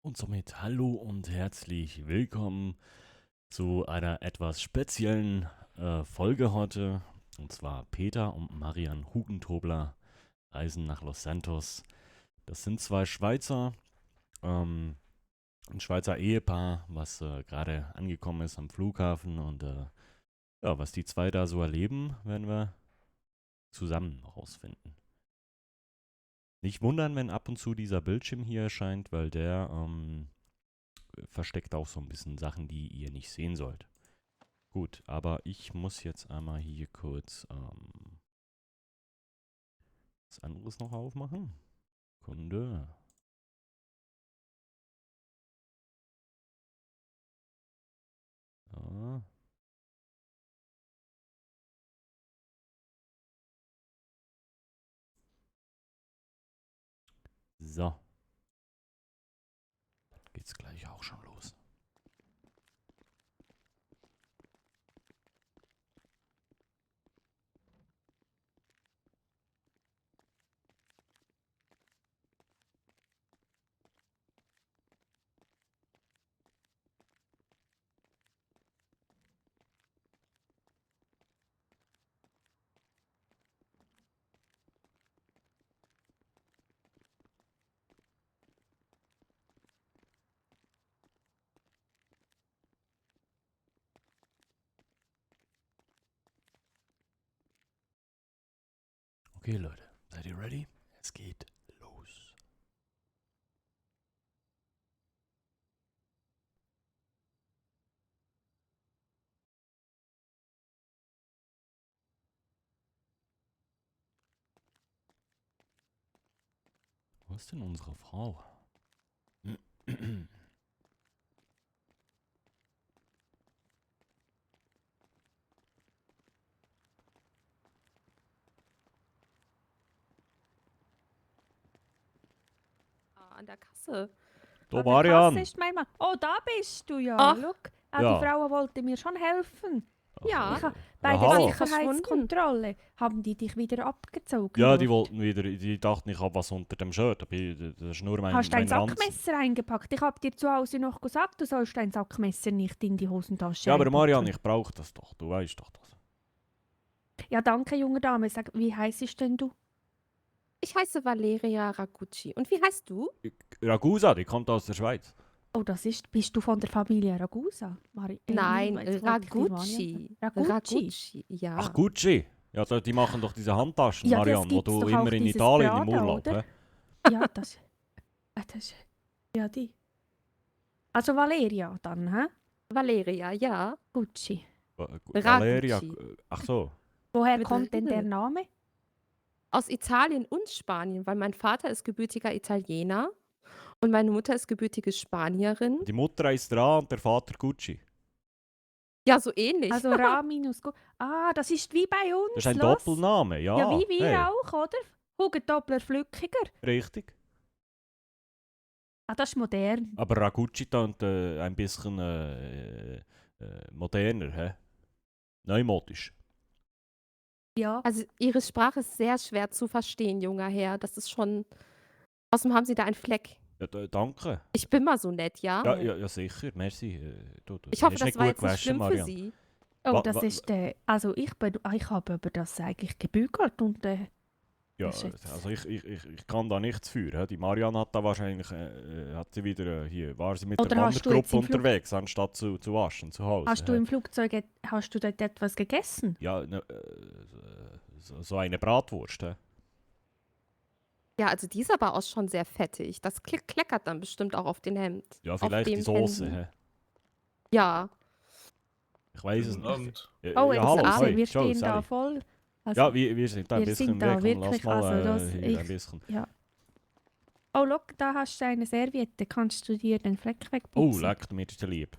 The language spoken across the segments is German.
Und somit hallo und herzlich willkommen zu einer etwas speziellen Folge heute. Und zwar Peter und Marian Hugentobler reisen nach Los Santos. Das sind zwei Schweizer, ein Schweizer Ehepaar, was gerade angekommen ist am Flughafen. Und ja, was die zwei da so erleben, werden wir zusammen herausfinden. Nicht wundern, wenn ab und zu dieser Bildschirm hier erscheint, weil der versteckt auch so ein bisschen Sachen, die ihr nicht sehen sollt. Gut, aber ich muss jetzt einmal hier kurz was anderes noch aufmachen. Kunde. Ja. So, geht's gleich auch schon los. Okay, Leute, seid ihr ready? Es geht los. Wo ist denn unsere Frau? An der Kasse. Da, An der Kasse Marian! ist mein Mann. Oh, da bist du ja. Ach. Schau, die Ja. Frau wollte mir schon helfen. Ach, Ja. Bei ja, der hallo. Sicherheitskontrolle haben die dich wieder abgezogen. Ja, die dort. wollten wieder, die dachten, ich habe was unter dem Shirt. Aber das ist nur Hast dein mein Ranzen. Sackmesser eingepackt? Ich habe dir zu Hause noch gesagt, du sollst dein Sackmesser nicht in die Hosentasche Ja, aber Marian, reinpacken. ich brauche das doch. Du weißt doch das. Ja, danke, junge Dame. Sag, wie heißt denn du? Ich heiße Valeria Ragucci. Und wie heißt du? Ragusa, die kommt aus der Schweiz. Oh, bist du von der Familie Ragusa? Nein, jetzt wollte ich die Ragucci. Marian sagen. Ragucci? Ja. Ach, Gucci. Ja, die machen doch diese Handtaschen, Ja, das Marian, wo gibt's du doch immer auch, in dieses Italien im Prada, Urlaub, oder? hä? Ja, das. Ja, die. Also Valeria dann, hä? Valeria, ja. Gucci. Valeria, Ragucci. ach so. Woher Mit kommt denn der Riegel. Name? Aus Italien und Spanien, weil mein Vater ist gebürtiger Italiener und meine Mutter ist gebürtige Spanierin. Die Mutter heißt Ra und der Vater Gucci. Ja, so ähnlich. Also Ra minus Gu. Ah, das ist wie bei uns. Das ist ein los. Doppelname, ja. Ja, wie wir hey, auch, oder? Hugen Doppler Flückiger. Richtig. Ah, das ist modern. Aber Ragucci klingt ein bisschen moderner, hä? Neumodisch. Ja. Also ihre Sprache ist sehr schwer zu verstehen, junger Herr. Das ist schon... Außerdem haben sie da einen Fleck. Ja, danke. Ich bin mal so nett, ja? Ja, sicher. Merci. Du Ich hoffe, hast das nicht war gut jetzt nicht gewaschen, schlimm für Marian. Sie. Oh, Wa- das wa- ist also ich habe über das eigentlich gebügelt und Ja, das ist jetzt- also ich kann da nichts für. Hä? Die Marianne hat da wahrscheinlich, hat sie wieder hier, war sie mit Oder der hast du jetzt Wandergruppe im Flug- unterwegs, anstatt zu waschen zu Hause. hast du hä? im Flugzeug hast du dort etwas gegessen? Ja, so eine Bratwurst. Hä? Ja, also die ist aber auch schon sehr fettig. Das kleckert dann bestimmt auch auf den Hemd. Ja, auf vielleicht die den Soße. Händen. Hä? Ja. Ich weiß es Guten nicht. Abend. Ja, Oh, ja, jetzt hallo, Abend. hoi, wir ciao, stehen da Sally. voll. Also, Ja, wir sind da ein wir bisschen sind da weg. Komm, lass wirklich, mal also das- hier ich- ein bisschen. Oh, look, da hast du eine Serviette. Kannst du dir den Fleck Oh, wegputzen? leck, mir ist der lieb.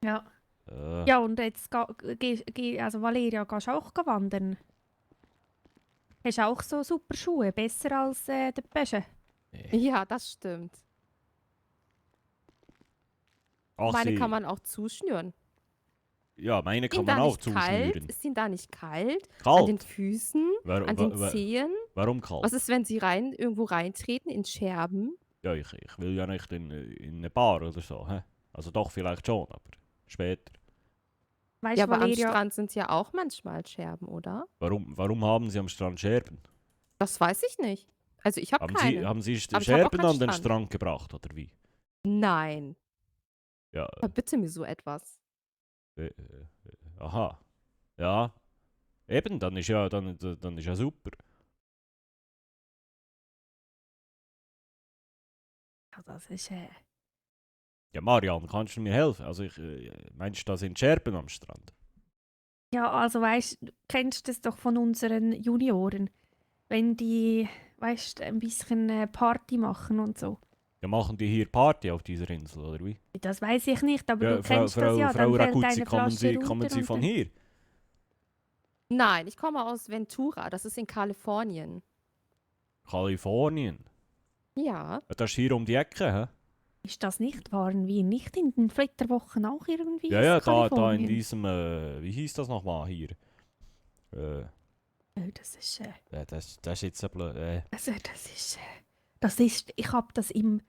Ja. Äh, Ja, und jetzt, also Valeria, gehst du auch wandern? Hast auch so super Schuhe, besser als der Pesche? Ja, das stimmt. Ach, Meine sie- kann man auch zuschnüren. Ja, meine Ist kann ihnen da man auch nicht kalt? zuschnüren. Ist ihnen da nicht kalt? An den Kalt? Füßen? Wa- An wa- den wa- Zehen? Warum kalt? Was ist, wenn sie irgendwo reintreten in Scherben? Ja, ich will ja nicht in eine Bar oder so, hä? Also doch, vielleicht schon, aber später. Weißt Ja, du, aber am Valeria, Strand sind ja auch manchmal Scherben, oder? Warum haben Sie am Strand Scherben? Das weiß ich nicht. Also ich habe keine. Haben Sie Aber ich habe auch Scherben keinen an den Strand. Strand gebracht, oder wie? Nein. Ja, Verbitte mir so etwas. aha. Ja, eben, dann ist ja super. ja, das ist Ja, Marian, kannst du mir helfen? Also meinst du, da sind Scherben am Strand? ja, also weißt du, kennst das doch von unseren Junioren, wenn die, weißt, ein bisschen Party machen und so. Ja, machen die hier Party auf dieser Insel, oder wie? Das weiß ich nicht, aber Ja, du kennst das ja. Frau Dann fällt Raguzzi, eine Flasche runter kommen Sie und von dann... hier? Nein, ich komme aus Ventura. Das ist in Kalifornien. Kalifornien? Ja. Ja, das ist hier um die Ecke, hä? Ist das nicht? Waren wir nicht in den Flitterwochen auch irgendwie Ja, in ja, da in Kalifornien? diesem, wie hieß das nochmal hier? Oh, das ist... Das ist jetzt ein blöd, Also, das ist, ich habe das im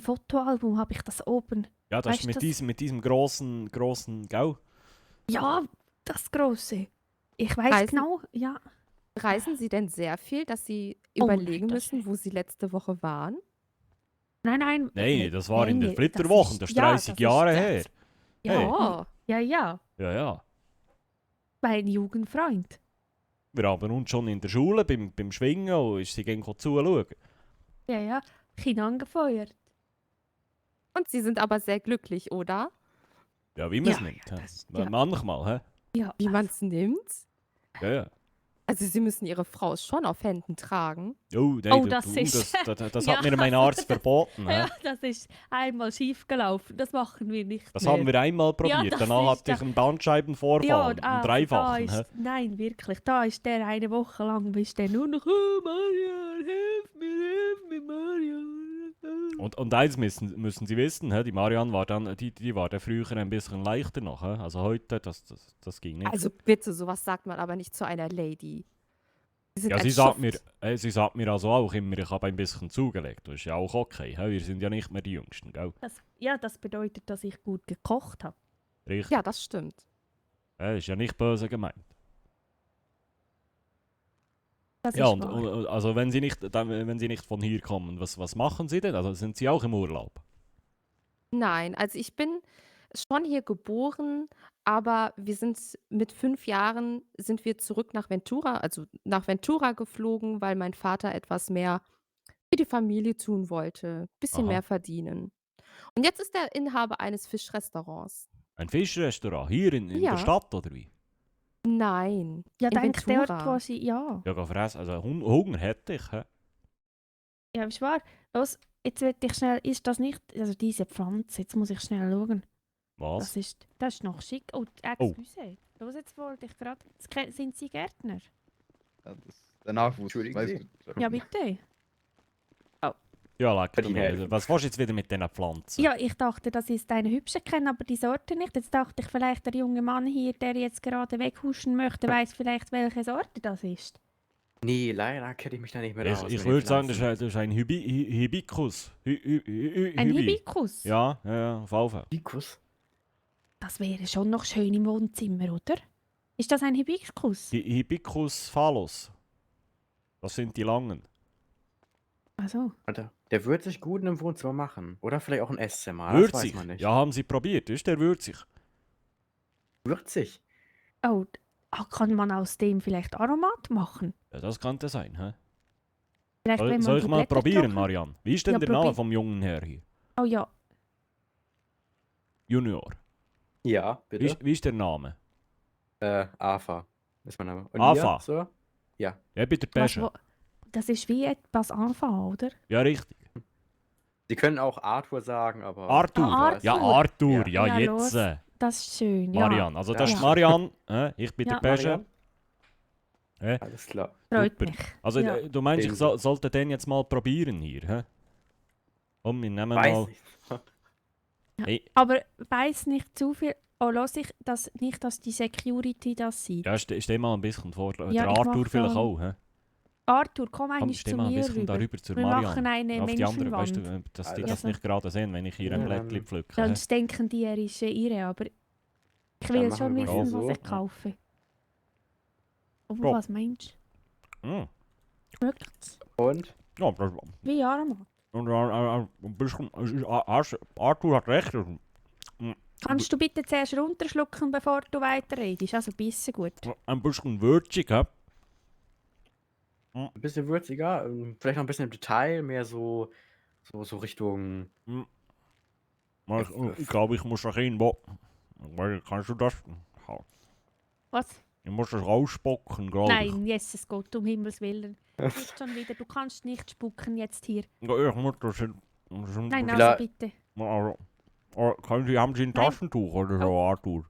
Fotoalbum, habe ich das oben. Ja, das Weißt ist das- mit diesem grossen, Gau. Ja, das Große. Ich weiß Reisen- genau, ja. Reisen Sie denn sehr viel, dass Sie Oh nein, überlegen das- müssen, wo Sie letzte Woche waren? Nein. Nein, das war in den nee, Flitterwochen, das ist 30 Jahre her. Ja, Hey. Oh. ja, Ja. mein Jugendfreund. Wir haben uns schon in der Schule beim Schwingen und ist sie gehen zuschauen. Ja, Kinder angefeuert. Und Sie sind aber sehr glücklich, oder? Ja, wie man es Ja, nimmt. hä? ja. Manchmal, hä? Ja, Wie man es nimmt? Ja. Also Sie müssen Ihre Frau schon auf Händen tragen. Oh, nein, Oh, das ist- das Ja. hat mir mein Arzt verboten. Hä? ja, das ist einmal schief gelaufen. Das machen wir nicht Das mehr. haben wir einmal probiert. das Danach ist hatte ich ja- einen Bandscheibenvorfall, da einen dreifachen. hä? nein, wirklich. Da ist der eine Woche lang, bist der nur noch, oh, Marian, hilf mir, Marian. Und eins müssen Sie wissen, hä? Die Marianne war dann, die war dann früher ein bisschen leichter noch. Hä? Also heute, das ging nicht. Also bitte, sowas sagt man aber nicht zu einer Lady. Sie sind Ja, ein sie sagt, Schuft. sie sagt mir also auch immer, ich habe ein bisschen zugelegt. Das ist ja auch okay. Hä? Wir sind ja nicht mehr die Jüngsten, gell? Das bedeutet, dass ich gut gekocht habe. Richtig. Ja, das stimmt. Ist ja nicht böse gemeint. Das Ja, ist und wahr. also wenn Sie nicht von hier kommen, was machen Sie denn? Also sind Sie auch im Urlaub? Nein, also ich bin schon hier geboren, aber wir sind mit 5 Jahren sind wir zurück nach Ventura, also nach Ventura geflogen, weil mein Vater etwas mehr für die Familie tun wollte, bisschen Aha. mehr verdienen. Und jetzt ist er Inhaber eines Fischrestaurants. Ein Fischrestaurant hier in der Ja. Stadt oder wie? Nein, Ja, in denk dort, Ventura. wo sie, ja. Ja, geh fressen. Also Hunger hätte ich. Hä? Ja, ist wahr. Los, jetzt will ich schnell, ist das nicht, also diese Pflanze, jetzt muss ich schnell schauen. Was? Das ist noch schick. Oh, excuse. Los, jetzt wollte ich gerade, sind Sie Gärtner? Ja, der Nachwuchs, Entschuldigen weißt Sie. du. Ja, bitte. Ja, leck Kann ich mir. helfen? Was willst du jetzt wieder mit diesen Pflanzen? Ja, ich dachte, das ist eine hübsche kennen, aber die Sorte nicht. Jetzt dachte ich, vielleicht der junge Mann hier, der jetzt gerade weghuschen möchte, weiß vielleicht, welche Sorte das ist. Nee, leider kenne ich mich da nicht mehr aus. Ich mit würde den sagen, das Pflanzen. ist ein Hibiskus. Ein Hibiskus? Ja, auf jeden Fall. Hibiskus? Das wäre schon noch schön im Wohnzimmer, oder? Ist das ein Hibiskus? Hibiscus phallus. Das sind die langen. Also, Alter, der wird sich gut im Wohnzimmer machen. Oder vielleicht auch im Esszimmer. Das Würzig. weiß man nicht. Ja, haben Sie probiert. Ist der würzig? Würzig? oh, kann man aus dem vielleicht Aromat machen? Ja, das könnte sein. Hä? Vielleicht, wenn man Soll ich die mal Blätter probieren, trocken- Marianne? Wie ist denn Ja, der Name probier. vom jungen Herr hier? Oh ja, Junior. Ja, bitte. Wie ist der Name? AFA. Ist mein Name. Und AFA? ihr? So? Ja, ich bin der was, Pesche. das ist wie etwas anfangen, oder? Ja, richtig. Sie können auch Arthur sagen, aber... Arthur. Ah, Ja, Arthur. Arthur. Ja, Ja, jetzt. los. Das ist schön, ja. Marianne. Also das Ja. ist Marianne. Ich bin Ja. der Pesche. Marianne? Hä? Alles klar. Freut Super. mich. Also Ja. du meinst, ich Den- sollte den jetzt mal probieren hier, hä? Komm, wir nehmen Weiß mal... nicht. Hey, Aber weiß nicht zu viel. Oh, los ich das nicht, dass die Security das sieht. ja, steh mal ein bisschen vor. Ja, der ich Arthur mach vielleicht da- auch, hä? Arthur, komm Komm, eigentlich steh zu mal ein mir bisschen da rüber. rüber zur Wir machen Marianne. eine Auf die andere, weißt Menschenwand. du, dass die Also- das nicht gerade sehen, wenn ich hier ein Ja, Blättchen pflücke. Sonst denken die, er ist ihre, aber ich Dann will machen schon wir mal wissen, hier was so. ich kaufe. Oh, Ja. was meinst Hm. du? Schmeckt's? Und? Ja, das, Wie Aromat. und, ein bisschen, Arthur hat recht. Kannst du bitte zuerst runterschlucken, bevor du weiterredest? Also bissen gut. Ein bisschen würzig, hä? Ein bisschen würziger, vielleicht noch ein bisschen im Detail, mehr so Richtung. Ich glaube, ich muss nach hin. Kannst du das? Was? Ich muss das rausspucken, glaube ich. Nein, Jesus Gott, um Himmels Willen. Nicht schon wieder, du kannst nicht spucken jetzt hier. Ja, ich muss das. Nein, Vielleicht- also bitte. Also, haben Sie ein Nein. Taschentuch oder so, Arthur?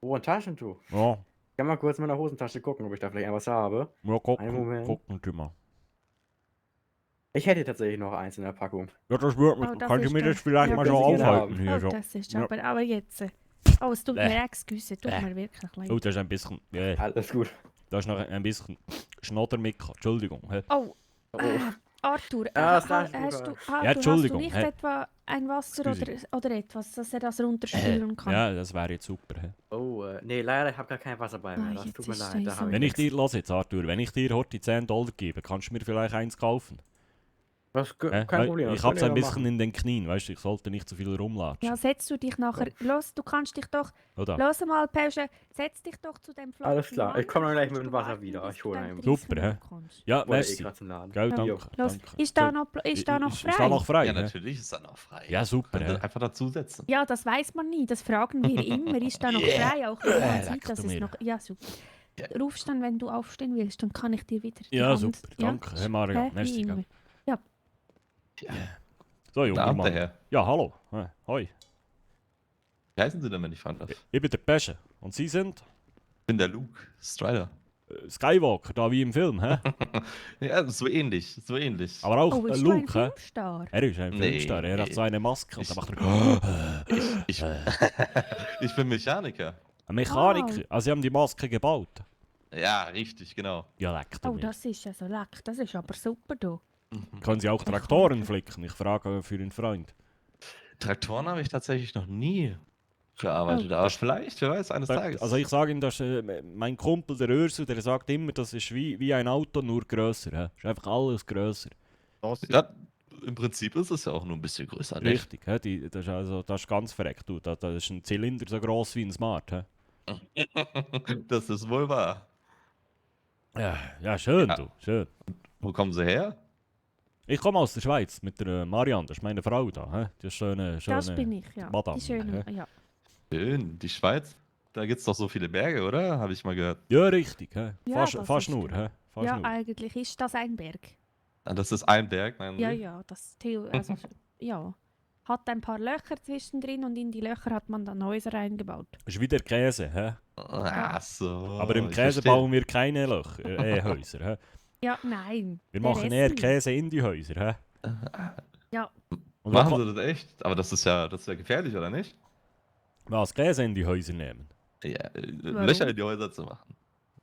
Oh, ein Taschentuch. Ja, Ich kann mal kurz in meiner Hosentasche gucken, ob ich da vielleicht etwas habe. ja Einen Moment. gucken Sie mal. Ich hätte tatsächlich noch eins in der Packung. Ja, das wird mich. Oh, das Kann ich ist mir der- das vielleicht ja, mal das so ich gerne aufhalten haben. hier? Oh, So. das ist Ja. aber jetzt. Oh, es tut mir excuse, tut mir wirklich leid. Oh, das ist ein bisschen. Alles gut. Da ist noch ein bisschen Schnodder mitgekommen. Entschuldigung. Hä? Oh, Oh. Arthur, das hast Taschentuch. du, Ja, Arthur, Entschuldigung, hast du nicht hä? etwa ein Wasser Excuse. oder etwas, dass er das runterspülen kann? Ja, das wäre jetzt super. Hä? Oh, nee, leider, ich habe gar kein Wasser bei mir. Ah, Das jetzt tut mir ist leid. Da scheiße. habe Wenn ich nichts. dir, lass jetzt, Arthur, wenn ich dir heute $10 gebe, kannst du mir vielleicht eins kaufen? Hä? Kein Weil Problem. das Ich hab's können ein wir bisschen machen. in den Knien, weißt du, ich sollte nicht zu viel rumlatschen. Ja, setzt du dich nachher. Los, du kannst dich doch. Oder? Los mal, Pausche, setz dich doch zu dem Flaschen. Alles klar, ich komme dann gleich mit dem Wasser warten, wieder. bis Ich du hole dein einen. Trinken Super, hä? bekommst. Ja, Wollte eh merci. gerade zum Laden. Gell, Ja. danke. Los, danke. ist da noch frei? Ist da noch frei? Ja, hä? natürlich ist er noch frei. Ja, super. Könnt ihr hä? einfach dazusetzen. Ja, das weiß man nie. Das fragen wir immer. Ist da noch frei? Auch wenn man leck sieht, dass du es mir. noch. Ja, super. Ja. Rufst dann, wenn du aufstehen willst, dann kann ich dir wieder. die Ja, Hand- super. Danke. Hey, Mario. Hä? Wie Merci. immer. gell. Ja. So, Guten junger Abend, Mann. Herr. Ja, hallo. Hoi. Wie heißen Sie denn, wenn ich fragen darf? Ich bin der Pesche. Und Sie sind? Ich bin der Luke Strider. Skywalker, da wie im Film, hä? Ja, so ähnlich, so ähnlich. Aber auch Oh, bist du ein Luke, hä? Filmstar? Er ist ein Nee. Filmstar, er hat so eine Maske und Ich- dann macht er Ich, ich bin Mechaniker. ein Mechaniker. Also sie haben die Maske gebaut. Ja, richtig, genau. Ja, leck du Oh, mir. das ist ja so leck. Das ist aber super, du. Können Sie auch Traktoren flicken? Ich frage für einen Freund. Traktoren habe ich tatsächlich noch nie gearbeitet, Oh. aber vielleicht, wer weiß, eines Tages. Also ich sage ihm, dass mein Kumpel, der Ursel, der sagt immer, das ist wie ein Auto, nur grösser. Hä? Ist einfach alles grösser. Ja, im Prinzip ist es ja auch nur ein bisschen größer, nicht? Richtig, hä? Das ist ganz verreckt. Du. Das ist ein Zylinder so gross wie ein Smart. Hä? Das ist wohl wahr. Ja, schön, Ja. du, schön. Wo kommen Sie her? Ich komme aus der Schweiz mit der Marianne, das ist meine Frau da. Hä? Die schöne Das bin ich, ja. Madame, Die schöne, ja. Schön, die Schweiz. Da gibt es doch so viele Berge, oder? Habe ich mal gehört. Ja, richtig. Hä? Ja, Fast, das fast ist nur. der- Hä? Fast Ja, nur. eigentlich ist das ein Berg. Ah, das ist ein Berg, meinen Ja, Sie? ja, das also, ja. Hat ein paar Löcher zwischendrin und in die Löcher hat man dann Häuser eingebaut. Das ist wie der Käse. Hä? Ach so. Aber im ich Käse verstehe. bauen wir keine Häuser. Hä? Ja, nein. Wir der machen essen eher wir. Käse in die Häuser. Hä? Ja. Und Machen Sie das echt? Aber das ist ja gefährlich, oder nicht? was Käse in die Häuser nehmen? Ja, Warum? Löcher in die Häuser zu machen.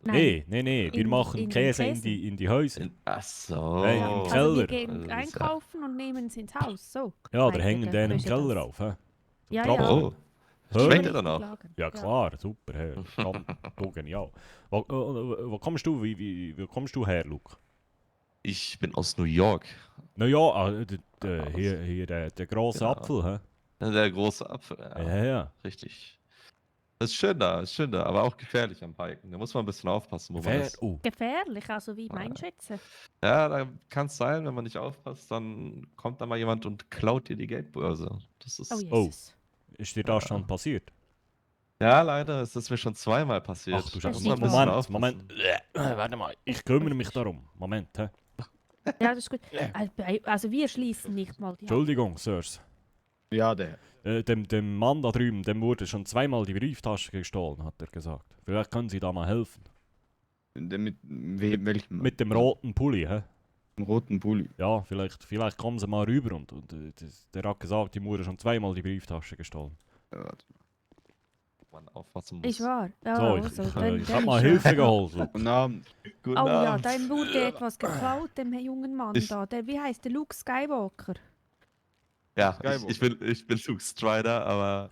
Nee. Wir In- machen in den Käse in Käse. die Häuser. Ach so. Hey, Ja, im also Keller. wir gehen Also das ist ja- einkaufen und nehmen es ins Haus. So. Ja, oder Meint hängen der den im Böse Keller das. auf. Hä? Ja, Trappen. ja. Oh. Hä? Schmeckt er dann auch? Lagern. Ja klar, super. Hä? Du genial. Wo kommst du? Wie kommst du her, Luke? Ich bin aus New York. Naja, hier der grosse Genau. Apfel. Hä? Der große Apfel. Ja, Ja. richtig. Das ist schön da, aber auch gefährlich am Biken. Da muss man ein bisschen aufpassen, wo man ist. Oh. Gefährlich, also wie mein Schätze. Ja, da kann es sein, wenn man nicht aufpasst, dann kommt da mal jemand und klaut dir die Geldbörse. Das ist. Oh Oh. Jesus. Ist dir das schon passiert? Ja, leider ist das mir schon zweimal passiert. Ach du Da Scheiße. muss man ein bisschen Moment, aufpassen. Moment. Warte mal, ich kümmere mich darum. Moment, hä? Ja, das ist gut. Also wir schließen nicht mal die Hand. Entschuldigung, Sirs. Ja, der. Dem Mann da drüben, dem wurde schon zweimal die Brieftasche gestohlen, hat er gesagt. Vielleicht können Sie da mal helfen. Welchem? Mit dem roten Pulli, hä? dem roten Pulli. Ja, vielleicht kommen Sie mal rüber und der hat gesagt, ihm wurde schon zweimal die Brieftasche gestohlen. Ja, warte. man aufpassen muss. Ist wahr? Ja, So, also, ich dann hab mal ist, Hilfe geholt. Guten Abend. Guten Oh ja, Abend. dem wurde etwas geklaut, dem jungen Mann Ich- da. Der, wie heißt der? Luke Skywalker. Ja, Skywalker. ich bin Luke Strider, aber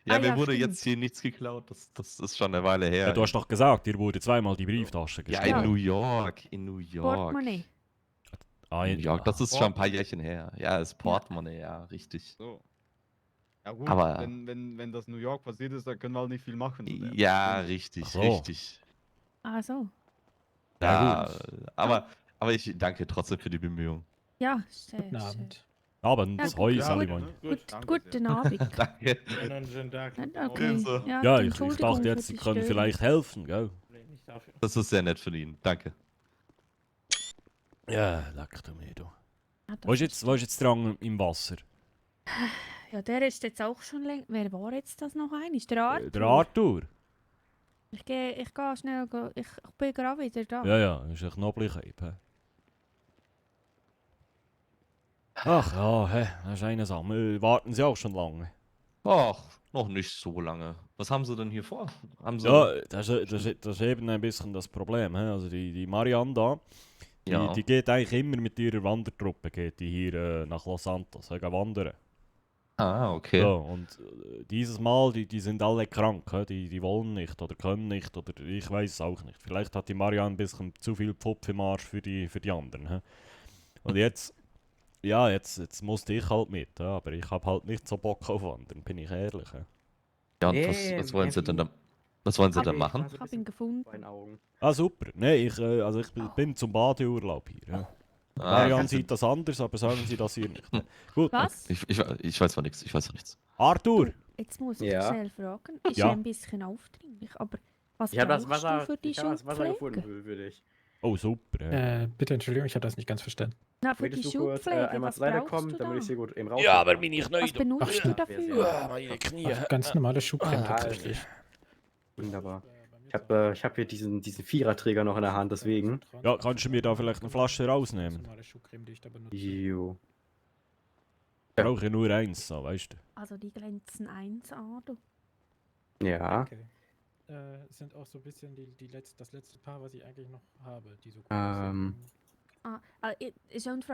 ja, Ah, mir ja, wurde stimmt. jetzt hier nichts geklaut. Das ist schon eine Weile her. Ja, du hast doch gesagt, dir wurde zweimal die Brieftasche Ja, gestohlen. in New York. In New York. Portemonnaie. Ah, In New York, das ist schon ein paar Portemonnaie. Jährchen her. Ja, ist Portemonnaie, ja, richtig. So. Ja gut, Aber- wenn das New York passiert ist, dann können wir halt nicht viel machen. so der. Ja, richtig, Ach so. richtig. Ah, so. Ja, aber ich danke trotzdem für die Bemühung. Ja, Guten Abend. Abend, Ja, hoi, gut, Salimon. Guten Abend. Danke. Einen schönen Tag. Okay. Ebenso. Ja, ich Entschuldigung dachte für jetzt, Sie die können Störung. vielleicht helfen, gell? Nicht dafür. Das ist sehr nett von Ihnen. Danke. Ja, leck du mir, du. Ja, das Wo ist jetzt dran im Wasser? Ja, der ist jetzt auch schon länger. Wer war jetzt das noch ein? Ist der Arthur? Der Arthur? Ich gehe schnell. Ich bin gerade wieder da. Ja, ja, ist ein Knobelkeib. Ach ja, das ist eine Sache. Warten Sie auch schon lange? Ach, noch nicht so lange. Was haben Sie denn hier vor? Haben Sie... Ja, das ist eben ein bisschen das Problem. Also die Marianne da, Ja. die geht eigentlich immer mit ihrer Wandertruppe geht die hier nach Los Santos, gehen wandern. Ah, okay. So, und dieses Mal, die sind alle krank, die wollen nicht oder können nicht oder ich weiß es auch nicht. Vielleicht hat die Marianne ein bisschen zu viel Pfupf im Arsch für die anderen. Und jetzt, ja, jetzt musste ich halt mit, aber ich habe halt nicht so Bock auf Wandern, bin ich ehrlich. Ja, und Nee, was wollen Sie denn Anthony. was wollen Sie Hab denn ich machen? Ich habe ihn gefunden. Bei den Augen. Ah, super. Nein, ich bin zum Badeurlaub hier. Ja. Marianne kannst du- sieht das anders, aber sagen Sie das hier nicht. Gut. Was? Ich weiß von nichts. Ich weiß von nichts. Arthur! Jetzt muss ich Ja. schnell fragen. Ist Ja. ein bisschen aufdringlich, aber was Ich habe das brauchst du Wasser, für die ich hab das Wasser gefunden Schupfpflege? für dich. Oh, super. Bitte Entschuldigung, ich habe das nicht ganz verstanden. Na, für die Möchtest du kurz Schupfpflege, einmal was zur Seite brauchst kommen, du dann würde ich da? sie gut eben raus. Ja, aber meine Was Knie. benutzt Ach, du dafür? Ja, meine Knie. Also ganz normale Schubcreme Ah, tatsächlich. Wunderbar. Ich hab hier diesen Viererträger noch in der Hand, deswegen. Ja, kannst du mir da vielleicht eine Flasche rausnehmen? Normale Schuhcreme, die ich da benutze. Jo. Ich brauche nur eins, so, weißt du. Also die glänzen 1A, du. Ja. Okay. Sind auch so ein bisschen das letzte Paar, was ich eigentlich noch habe, die so Ähm.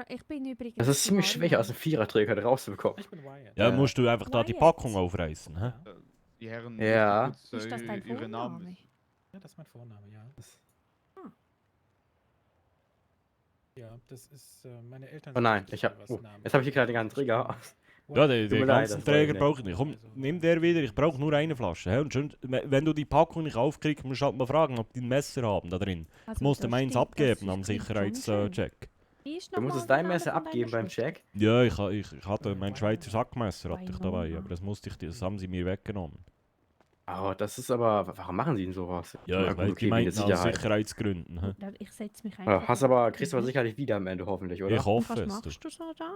Ich bin übrigens... Das ist ziemlich schwer, aus dem Viererträger da rauszubekommen. Ich bin Wyatt. Ja, Äh, musst du einfach da die Wyatt. Packung aufreißen, hä? Ja. Die Herren, Ja. möchten kurz, Ist das dein ihre Namen Vorname? wissen. Ja, das ist mein Vorname, ja. Ja, das ist meine Eltern. Oh nein, sind ich hab. was Oh, Namen jetzt habe ich hier gerade den ganzen Träger. Ja, den Tut mir leid, ganzen das wollte ich Träger nicht. brauche ich nicht. Komm, nimm der wieder, ich brauche nur eine Flasche. Hä? Und schön, wenn du die Packung nicht aufkriegst, musst du halt mal fragen, ob die ein Messer haben da drin. Also, Musst du das meins stimmt, abgeben das am klingt schon schön. Sicherheitscheck. Wie ist Du noch musstest mal dein der Messer Name von abgeben deiner beim Check. Ja, ich hatte mein Schweizer Sackmesser hatte ich dabei, Weinona. aber das haben sie mir weggenommen. Oh, das ist aber. Warum machen sie denn sowas? Ja, Na ich gut, weiß, okay, die wegen der meinten aus Sicherheit. Sicherheitsgründen. Hä? Schwester? Ich setze mich Ja, einfach... hast aber, auf den kriegst du aber Tisch. sicherlich wieder am Ende, hoffentlich, oder? Ich hoffe Was es. Du. machst du so da?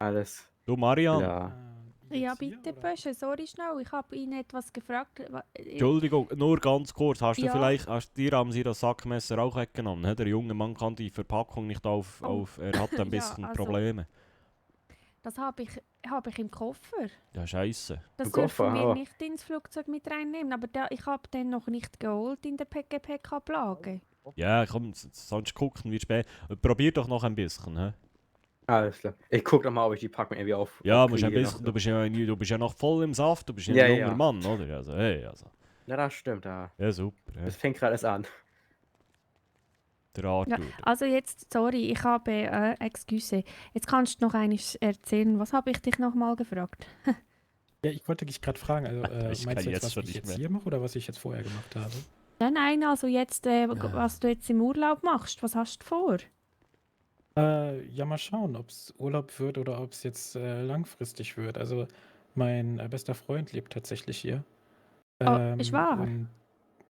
Alles Du, Marianne, klar. Ja, bitte, Bösche, sorry schnell. Ich habe ihn etwas gefragt. Entschuldigung, nur ganz kurz. Hast du Ja. vielleicht, dir haben sie das Sackmesser auch weggenommen? Hä? Der junge Mann kann die Verpackung nicht Oh. er hat ein Ja, bisschen also- Probleme. Das habe ich im Koffer. Ja, scheiße. Das Im Koffer, dürfen wir oh. nicht ins Flugzeug mit reinnehmen. Aber ich habe den noch nicht geholt in der PGP-Ablage. Ja, komm, sonst gucken wir später. Probier doch noch ein bisschen. Hä? Alles klar. Ich guck doch mal, ob ich die Packung irgendwie auf. Ja, musst ein aufkriege bisschen, noch. du bist ja noch voll im Saft, du bist ja Ja, ein junger ja. Mann, oder? Also, hey, also. Ja, das stimmt. Ja. Ja, super. Ja. Das fängt gerade erst an. Der Arthur. Also jetzt, sorry, ich habe, excuse. Jetzt kannst du noch eines erzählen. Was habe ich dich nochmal gefragt? Ja, ich wollte dich gerade fragen, also Ich meinst kann du jetzt jetzt, schon was ich nicht jetzt mehr. hier mache oder was ich jetzt vorher gemacht habe? Nein, also jetzt, was du jetzt im Urlaub machst. Was hast du vor? Ja, mal schauen, ob es Urlaub wird oder ob es jetzt langfristig wird. Also mein bester Freund lebt tatsächlich hier. Ist wahr?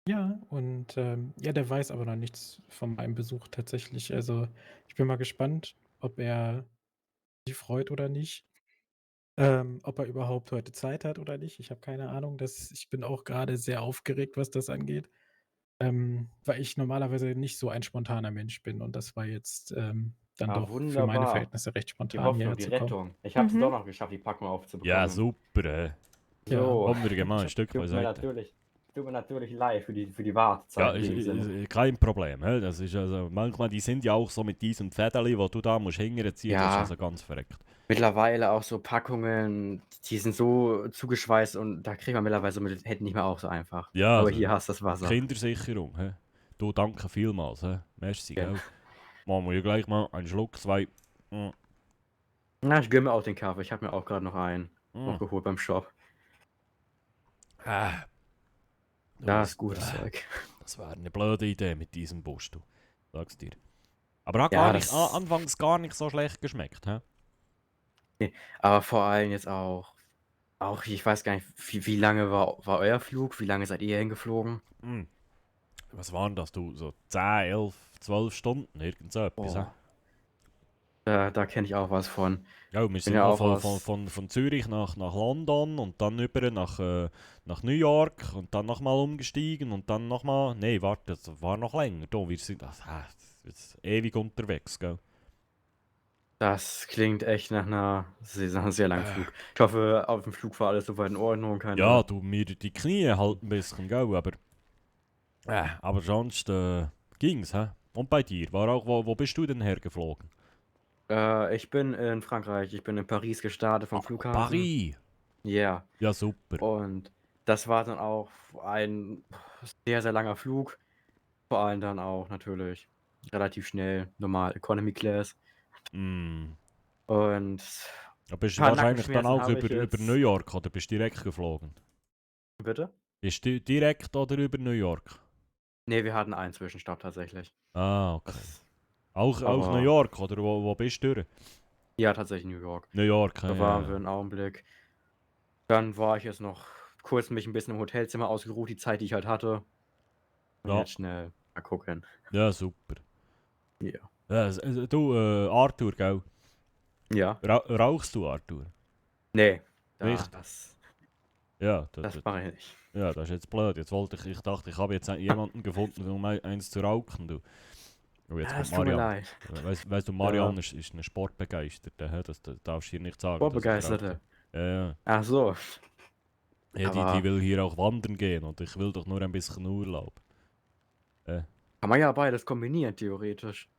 Ja, der weiß aber noch nichts von meinem Besuch tatsächlich. Also ich bin mal gespannt, ob er sich freut oder nicht. Ob er überhaupt heute Zeit hat oder nicht. Ich habe keine Ahnung. Ich bin auch gerade sehr aufgeregt, was das angeht. Weil ich normalerweise nicht so ein spontaner Mensch bin und das war jetzt dann Ah, doch für meine wunderbar. Verhältnisse recht Die spontan Hoffnung, hierher die zu kommen. Rettung. Ich habe es Mhm. doch noch geschafft, die Packung aufzubekommen. Ja, super. Ja. So, Kommen wir mal ein Stück tut mir beiseite. natürlich leid für die Wartezeit Ja, in dem Sinne. kein Problem. Hä? Das ist also, manchmal, die sind ja auch so mit diesem Federli, wo du da musst hinterziehen, das ist Ja. also ganz verreckt. Mittlerweile auch so Packungen, die sind so zugeschweißt und da kriegt man mittlerweile mit den Händen nicht mehr auch so einfach. Ja, Aber also, hier hast du das Wasser. Kindersicherung. Hä? Du, danke vielmals. Hä? Merci, Ja. gell? Machen wir ja gleich mal einen Schluck, zwei. Mm, Na, ich gönne mir auch den Kaffee. Ich habe mir auch gerade noch einen mm. geholt beim Shop. Ah. Du, Das ist gutes Zeug. Das war eine blöde Idee mit diesem Bus, du. Sag's dir. Aber hat Ja, anfangs gar nicht so schlecht geschmeckt, hä? Aber vor allem jetzt auch, ich weiß gar nicht, wie lange war euer Flug? Wie lange seid ihr hingeflogen? Hm. Was waren das, du? So 10, 11, 12 Stunden, irgend so etwas, hä? Boah. Da kenne ich auch was von. Ja, wir sind ja noch auch von Zürich nach London und dann über nach New York und dann nochmal umgestiegen und dann nochmal. Nee, warte, das war noch länger. Da, wir sind jetzt ewig unterwegs, gell? Das klingt echt nach einem sehr langen Flug. Ich hoffe, auf dem Flug war alles soweit in Ordnung. Ja, du, mir die Knie halt ein bisschen, gell? Aber sonst ging's, hä? Und bei dir? Wo bist du denn hergeflogen? Ich bin in Frankreich. Ich bin in Paris gestartet vom Flughafen. Paris! Ja. Ja, super. Und das war dann auch ein sehr, sehr langer Flug. Vor allem dann auch natürlich relativ schnell, normal Economy Class. Mm. Und Da bist du Paar wahrscheinlich dann Nackenschmerzen auch habe ich über jetzt. New York oder bist du direkt geflogen? bitte? Bist du direkt oder über New York? Nee, wir hatten einen Zwischenstopp tatsächlich. Ah, okay. Das, Auch New aber- York oder wo bist du? durch? ja, tatsächlich New York. New York, Da waren wir einen Augenblick. Dann war ich jetzt noch kurz mich ein bisschen im Hotelzimmer ausgeruht, die Zeit, die ich halt hatte. Und Ja. jetzt schnell mal gucken. Ja, super. Ja. Ja, du, Arthur, gell? Ja. Rauchst du, Arthur? Nee. Nicht? Das Ja, mache ich nicht. ja, das ist jetzt blöd. Jetzt ich dachte, ich habe jetzt jemanden gefunden, um eins zu rauchen, du. Oh, jetzt Das kommt tut mir Marian. leid. Weißt du, Marian ist eine Sportbegeisterte, hä? Das darfst du hier nicht sagen. dass ich Sportbegeisterte. rauche. Ja, Ach so. ja. Die Aber- will hier auch wandern gehen und ich will doch nur ein bisschen Urlaub. Kann man ja beides kombinieren, theoretisch.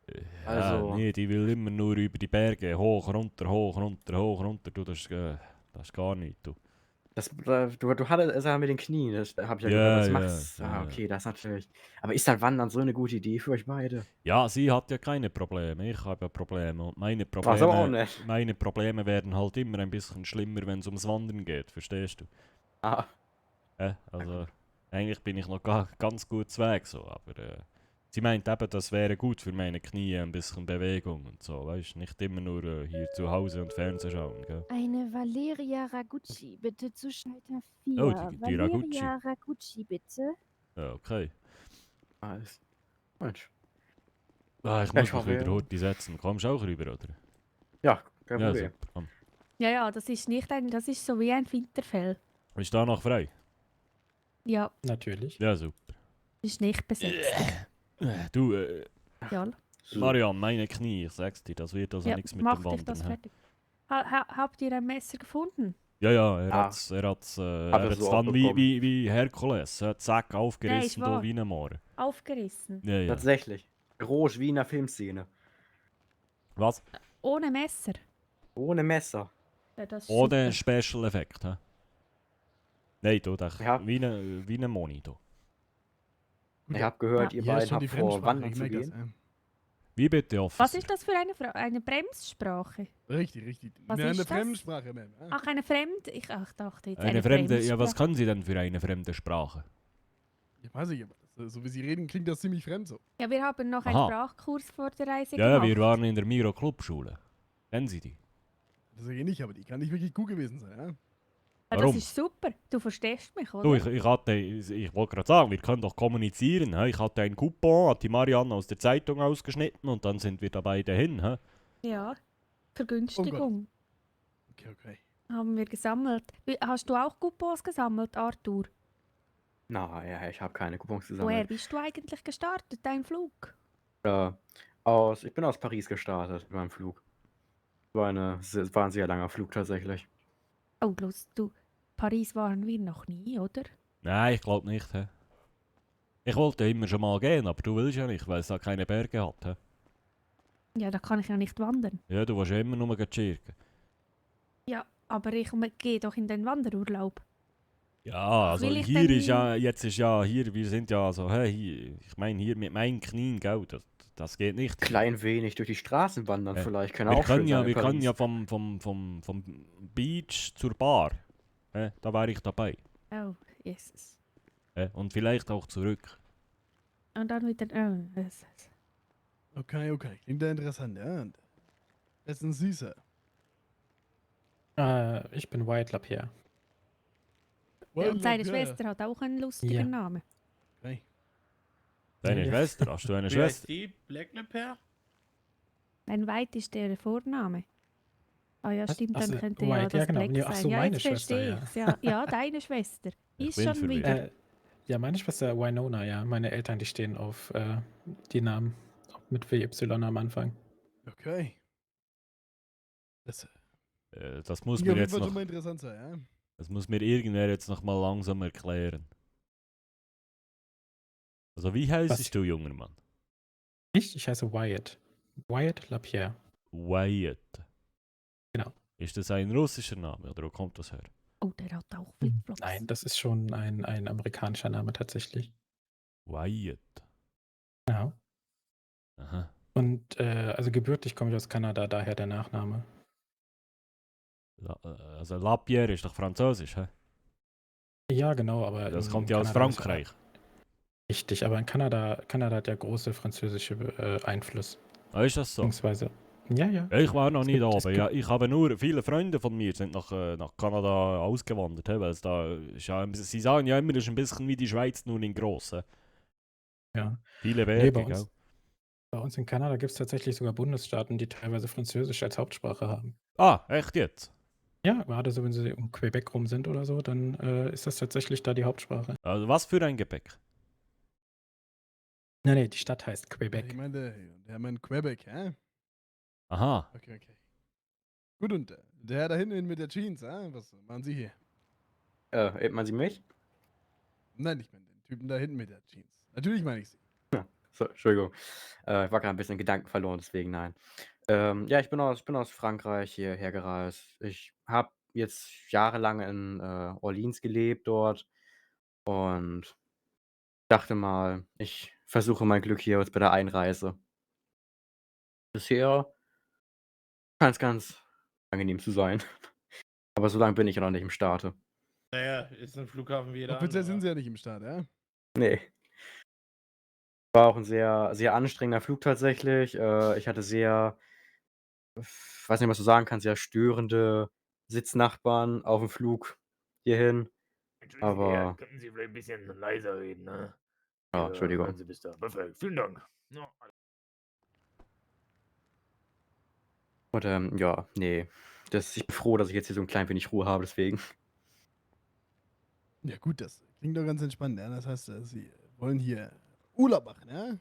Ja, Also- nee, die will immer nur über die Berge, hoch, runter, hoch, runter, hoch, runter. Du, das ist gar nicht, du. Du hattest es ja mit den Knien, das habe ich ja Ja, gehört. Das ja, macht's. ja, Okay, das ist natürlich. Aber ist dann Wandern so eine gute Idee für euch beide? Ja, sie hat ja keine Probleme, ich habe ja Probleme. Und Was aber auch nicht. meine Probleme werden halt immer ein bisschen schlimmer, wenn es ums Wandern geht, verstehst du? Ah, Also, eigentlich bin ich noch ganz gut Weg so, aber sie meint eben, das wäre gut für meine Knie, ein bisschen Bewegung und so, weißt du? Nicht immer nur hier zu Hause und Fernsehen schauen, gell? Eine Valeria Ragucci, bitte zu Schalter 4. Oh, die Ragucci. Valeria Ragucci, bitte. Ja, okay. alles. Mensch. Ah, ich Ja, muss ich mich hoffe, wieder ja. Horti setzen. Kommst du auch rüber, oder? Ja, kein Ja, Problem. super. Komm. Ja, das ist nicht das ist so wie ein Winterfell. Ist da noch frei? Ja, Natürlich. Ja, super. ist nicht besetzt. Du, Ja, Marian, meine Knie, ich sag's dir, das wird also ja nichts mit mach dem dich das Wandern. Hä? fertig. Habt ihr ein Messer gefunden? Ja, ja, er Ah. hat's Hat er hat's so dann abbekommen. wie Herkules, zack, aufgerissen, wahr. da wie ein Moor. Aufgerissen. Ja, ja. Tatsächlich. Rosch wie in der Filmszene. Was? Ohne Messer. Ohne Messer. Ja, das ist Ohne super. Special Effekt, hä? Nein, du, Ja. wie ein Monitor. Ich habe gehört, Ja. ihr Hier ist beiden schon die habt vor, Fremdsprache, wandern ich zu merke das. gehen. Wie bitte, Officer? Was ist das für eine Bremssprache? Richtig, richtig. Was Eine ist das? Fremdsprache, Ma'am. Ah. Ach, eine Fremd... Ich dachte jetzt Eine fremde, ja, was Fremdsprache. können Sie denn für eine fremde Sprache? Ich weiß nicht, aber so wie Sie reden, klingt das ziemlich fremd so. Ja, wir haben noch einen Aha. Sprachkurs vor der Reise Ja, gemacht. wir waren in der Miro Clubschule. Kennen Sie die? Das sage ich nicht, aber die kann nicht wirklich gut gewesen sein. Ja? Ja, Warum? das ist super. Du verstehst mich, oder? Du, ich wollte gerade sagen, wir können doch kommunizieren. Hä? Ich hatte einen Coupon, hat die Marianne aus der Zeitung ausgeschnitten und dann sind wir da beide hin. Hä? Ja. Vergünstigung Okay. haben wir gesammelt. Hast du auch Coupons gesammelt, Arthur? Naja, ich habe keine Coupons Woher gesammelt. bist du eigentlich gestartet, dein Flug? Ich bin aus Paris gestartet mit meinem Flug. War ein sehr langer Flug tatsächlich. Oh, los, du. Paris waren wir noch nie, oder? Nein, ich glaube nicht. He. Ich wollte immer schon mal gehen, aber du willst ja nicht, weil es da keine Berge hat. He. Ja, da kann ich ja nicht wandern. Ja, du willst ja immer nur chirken. Ja, aber ich gehe doch in den Wanderurlaub. Ja, also will ich hier denn- ist ja, jetzt ist ja, hier, wir sind ja so, hey, hier, ich meine hier mit meinen Knien, gell, das geht nicht. Klein wenig durch die Straßen wandern vielleicht, kann Wir auch schön können ja, sein in wir können Paris. ja vom Beach zur Bar. Da wäre ich dabei. Oh, Jesus. Und vielleicht auch zurück. Und dann wieder... Oh, Jesus. Okay, okay. Klingt ja interessant, ja. Und das ist ein Süßer. Ich bin Wyatt Lapierre. Und seine Ja. Schwester hat auch einen lustigen Ja. Namen. Okay. Deine Ja. Schwester, hast du eine Wie heißt Schwester? die? Black Leper? Ein White ist der Vorname. Ah ja, Was? stimmt, Ach dann so, könnte White, ja ja, das genau. Black Ja, ach sein. so, Ja, meine jetzt Schwester, verstehe ja. ich's. Ja, ja, deine Schwester. Ich Ist bin schon verwirrt. wieder. Ja, meine Schwester Winona, ja. Meine Eltern, die stehen auf die Namen mit WY am Anfang. Okay. Das Das muss klingt mir auf jeden jetzt Fall noch, schon mal interessant sein, ja. das muss mir irgendwer jetzt noch mal langsam erklären. Also wie heißt Was? du, junger Mann? Ich heiße Wyatt. Wyatt Lapierre. Wyatt. Genau. Ist das ein russischer Name oder wo kommt das her? Oh, der hat auch Flipflops. Nein, das ist schon ein amerikanischer Name tatsächlich. Wyatt. Ja. Aha. Und also gebürtig komme ich aus Kanada, daher der Nachname. Also Lapierre ist doch französisch, hä? Ja, genau, aber Das in kommt ja aus Kanada ist Frankreich. Richtig, aber in Kanada hat ja große französische Einfluss. Ah, ist das so? Beziehungsweise, ja, ja. Ich war noch Es nie gibt- da, es aber ja, ich habe nur, viele Freunde von mir sind nach Kanada ausgewandert, hä, weil es da ist ja, sie sagen ja immer, es ist ein bisschen wie die Schweiz, nur in gross. Hä? Ja. Viele Nee, Berge, gell? bei uns in Kanada gibt es tatsächlich sogar Bundesstaaten, die teilweise Französisch als Hauptsprache haben. Ah, echt jetzt? Ja, gerade so, wenn sie um Quebec rum sind oder so, dann ist das tatsächlich da die Hauptsprache. Also was für ein Gepäck? Nee, die Stadt heißt Ich Quebec. meine, der meint Quebec, hä? Aha. Okay, okay. Gut, und der Herr da hinten mit der Jeans, hä? Was machen Sie hier? Man Sie mich? Nein, ich meine den Typen da hinten mit der Jeans. Natürlich meine ich Sie. So, Entschuldigung. Ich war gerade ein bisschen in Gedanken verloren, deswegen nein. Ja, ich bin aus Frankreich hierher gereist. Ich habe jetzt jahrelang in Orleans gelebt dort und dachte mal, ich versuche mein Glück hier jetzt bei der Einreise. Bisher scheint es ganz angenehm zu sein. Aber so lange bin ich ja noch nicht im Staate. Naja, ist ein Flughafen wie jeder Offiziell andere. sind Sie ja nicht im Start, ja? Nee. War auch ein sehr, sehr anstrengender Flug tatsächlich. Ich hatte sehr, weiß nicht, was du sagen kannst, sehr störende Sitznachbarn auf dem Flug hierhin. Aber, Könnten Sie vielleicht ein bisschen leiser reden, ne? ja, Entschuldigung. Hören Sie bis da. Perfekt, vielen Dank. Ja. Und ja, nee. Ich bin froh, dass ich jetzt hier so ein klein wenig Ruhe habe, deswegen. Ja, gut, das klingt doch ganz entspannt, ja? Das heißt, Sie wollen hier Urlaub machen, ja?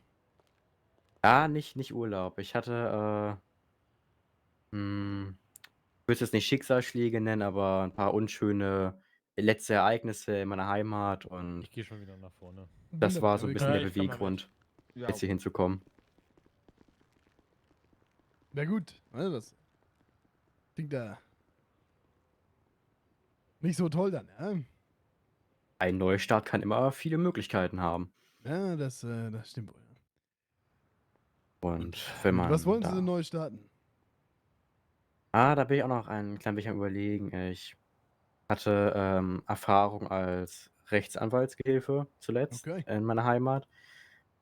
Ja, nicht Urlaub. Ich hatte, ich würde es jetzt nicht Schicksalsschläge nennen, aber ein paar unschöne letzte Ereignisse in meiner Heimat und Ich gehe schon wieder nach vorne. das war so ein bisschen Ja, der ich komm mal Beweggrund, Ja, jetzt hier hinzukommen. Ja, gut. Also das klingt da nicht so toll dann, ja? Ein Neustart kann immer viele Möglichkeiten haben. Ja, das stimmt wohl. Und wenn man Was wollen Sie da, denn neu starten? da bin ich auch noch ein klein bisschen am Überlegen. Ich hatte Erfahrung als Rechtsanwaltsgehilfe zuletzt Okay. in meiner Heimat.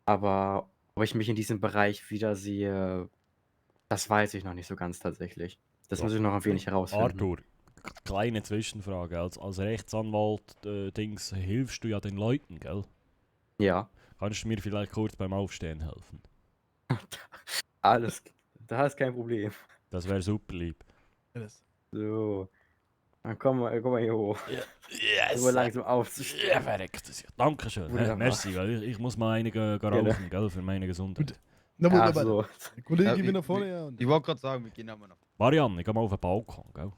Aber ob ich mich in diesem Bereich wiedersehe, das weiß ich noch nicht so ganz tatsächlich. Das Ja. muss ich noch ein wenig herausfinden. Arthur, kleine Zwischenfrage. Als Rechtsanwalt Dings hilfst du ja den Leuten, gell? Ja, Kannst du mir vielleicht kurz beim Aufstehen helfen? alles, da ist kein Problem. Das wäre super lieb. Ja, das, So, dann komm mal hier hoch. Yes! Nur langsam aufzustehen. Ja, verreckt. Dankeschön. Wunderbar. Merci, weil ich muss mal einige rauchen, gell, für meine Gesundheit. na Ja, wunderbar. so. Der Kollege Ja, geht ich- wieder nach vorne, ja. Und Ich wollte gerade sagen, wir gehen aber noch. Marianne, ich geh mal auf den Balkon, gell?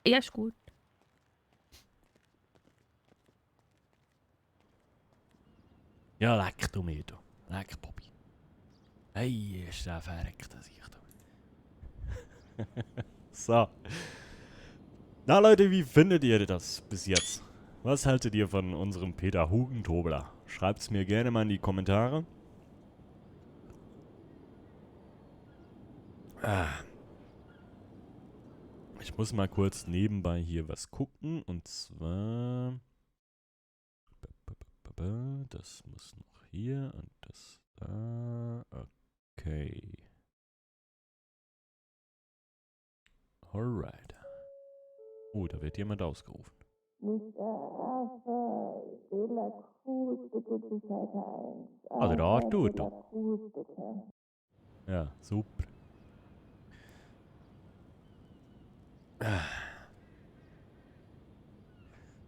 Ja, ist gut. Ja, leck du mir, du. Leck, Bobby. Hey, ist der verreckt, das ich da. So. Na Leute, wie findet ihr das bis jetzt? Was haltet ihr von unserem Peter Hugentobler? Schreibt's mir gerne mal in die Kommentare. Ich muss mal kurz nebenbei hier was gucken. Und zwar... Das muss noch hier und das da. Okay. Alright. Oh, da wird jemand ausgerufen. Ah, der Arthur da. Ja, super.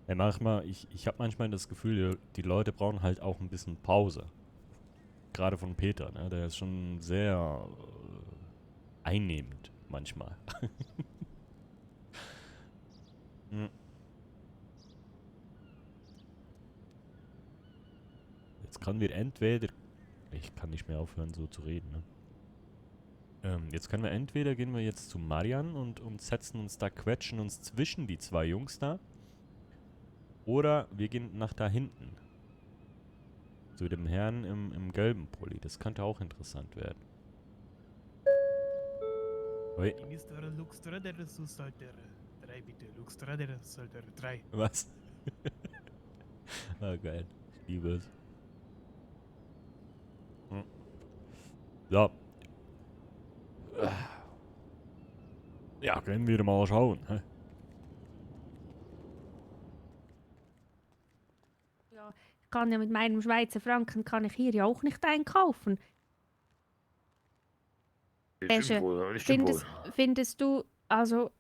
Ja, manchmal, ich habe manchmal das Gefühl, die Leute brauchen halt auch ein bisschen Pause. Gerade von Peter, ne? Der ist schon sehr einnehmend manchmal. Jetzt können wir entweder... Ich kann nicht mehr aufhören so zu reden, ne? Jetzt können wir entweder gehen wir jetzt zu Marian und setzen uns da, quetschen uns zwischen die zwei Jungs da. Oder wir gehen nach da hinten. Zu dem Herrn im gelben Pulli. Das könnte auch interessant werden. Ui. Mr. Luxtrader sollte 3 bitte. Luxtrader sollte 3. Was? Ah, geil. Ich liebe es. Ja. Ja, können wir mal schauen. Hä? Ja, ich kann ja mit meinem Schweizer Franken kann ich hier ja auch nicht einkaufen. Findest du, also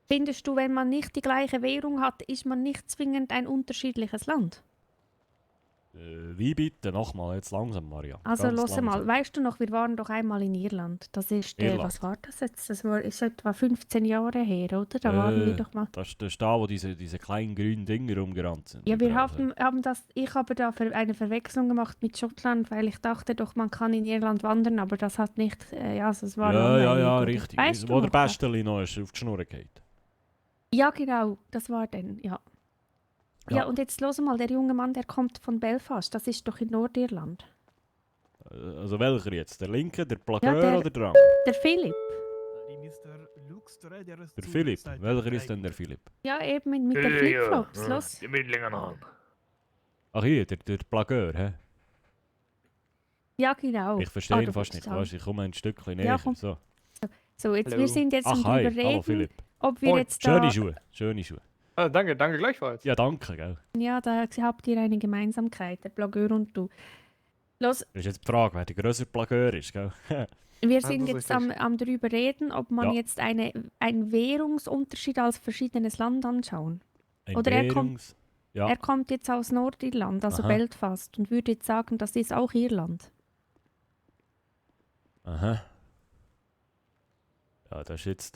findest du, wenn man nicht die gleiche Währung hat, ist man nicht zwingend ein unterschiedliches Land? Wie bitte? Nochmal, jetzt langsam, Maria. Also Ganz los langsam. mal, weißt du noch, wir waren doch einmal in Irland. Das ist, Irland. was war das jetzt? Das war, ist etwa 15 Jahre her, oder? Da waren wir doch mal. Das ist da, wo diese kleinen grünen Dinger rumgerannt sind. Ja, wir überall, haben das, ich habe da eine Verwechslung gemacht mit Schottland, weil ich dachte doch, man kann in Irland wandern, aber das hat nicht, ja, also es war Ja, langweilig, oder? richtig. Weißt du Wo der noch das? Besteli noch ist, auf die Schnur geht. Ja, genau, das war dann, ja. Ja. Ja, und jetzt los mal, der junge Mann, der kommt von Belfast, das ist doch in Nordirland. Also welcher jetzt? Der linke, der Plageur Ja, der- oder der andere? Der Philipp. Der Philipp. Welcher ist denn der Philipp? Ja, eben mit der Flipflops, los. Die mittleren Hand. Ach hier, der Plageur, hä? Ja, genau. Ich verstehe Ah, ihn du fast willst nicht. sagen. Weißt, ich komme ein Stückchen Ja, näher. komm. So. So, jetzt, Hallo. wir sind jetzt Ach, am hi. drüber Hallo, reden, Philipp. ob wir Moin. jetzt da... Schöne Schuhe, schöne Schuhe. Danke, danke gleichfalls. Ja, danke, gell. Ja, da habt ihr eine Gemeinsamkeit, der Plageur und du. Los, Das ist jetzt die Frage, wer der grössere Plageur ist, gell? wir das sind ist jetzt richtig. am drüber reden, ob man Ja. jetzt einen Währungsunterschied als verschiedenes Land anschauen. Ein Oder er kommt- Währungs... Ja, Er kommt jetzt aus Nordirland, also Aha. Belfast, und würde jetzt sagen, das ist auch Irland. aha. Ja, das ist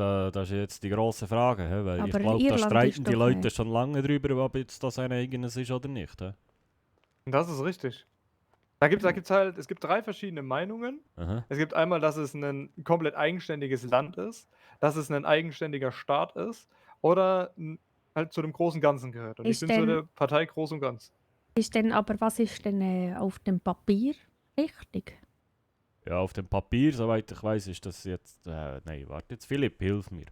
jetzt die grosse Frage, hä? Weil ich Aber glaube, da Irland streiten ist die doch, Leute schon lange drüber, ob jetzt das ein eigenes ist oder nicht. Hä? Das ist richtig. Es gibt 3 verschiedene Meinungen. Aha. Es gibt einmal, dass es ein komplett eigenständiges Land ist, dass es ein eigenständiger Staat ist oder halt zu dem großen Ganzen gehört. Und ich Ist bin zu denn- der Partei Groß und Ganz. Aber was ist denn auf dem Papier richtig? Ja, auf dem Papier, soweit ich weiß, ist das jetzt... nein, warte jetzt, Philipp, hilf mir.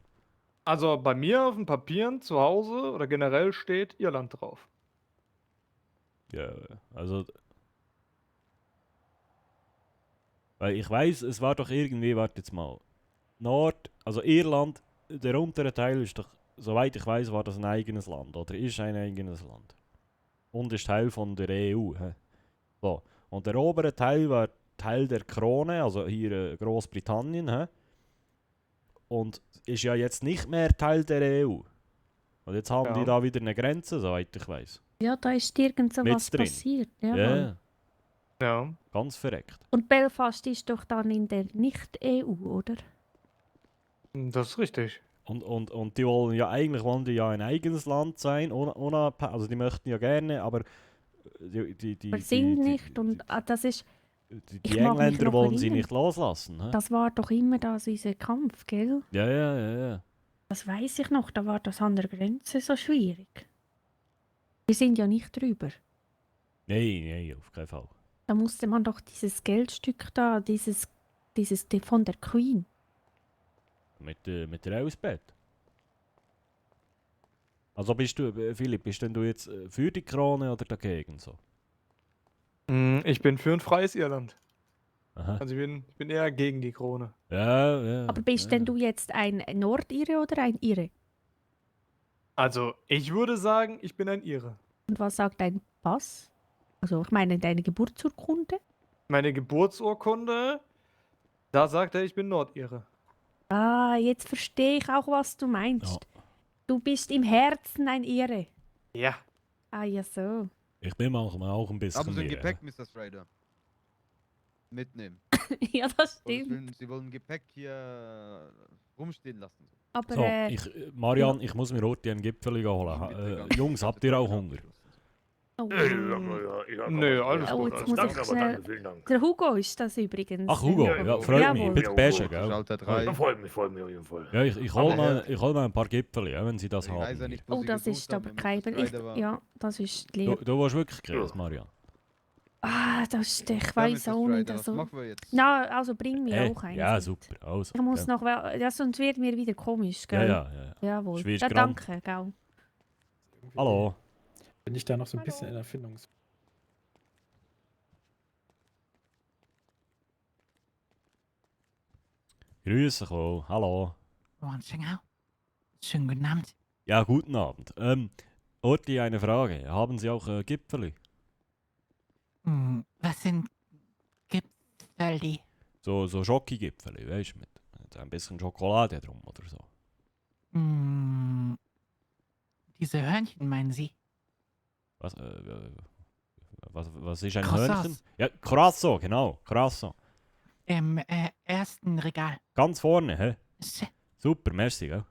Also bei mir auf den Papieren zu Hause oder generell steht Irland drauf. Ja, also... Weil ich weiß, es war doch irgendwie, warte jetzt mal... also Irland, der untere Teil ist doch, soweit ich weiß, war das ein eigenes Land, oder ist ein eigenes Land. Und ist Teil von der EU. Hä? So. Und der obere Teil war Teil der Krone, also hier Großbritannien. Hä? Und ist ja jetzt nicht mehr Teil der EU. Und jetzt haben Ja. die da wieder eine Grenze, soweit ich weiß. Ja, da ist irgend so Mit was drin. passiert. Ja, Ja. Ja. ganz verreckt. Und Belfast ist doch dann in der Nicht-EU, oder? Das ist richtig. Und die wollen ja eigentlich ein eigenes Land sein, also die möchten ja gerne, aber Wir sind nicht und das ist... Die Ich mag mich Engländer noch wollen sie erinnern. nicht loslassen. Hä? Das war doch immer das, unser Kampf, gell? Ja. Das weiß ich noch, da war das an der Grenze so schwierig. Wir sind ja nicht drüber. Nein, auf keinen Fall. Da musste man doch dieses Geldstück da, dieses von der Queen. Mit der Elsbeth. Also Philipp, bist denn du jetzt für die Krone oder dagegen so? Ich bin für ein freies Irland. Aha. Also ich bin eher gegen die Krone. Ja. Aber bist denn du jetzt ein Nordire oder ein Ire? Also ich würde sagen, ich bin ein Ire. Und was sagt dein Pass? Also ich meine deine Geburtsurkunde? Meine Geburtsurkunde, da sagt er, ich bin Nordire. Ah, jetzt verstehe ich auch, was du meinst. Du bist im Herzen ein Ire. Ja. Ah, ja so. Ich bin manchmal auch ein bisschen Haben Sie ein mehr, Gepäck, Mr. Strider? Mitnehmen. Ja, das Oder stimmt. Sie wollen Gepäck hier rumstehen lassen. Aber So, Marian, ich muss mir heute einen Gipfel holen. Jungs, habt ihr auch Hunger? oh. Nö, alles Oh, gut. jetzt muss ich schnell... Der Hugo ist das übrigens. Ach, Hugo, ja, freut mich. Jawohl. Bitte Pesche, gell? Schalter 3. Freut mich auf jeden Fall. Ja, ich hol mal ein paar Gipfel, ja, wenn sie das Ich haben. weiß ja nicht, wo Oh, Sie das gesucht ist haben, aber wenn kein... Mr. Strider war. Ja, das ist Du leer. warst wirklich Chris, Marian. Ah, das ist... Ich Ja, weiß Mr. auch nicht. Strider, was Also... machen wir jetzt? Na, also bring mir auch eins. Ja, mit. super. Also, Ich muss ja. noch... Ja, sonst wird mir wieder komisch, gell? Ja. Jawohl. Schwierst Ja, Gramm. danke, gell? Hallo. Bin ich da noch so ein bisschen in Erfindungs... Grüße, Klo. Hallo. Schönen guten Abend. Ja, guten Abend. Orti, eine Frage. Haben Sie auch Gipfeli? Was sind Gipfeli? So Schoki-Gipfeli, weißt du, mit ein bisschen Schokolade drum oder so. Diese Hörnchen, meinen Sie? Was ist ein Croissants. Hörnchen? Ja, Croissant, genau. Croissant. Im ersten Regal. Ganz vorne, hä? Se- Super, merci, gell?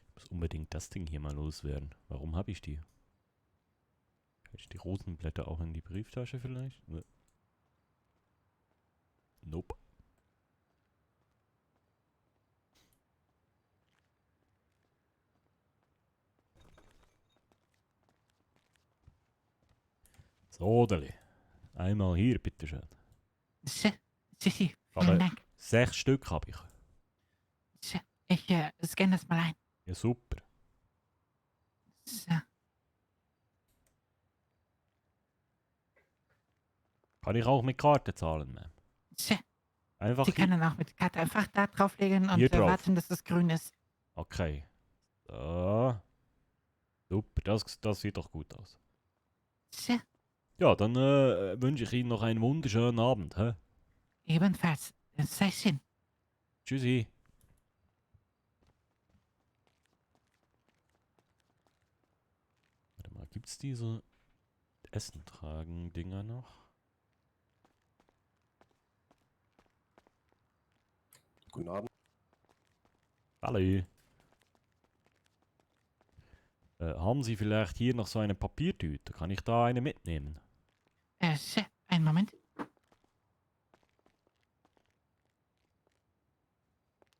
Ich muss unbedingt das Ding hier mal loswerden. Warum habe ich die? Kann ich die Rosenblätter auch in die Brieftasche vielleicht? Ne. Nope. So, Deli. Einmal hier, bitteschön. Vielen Aber Dank. 6 Stück habe ich. Ich scanne das mal ein. Ja, super. So. Kann ich auch mit Karte zahlen, Ma'am? Einfach Sie können auch mit Karte einfach da drauflegen und Hier drauf. warten, dass das grün ist. Okay. So. Super, das sieht doch gut aus. So. Ja, dann wünsche ich Ihnen noch einen wunderschönen Abend. Hä? Ebenfalls. Sei schön. Tschüssi. Warte mal, gibt's diese Essen-Tragen-Dinger noch? Guten Abend. Hallo. Haben Sie vielleicht hier noch so eine Papiertüte? Kann ich da eine mitnehmen? So, einen Moment.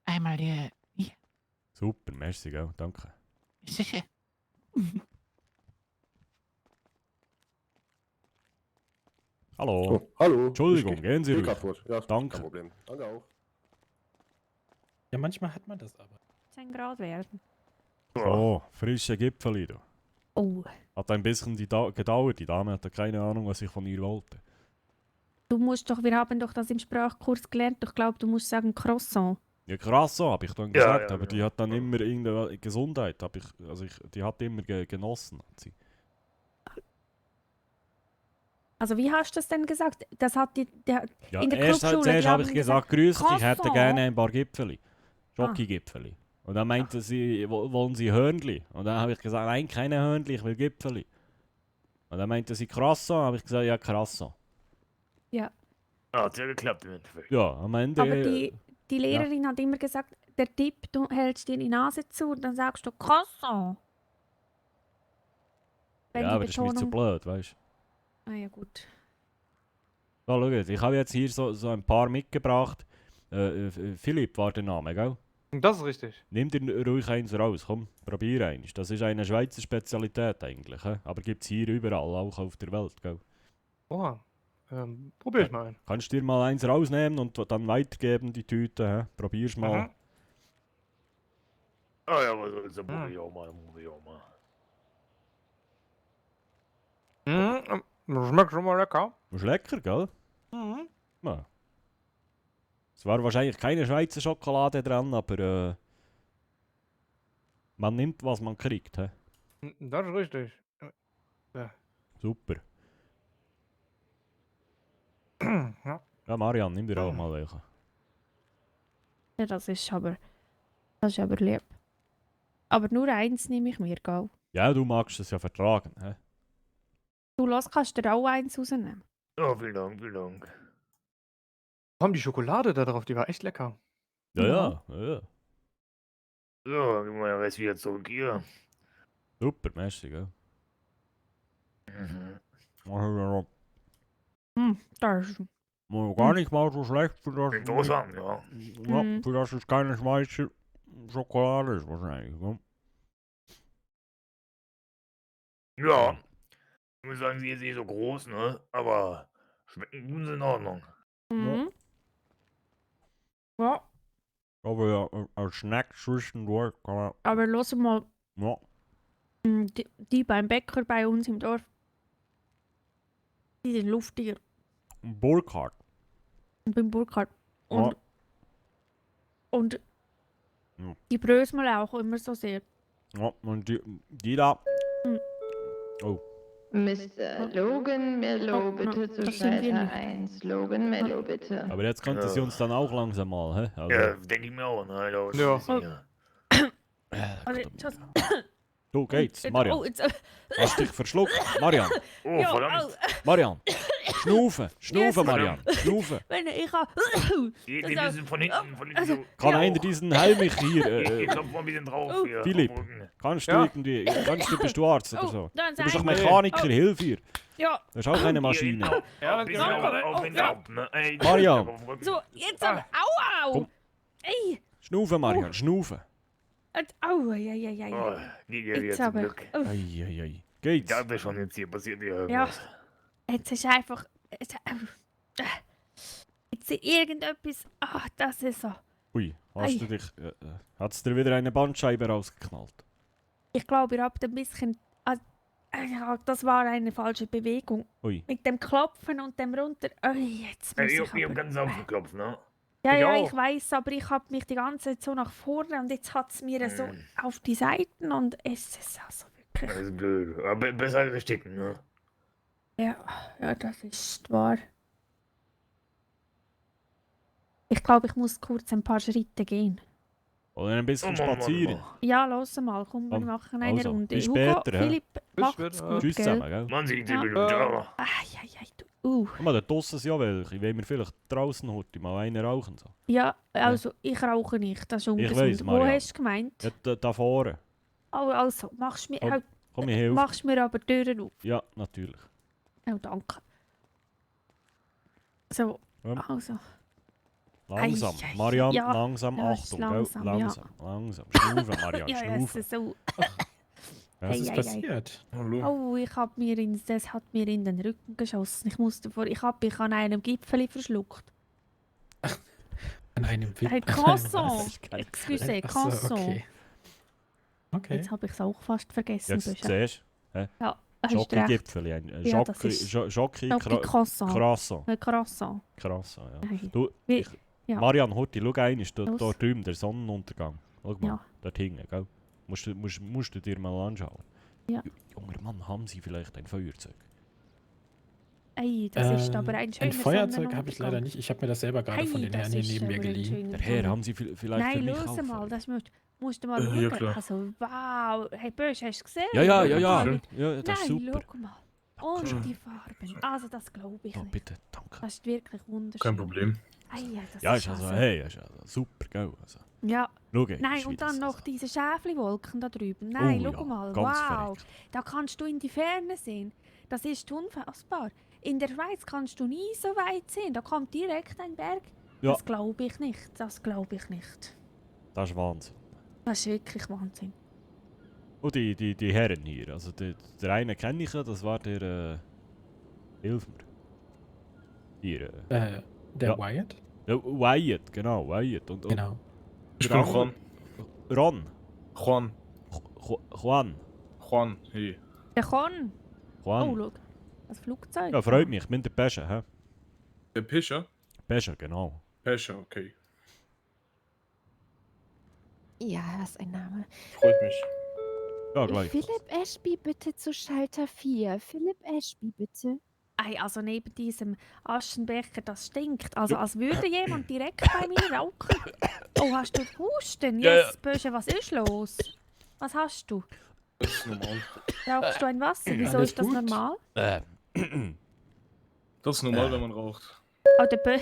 Einmal hier. Super, merci, gell? Danke. Sicher. Hallo. Oh, hallo. Entschuldigung, Ich gehen Sie geh ruhig. kaputt. Ja, Danke. Kein Problem. Danke auch. Ja, manchmal hat man das aber. 10 Grad werden. Oh, frische Gipfeli, du. Oh. Hat ein bisschen gedauert. Die Dame hatte keine Ahnung, was ich von ihr wollte. Du musst doch, wir haben doch das im Sprachkurs gelernt. Ich glaube, du musst sagen Croissant. Ja, Croissant, habe ich dann Ja, gesagt, ja, aber die hat dann immer irgendeine Gesundheit, die hat immer genossen. Hat sie. Also wie hast du das denn gesagt? Das hat Ja, in der erst Clubschule, zuerst die habe haben ich gesagt, grüß dich, ich hätte Croissant. gerne ein paar Gipfeli. Schoki-Gipfeli. Und dann meinte sie, wollen Sie Hörnli? Und dann habe ich gesagt, nein, keine Hörnli, ich will Gipfeli. Und dann meinte sie Croissant, habe ich gesagt, ja, Croissant. Ja. Hat's ja geklappt im Endeffekt. Ja, am Ende. Aber die Lehrerin hat immer gesagt, der Tipp, du hältst dir die Nase zu und dann sagst du Croissant. Wenn Ja, die aber das ist mir zu Betonung- blöd, weißt du. Ah ja, gut. So, schau jetzt, ich habe jetzt hier so ein paar mitgebracht. Philipp war der Name, gell? Das ist richtig. Nimm dir ruhig eins raus, komm, probier eins. Das ist eine Schweizer Spezialität eigentlich, he? Aber gibt es hier überall, auch auf der Welt, gell? Oha. Probier ich mal ein. Kannst du dir mal eins rausnehmen und dann weitergeben, die Tüte, he? Probier's mal. Mhm. Ah ja, was soll's, dann probier ich auch mal, Das schmeckt schon mal lecker. Ist lecker, gell? Mhm. Ja. Es war wahrscheinlich keine Schweizer Schokolade dran, aber man nimmt, was man kriegt, he? Das ist richtig. Ja. Super. Ja. Ja, Marian, nimm dir auch mal welche. Ja, das ist aber lieb. Aber nur eins nehme ich mir, gell? Ja, du magst es ja vertragen, he? Du los, kannst dir auch eins rausnehmen. Ja, vielen Dank, vielen Dank. Komm, die Schokolade da drauf, die war echt lecker. Ja. So, gib mal den Rest wieder zurück hier. Super, merci, gell? Das ist Gar nicht mal so schlecht für das. Interessant, ja. Ja, für das es keine Schweizer Schokolade ist wahrscheinlich, gell? Ja. Ich muss sagen, sie ist nicht so groß, ne? Aber schmecken gut in Ordnung. Mhm. Ja, Aber ja, als Snack zwischendurch kann man. aber los mal, Ja. die beim Bäcker bei uns im Dorf, die sind luftiger. Burkhardt. Beim Burkhardt. Ja. Und Ja. die bröseln auch immer so sehr. Ja, und die da. Mhm. Oh. Mr. Logan Mello, bitte zu das sind wir Schalter nicht. 1. Logan Mello, bitte. Aber jetzt könnte sie uns dann auch langsam mal, hä? Also, Ja, denke ich mir auch, ne? Da ist Ja. ein bisschen- Also, just, du geht's, Marian. Oh, jetzt, Hast dich verschluckt, Marian. Oh, ja, verdammt. Marian. Schnaufen, Yes. Marian. Schnaufen. wenn ich habe... Die Das- sind von hinten so. Kann Ja. einer diesen Helmich hier, Ich klopf mal ein bisschen drauf hier. Philipp, auf den Rücken. kannst du Ja. irgendwie, bist du Arzt oder Oh, so? dann Du bist doch sag- Mechaniker, Oh. hilf hier. Ja, Das ist auch eine Hier Maschine. hinten auch. Ja, Ein bisschen genau. auf den Ja. Kopf, ne? Ey, Marian. auf den Rücken. so, jetzt aber... Au, au! Komm. Ey! Schnaufen, Marian, schnaufen. Au, ja, ja, ja, Oh, ja. geht ja Jetzt wieder zum aber... Glück. Oh, Eieiei. Geht's? Ich dachte schon, jetzt hier passiert hier ja, irgendwas. jetzt ist einfach... Jetzt ist irgendetwas... Ach, das ist so... Ui, hast Ei. du dich... hat's dir wieder eine Bandscheibe rausgeknallt? Ich glaube, ihr habt ein bisschen... ja, das war eine falsche Bewegung. Ui. Mit dem Klopfen und dem runter... Jetzt muss Ich ich hab aber... ganz aufgeklopft, ne? Ja, Ich ja, auch. ich weiß, aber ich habe mich die ganze Zeit so nach vorne und jetzt hat es mir so auf die Seiten und es ist also wirklich... Das ist blöd. Aber besser als ersticken, ne? Ja, ja, das ist wahr. Ich glaube, ich muss kurz ein paar Schritte gehen. Oder ein bisschen Oh, Mann, Mann, spazieren. Mann. Ja, los mal, komm, wir Komm, machen eine also, Runde. bis Hugo, später, ja. Philipp, macht's später. gut, Tschüss gell? zusammen, gell? Man sieht Ja. sich wieder. Ciao. Ai, du. Guck mal, da draussen sind ja welche. Wollen wir vielleicht draußen heute mal einen rauchen? So. Ja, also ich rauche nicht, das ist ungesund. weiss, Wo Marianne. hast du gemeint? Ja, da vorne. Oh, also, machst mir, Komm, komm, ich helfe. machst mir aber die Türen auf. Ja, natürlich. Oh, danke. So, Ja. also. Langsam. Ei, ei, Marian, ja. langsam. Ja, Achtung, langsam, gell? ja. Langsam, langsam. Schnaufen, Marian, Ja, es schnaufen. ist so. Ja, Was ist Ei, ei, ei. passiert? Oh, das hat mir in den Rücken geschossen. Ich habe mich an einem Gipfel verschluckt. An einem Ein Croissant. Excuse, Croissant. Okay. Okay. Jetzt habe ich es auch fast vergessen. Jetzt Büsche. siehst du, hä? Ja, hast recht. Schokogipfel, ein Ja, das Schoki, ist- Schoki, Croissant. Croissant. Ein Croissant. Croissant, ja. Ei. Du, Wie- ja. Marian, heute, schau einmal, da Los. drüben, der Sonnenuntergang. Schau mal, Ja. dort hinten, gell? Musst du dir mal anschauen. Ja. Junger Mann, haben Sie vielleicht ein Feuerzeug? Ey, das ist aber ein schöner Ein Feuerzeug habe ich Sonnenuntergang. leider nicht. Ich habe mir das selber gerade von Ei, den das Herren hier ist neben mir aber ein geliehen. schöner Der Herr, Sonne- haben Sie vielleicht für Nein, mich los auch mal, Feuer? das musst du mal Ja, schauen. klar. Also, wow. Hey, Bösch, hast du gesehen? Ja, Schau mal. ja, das ist Nein, super. schau mal. Und die Farben. Also das glaube ich Oh, nicht. bitte, danke. Das ist wirklich wunderschön. Kein Problem. Das Ja, ist ist also, also- hey, ist also super, gell? Also, Ja. schau jetzt, Nein, wie und das dann noch diese Schäfliwolken da drüben. Nein, Oh schau ja, mal. ganz Wow. verrückt. Da kannst du in die Ferne sehen. Das ist unfassbar. In der Schweiz kannst du nie so weit sehen. Da kommt direkt ein Berg. Ja. Das glaube ich nicht. Das glaube ich nicht. Das ist Wahnsinn. Das ist wirklich Wahnsinn. Und die Herren hier, also der eine kenne ich ja, das war der, hilf mir. Hier, Der ja. Wyatt? Ja, Wyatt, genau, Wyatt. Und Genau. Ich der bin andere- Ron. Juan. Juan. Juan, hey. Der Con. Juan. Oh, schau. Das Flugzeug. Ja, freut mich, ich bin der Pesche, hä? Der Pischer? Pesche, genau. Pescher, okay. Ja, das ist ein Name. Freut mich. Ja, gleich. Philipp Ashby bitte zu Schalter 4. Philipp Ashby bitte. Ei, also neben diesem Aschenbecher, das stinkt. Also Ja. als würde jemand direkt bei mir rauchen. Oh, hast du Husten? Ja, Yes, Böse, was ist los? Was hast du? Das ist normal. Rauchst du ein Wasser? Wieso Alles ist das gut? normal? Das ist normal, wenn man raucht. Oh, der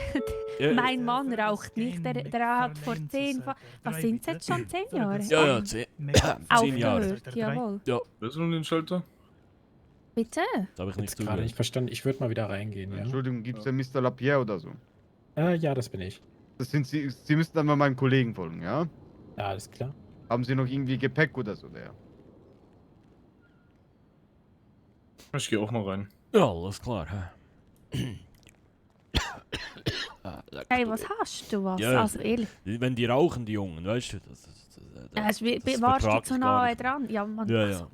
Ja, mein Mann raucht nicht. Der hat vor 10... Was sind es jetzt schon? 10 Jahre? Ja, ja, 10 Jahre. Aufgehört, jawohl. Ja, Willst du den Schalter? Bitte? das habe ich nicht Jetzt gerade zugehört. nicht verstanden. Ich würde mal wieder reingehen, ja? Entschuldigung, gibt es ja Mr. Lapierre oder so? Ja, das bin ich. Das sind Sie. Sie müssten dann mal meinem Kollegen folgen, ja? Ja, alles klar. Haben Sie noch irgendwie Gepäck oder so, der? Ich gehe auch mal rein. Ja, alles klar, hä? Hey, was hast du? Was? Ja, Also ehrlich. Wenn die rauchen, die Jungen, weißt du, Warst du vertrag zu ich gar nahe nicht. dran? Ja, Mann. Ja, also- ja.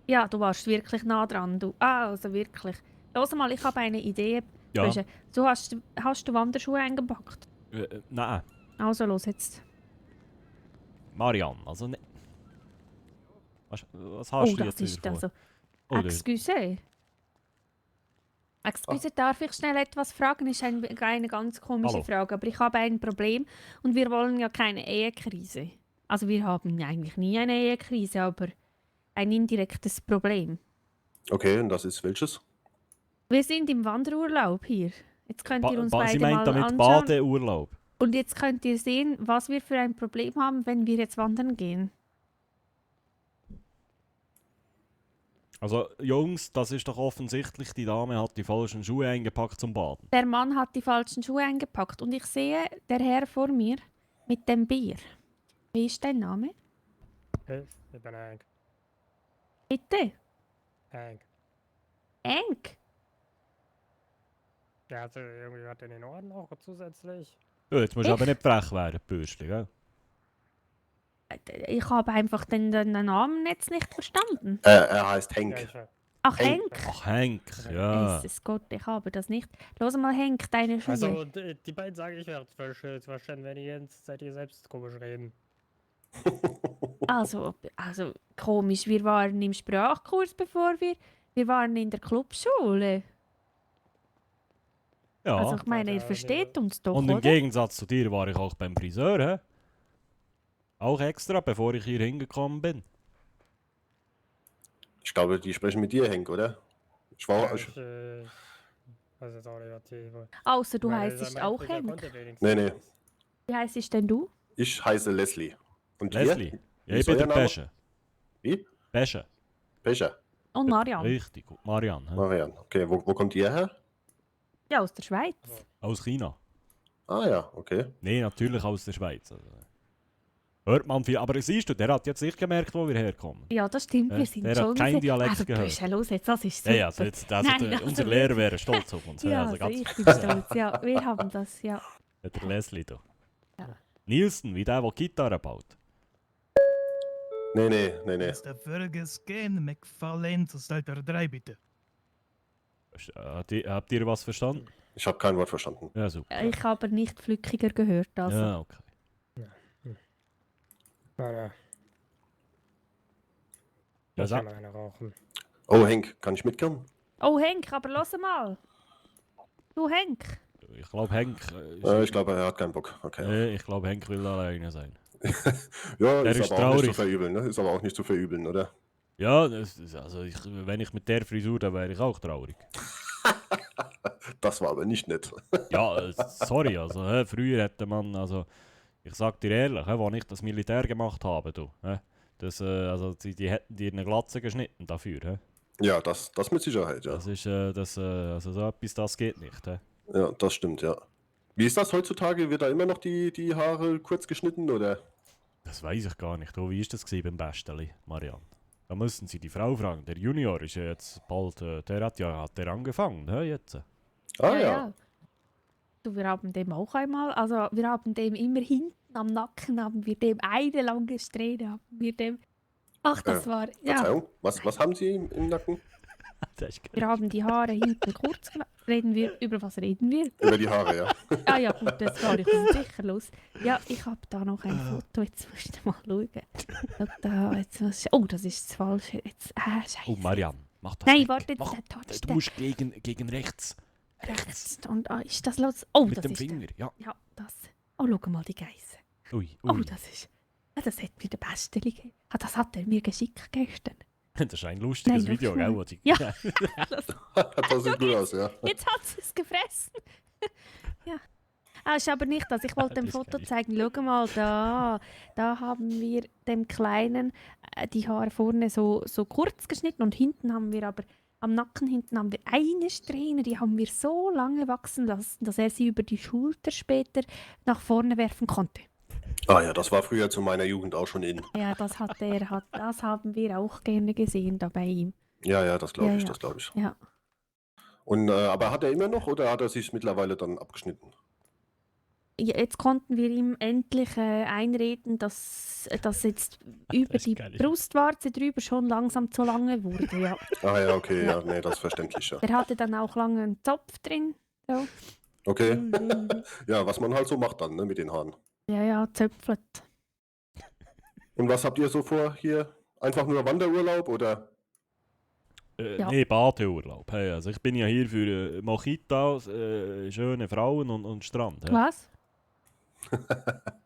Ja, du warst wirklich nah dran. Du. Also wirklich. Los mal, ich habe eine Idee. Ja. Böse. Hast du Wanderschuhe eingepackt? Nein, Also los jetzt. Marianne, also ne. Was hast Oh, du das jetzt ist wieder also. vor? Oh, der- Excuse. Excuse, darf ich schnell etwas fragen? Ist eine ganz komische Hallo. Frage, aber ich habe ein Problem und wir wollen ja keine Ehekrise. Also wir haben eigentlich nie eine Ehekrise, aber ein indirektes Problem. Okay, und das ist welches? Wir sind im Wanderurlaub hier. Jetzt könnt ihr uns Sie beide meint mal damit anschauen. Badeurlaub. Und jetzt könnt ihr sehen, was wir für ein Problem haben, wenn wir jetzt wandern gehen. Also, Jungs, das ist doch offensichtlich, die Dame hat die falschen Schuhe eingepackt zum Baden. Der Mann hat die falschen Schuhe eingepackt und ich sehe der Herr vor mir mit dem Bier. Wie ist dein Name? Ich bin Hank. Bitte? Hank. Hank? Der hatte irgendwie hat in den Ohren noch zusätzlich. Ja, jetzt musst du aber nicht frech werden, Bürschli, gell? Ich habe einfach den Namen jetzt nicht verstanden. Er heißt Henk. Ach, Henk. Henk. Ach, Henk, ja. Jesus Gott, ich habe das nicht. Los mal, Henk, deine Schuhe. Also, die beiden sagen, ich werde verstehen, wenn ihr jetzt seid ihr selbst komisch reden. Also komisch, wir waren im Sprachkurs, wir waren in der Clubschule. Ja. Also ich meine, ihr versteht uns doch, Und im oder? Gegensatz zu dir war ich auch beim Friseur, hä? Auch extra, bevor ich hier hingekommen bin. Ich glaube, die sprechen mit dir, Henk, oder? Ich war. Ich weiß jetzt auch nicht, was die wollen. Außer du Meine, heißt mein auch Sprecher Henk. konnte wenigstens Nee, nee. Wie heißt denn du? Ich heiße Leslie. Und Leslie? ihr? Ja, Wie ich ist bin euer der Name? Pesche. Wie? Pesche. Pesche. Und Marianne. Richtig, gut. Marianne. hä? Marianne. Okay, wo kommt ihr her? Ja, aus der Schweiz. Aus China. Ah ja, okay. Nee, natürlich aus der Schweiz. Also, hört man viel. Aber siehst du, der hat jetzt nicht gemerkt, wo wir herkommen. Ja, das stimmt, Ja, wir sind der schon... hat kein Dialekt also, gehört. Böse, los jetzt, das ist Ja, super. ja, also jetzt, Nein, also unser Lehrer wirklich. wäre stolz auf uns. Ja, also also ich bin stolz, ja, wir haben das, ja. Ja, der Leslie da. Ja. Nielsen, wie der Gitarre baut. Nee. Mr. Fergus Ken McFarlane zu Schalter 3 bitte. Habt ihr was verstanden? Ich habe kein Wort verstanden. Ja, super. Ich habe nicht flückiger gehört, also. Ja, okay. Ja. Ja, Ich sag. kann eine rauchen. Oh, Henk, kann ich mitkommen? Oh, Henk, aber los mal. Du, Henk. Ich glaube, Henk. Ich glaube, er hat keinen Bock. Okay. Ich glaube, Henk will alleine sein. Ja, Der ist ist aber auch nicht zu traurig. verübeln, ne? Ist aber auch nicht zu verübeln, oder? Ja, also wenn ich mit der Frisur, dann wäre ich auch traurig. Das war aber nicht nett. Ja, sorry, also früher hätte man, also ich sag dir ehrlich, als ich das Militär gemacht habe, du, das, also die hätten dir eine Glatze geschnitten dafür. Ja, das mit Sicherheit, ja. Das ist, also so etwas, das geht nicht. Ja, das stimmt, ja. Wie ist das heutzutage? Wird da immer noch die Haare kurz geschnitten, oder? Das weiß ich gar nicht. Oh, wie war das beim Besteli, Marianne? Da müssen Sie die Frau fragen. Der Junior ist ja jetzt bald, der hat angefangen, jetzt. Ah ja. Du, wir haben dem auch einmal, also wir haben dem immer hinten am Nacken, haben wir dem eine lange Strähne, haben wir dem, ach das war, ja, Verzeihung, was haben Sie im Nacken? wir haben die Haare hinten kurz gemacht. Über was reden wir? Über die Haare, ja. Ah ja gut, das war ich sicher los. Ja, ich habe da noch ein Foto, jetzt musst du mal schauen. Oh, das ist das Falsche. Scheiße. Oh, Marianne, mach das Nein, weg. warte, Du musst gegen rechts. Rechts. Und ist das los? Oh, Mit das dem ist Finger, ja. Ja, das. Oh, schau mal die Geiße. Ui. Oh, das ist. Ja, das hat mir der Beste gegeben. Ah, das hat er mir geschickt gestern. Das ist ein lustiges Nein, Video, gell? schau. Ja. Das sieht gut aus, ja. Jetzt hat sie es gefressen. Ja. Ah, ist aber nicht das. Ich wollte dem Foto zeigen. Schau mal, da haben wir dem Kleinen die Haare vorne so kurz geschnitten und hinten haben wir aber, am Nacken hinten haben wir eine Strähne, die haben wir so lange wachsen lassen, dass er sie über die Schulter später nach vorne werfen konnte. Ah ja, das war früher zu meiner Jugend auch schon in. Ja, das haben wir auch gerne gesehen da bei ihm. Ja, das glaube Ja, ich, ja. das glaube ich. Ja. Und, aber hat er immer noch oder hat er sich mittlerweile dann abgeschnitten? Jetzt konnten wir ihm endlich einreden, dass das jetzt über die Brustwarze drüber schon langsam zu lange wurde. Ja. Ah ja, okay, ja, nee, das ist verständlich, ja. Er hatte dann auch lange einen Zopf drin. So. Okay. Ja, was man halt so macht dann, ne, mit den Haaren. Ja, zöpfelt. Und was habt ihr so vor hier? Einfach nur Wanderurlaub oder? Ja. Nee, Badeurlaub. Hey, also ich bin ja hier für Mojitos, schöne Frauen und Strand. Was?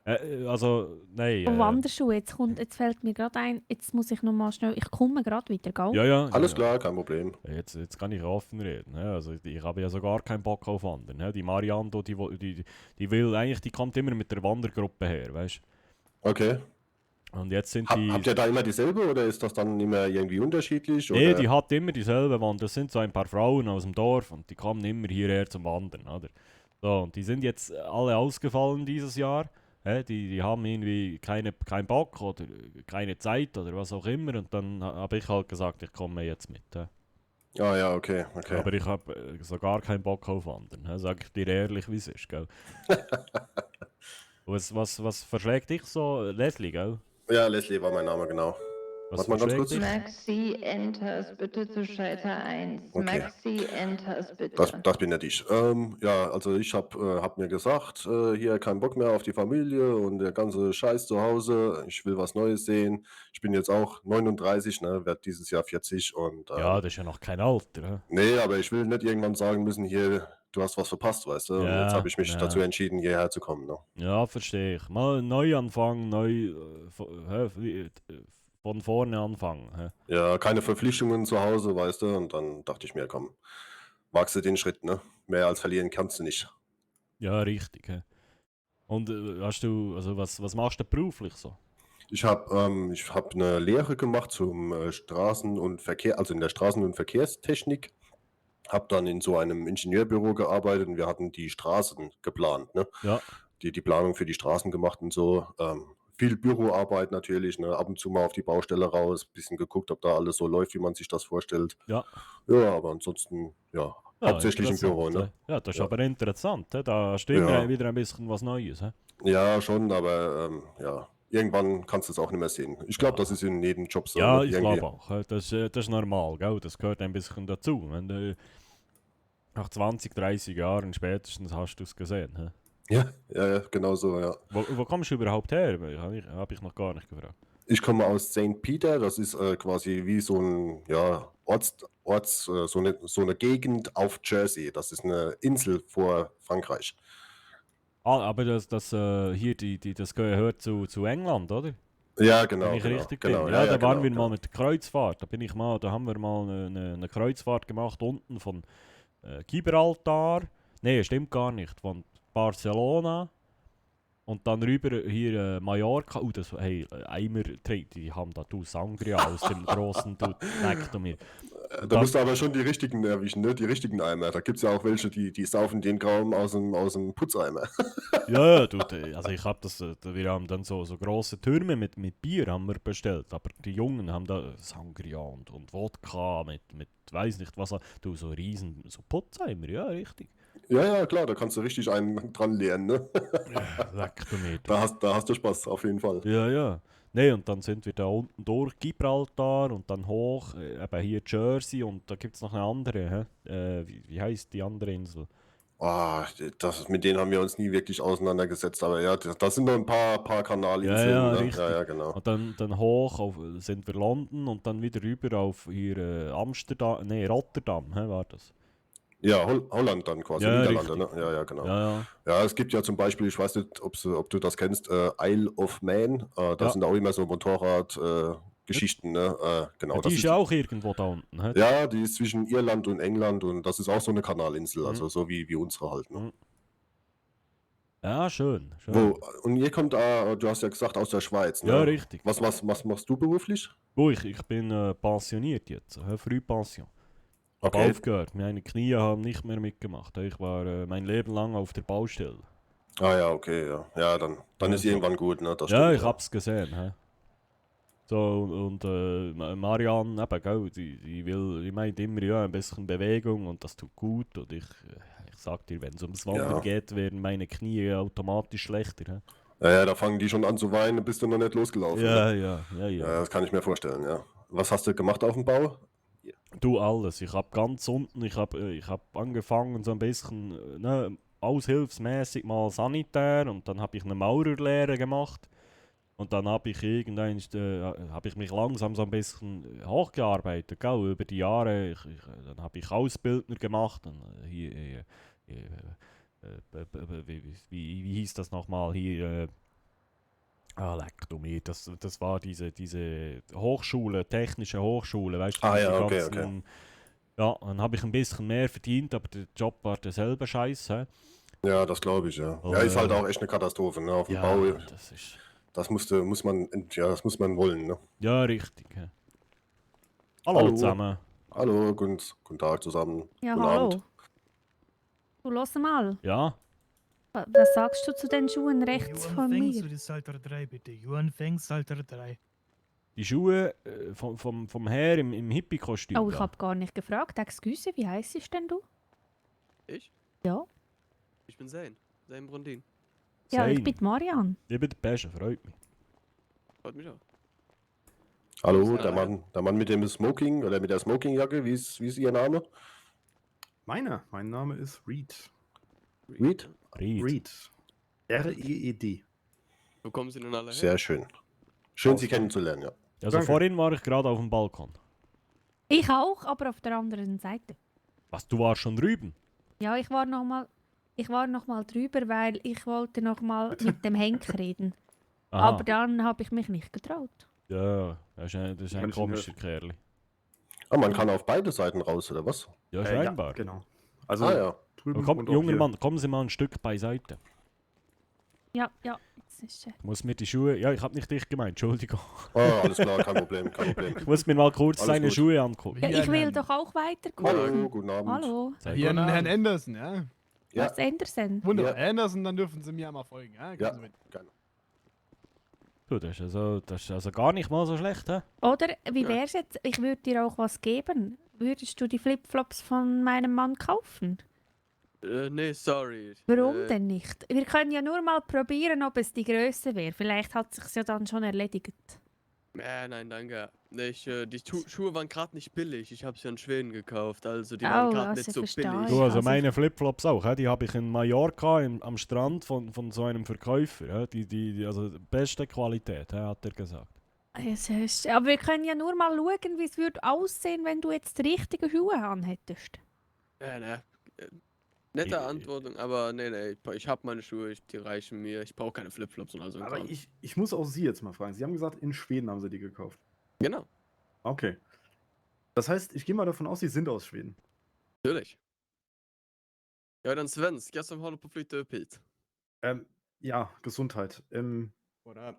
Also, nein. Oh, Wanderschuhe. Jetzt fällt mir gerade ein, jetzt muss ich noch mal schnell, ich komme gerade wieder, gell? Ja. Alles klar, kein Problem. Jetzt kann ich offen reden. Also ich habe ja so gar keinen Bock auf Wandern. Die Marianne, die will eigentlich, die kommt immer mit der Wandergruppe her, weißt du? Okay. Und jetzt sind Habt ihr da immer dieselbe oder ist das dann immer irgendwie unterschiedlich? Nee, oder? die hat immer dieselbe Wand. Das sind so ein paar Frauen aus dem Dorf und die kommen immer hierher zum Wandern, oder? So, und die sind jetzt alle ausgefallen dieses Jahr. Die haben irgendwie keinen Bock oder keine Zeit oder was auch immer. Und dann habe ich halt gesagt, ich komme jetzt mit. Ah ja, okay. Aber ich habe so gar keinen Bock auf Wandern. Sag ich dir ehrlich, wie es ist, gell? Was verschlägt dich so? Leslie, gell? Ja, Leslie war mein Name, genau. Was Warte mal ganz kurz. Maxi Enters bitte zu Schalter 1. Okay. Maxi Enters bitte. Das bin ja ich. Ja, also ich hab mir gesagt, hier keinen Bock mehr auf die Familie und der ganze Scheiß zu Hause. Ich will was Neues sehen. Ich bin jetzt auch 39, ne, werde dieses Jahr 40 und Ja, das ist ja noch kein Alter. nee, aber ich will nicht irgendwann sagen müssen, hier, du hast was verpasst, weißt du? Und Ja, jetzt habe ich mich ja. dazu entschieden, hierher zu kommen. Ne? Ja, verstehe ich. Mal Neuanfang, von vorne anfangen. Ja, keine Verpflichtungen zu Hause, weißt du? Und dann dachte ich mir, komm, wagst du den Schritt, ne? Mehr als verlieren kannst du nicht. Ja, richtig. Und hast du, also was machst du beruflich so? Ich hab eine Lehre gemacht zum Straßen- und Verkehr, also in der Straßen- und Verkehrstechnik. Habe dann in so einem Ingenieurbüro gearbeitet und wir hatten die Straßen geplant, ne? Ja. Die Planung für die Straßen gemacht und so. Viel Büroarbeit natürlich, ne? Ab und zu mal auf die Baustelle raus, bisschen geguckt, ob da alles so läuft, wie man sich das vorstellt. Ja. Ja, aber ansonsten, ja, hauptsächlich im Büro, ne? Ja, das ist aber interessant. Da hast du immer Ja. wieder ein bisschen was Neues. Ja, schon, aber ja, irgendwann kannst du es auch nicht mehr sehen. Ich glaube, das ist in jedem Job so. Ja, ne? ich Irgendwie. glaube auch. Das ist normal, gell? Das gehört ein bisschen dazu. Wenn du nach 20, 30 Jahren spätestens hast du es gesehen. Hä? Ja, genau so, ja. Wo kommst du überhaupt her? Habe ich noch gar nicht gefragt. Ich komme aus St. Peter, das ist quasi wie so ein so eine Gegend auf Jersey. Das ist eine Insel vor Frankreich. Ah, aber das hier, das gehört zu England, oder? Ja, Wenn genau, ich genau, richtig genau. bin. Ja, Ja, ja, da waren genau, wir mal genau. mit der Kreuzfahrt. Da haben wir mal eine Kreuzfahrt gemacht unten von Gibraltar. Nee, stimmt gar nicht. Von Barcelona. Und dann rüber hier Mallorca. Das, hey, Eimer trinkt. Die haben da Sangria aus dem großen Leck mir. Und Da dann, musst du aber schon die richtigen erwischen, ne? Die richtigen Eimer. Da gibt es ja auch welche, die saufen den Graum aus dem Putzeimer. ja, also ich habe das, wir haben dann so große Türme mit Bier haben wir bestellt, aber die Jungen haben da Sangria und Wodka mit weiß nicht was, so riesen, so Putzeimer, ja, richtig. Ja, klar, da kannst du richtig einen dran lernen, ne? Leck du mir. Da hast du Spaß, auf jeden Fall. Ja. Nee, und dann sind wir da unten durch Gibraltar und dann hoch, eben hier Jersey und da gibt es noch eine andere, wie heißt die andere Insel? Mit denen haben wir uns nie wirklich auseinandergesetzt, aber ja, das sind noch ein paar Kanalinseln, Ja, ne? richtig. Ja, genau. Und dann hoch sind wir London und dann wieder rüber auf hier Amsterdam, nee, Rotterdam, war das? Ja, Holland dann quasi, Ja, Niederlande, richtig. ne? Ja, genau. Ja. Ja, es gibt ja zum Beispiel, ich weiß nicht, ob du das kennst, Isle of Man. Da Ja. sind auch immer so Motorrad-Geschichten, ne? Genau, Ja, die ist ja auch irgendwo da unten, hä? Ja, die ist zwischen Irland und England und das ist auch so eine Kanalinsel, Mhm. also so wie unsere halt, ne? Ja, schön. Und ihr kommt, du hast ja gesagt, aus der Schweiz, ne? Ja, richtig. Was machst du beruflich? Ich bin pensioniert jetzt, Frühpension. Hab Okay. aufgehört, meine Knie haben nicht mehr mitgemacht. Ich war mein Leben lang auf der Baustelle. Ja, okay, ja. Ja, dann ist irgendwann gut, ne? Das Ja, stimmt, ich hab's gesehen, hä? So, und Marianne, eben, gell, die meint immer, ja, ein bisschen Bewegung und das tut gut. Und ich sag dir, wenn es ums Wandern Ja. geht, werden meine Knie automatisch schlechter. Hä? Ja, da fangen die schon an zu weinen, bist du noch nicht losgelaufen. Ja, ne? ja. Ja, das kann ich mir vorstellen, ja. Was hast du gemacht auf dem Bau? Du, alles. Ich hab ganz unten, ich hab angefangen so ein bisschen, aushilfsmäßig mal sanitär und dann habe ich eine Maurerlehre gemacht und dann habe ich mich langsam so ein bisschen hochgearbeitet, gell, über die Jahre. Dann habe ich Ausbildner gemacht und wie hieß das nochmal hier? Leck du mir, das war diese Hochschule, technische Hochschule, weißt du? Ah, diese ja, okay, ganzen- Ja, dann habe ich ein bisschen mehr verdient, aber der Job war derselbe Scheiß. Hä? Ja, das glaube ich, ja. Oh, Ja, ist halt auch echt eine Katastrophe, ne? Auf dem ja, Bau. das muss man wollen, ne? Ja, richtig. Hä? Hallo zusammen. Hallo, guten Tag zusammen. Ja, Guten hallo. Abend. Du, los mal. Ja? Was sagst du zu den Schuhen rechts von Fängst mir? du das Alter 3, bitte. Johann Fängst Alter 3. Die Schuhe vom Herr im Hippie-Kostüm. Oh, ich da. habe gar nicht gefragt. Excuse, wie heißt denn du? Ich? Ja. Ich bin Zain. Zain Brondin. Ja, ich Sein. bin Marianne. Ich bin der Beste, freut mich. Freut mich auch. Hallo, der Mann mit dem Smoking oder mit der Smokingjacke, wie ist Ihr Name? Mein Name ist Reed. Reed? Reed. R-E-E-D. Wo kommen Sie denn alle her? Sehr schön. Schön, Sie kennenzulernen, ja. Also Danke. vorhin war ich gerade auf dem Balkon. Ich auch, aber auf der anderen Seite. Was, du warst schon drüben? Ja, ich war noch mal drüber, weil ich wollte noch mal mit dem Henk reden. Aha. Aber dann habe ich mich nicht getraut. Ja, das ist ein Menschen komischer Kerl. Man kann auf beide Seiten raus, oder was? Ja, Ja, scheinbar. genau. Also ja. drüben Komm, und auch junger hier. Mann, kommen Sie mal ein Stück beiseite. Ja, jetzt ist Ich muss mir die Schuhe... Ja, ich habe nicht dich gemeint, Entschuldigung. Alles klar, kein Problem, kein Problem. Ich muss mir mal kurz Alles seine gut. Schuhe angucken. Ja, ich will doch auch weiterkommen. Hallo, guten Abend. Hallo. Hier an Herrn Anderson, ja? Was Anderson? Wunderbar. Anderson, dann dürfen Sie mir einmal folgen, ja? Ja, Kommen Sie mit. gerne. Du, das ist also gar nicht mal so schlecht, hä? Oder wie wär's jetzt? Ich würde dir auch was geben. Würdest du die Flipflops von meinem Mann kaufen? Nee, sorry. Warum denn nicht? Wir können ja nur mal probieren, ob es die Größe wäre. Vielleicht hat sich's ja dann schon erledigt. Nein, danke. Die Schuhe waren gerade nicht billig. Ich habe sie in Schweden gekauft, also die Oh, waren gerade also nicht so verstehe billig. ich. Du, also Also- meine Flipflops auch, hä? Die habe ich in Mallorca am Strand von so einem Verkäufer. Hä? Also beste Qualität, hä, hat er gesagt. Aber wir können ja nur mal schauen, wie es würde aussehen, wenn du jetzt die richtigen Schuhe anhättest. Nette Antwortung, aber nee, ich habe meine Schuhe, die reichen mir. Ich brauche keine Flipflops oder so. Aber ich muss auch Sie jetzt mal fragen. Sie haben gesagt, in Schweden haben Sie die gekauft. Genau. Okay. Das heißt, ich gehe mal davon aus, Sie sind aus Schweden. Natürlich. Jag är den svenska som håller på att flytta upp hit. Ja, Gesundheit. Oder?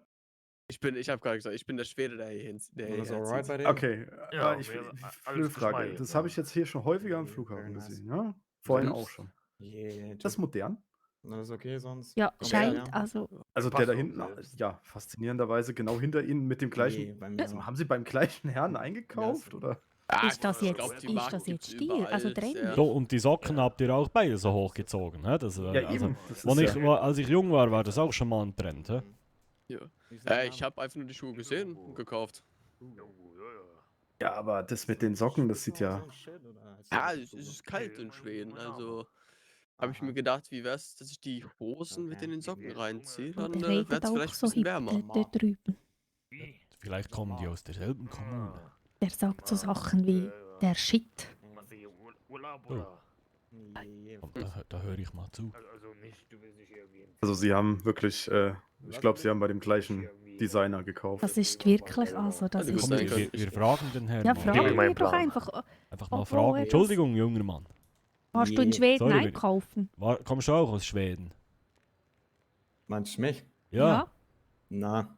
Ich habe gerade gesagt, ich bin der Schwede, der hier Alles alright bei Okay, Ja, ich alles blöde Frage. geschmeidig, Das ja. habe ich jetzt hier schon häufiger am Flughafen gesehen, ja? Vorhin auch schon. Das ist modern. Alles okay sonst? Ja, Kommt scheint, her. also. Also der da hinten, ja, faszinierenderweise genau hinter Ihnen mit dem gleichen. Nee, bei mir Also, haben Sie beim gleichen Herrn eingekauft oder? Ist das jetzt Stil? Also Trend? So, und die Socken habt ihr auch beide so hochgezogen, hä? Das, Ja, also, eben. Das als ist ja- ich jung war, war das auch schon mal ein Trend, hä? Ja. Ich habe einfach nur die Schuhe gesehen und gekauft. Ja, aber das mit den Socken, das sieht ja. Ja, es ist kalt in Schweden, also habe ich mir gedacht, wie wär's, dass ich die Hosen mit in den Socken reinziehe, dann Der wird's redet auch vielleicht ein so bisschen hip wärmer. da drüben. Vielleicht kommen die aus derselben Kommune. Der sagt so Sachen wie der Shit. Da höre ich mal zu. Also Sie haben wirklich, ich glaube, Sie haben bei dem gleichen Designer gekauft. Das ist wirklich, also das ist... Komm, wir fragen den Herrn Ja, mal. fragen wir doch einfach. Einfach mal ob fragen. er das- Entschuldigung, junger Mann. Warst du in Schweden Sorry, wenn- einkaufen? Kommst du auch aus Schweden? Meinst du mich? Ja. Na.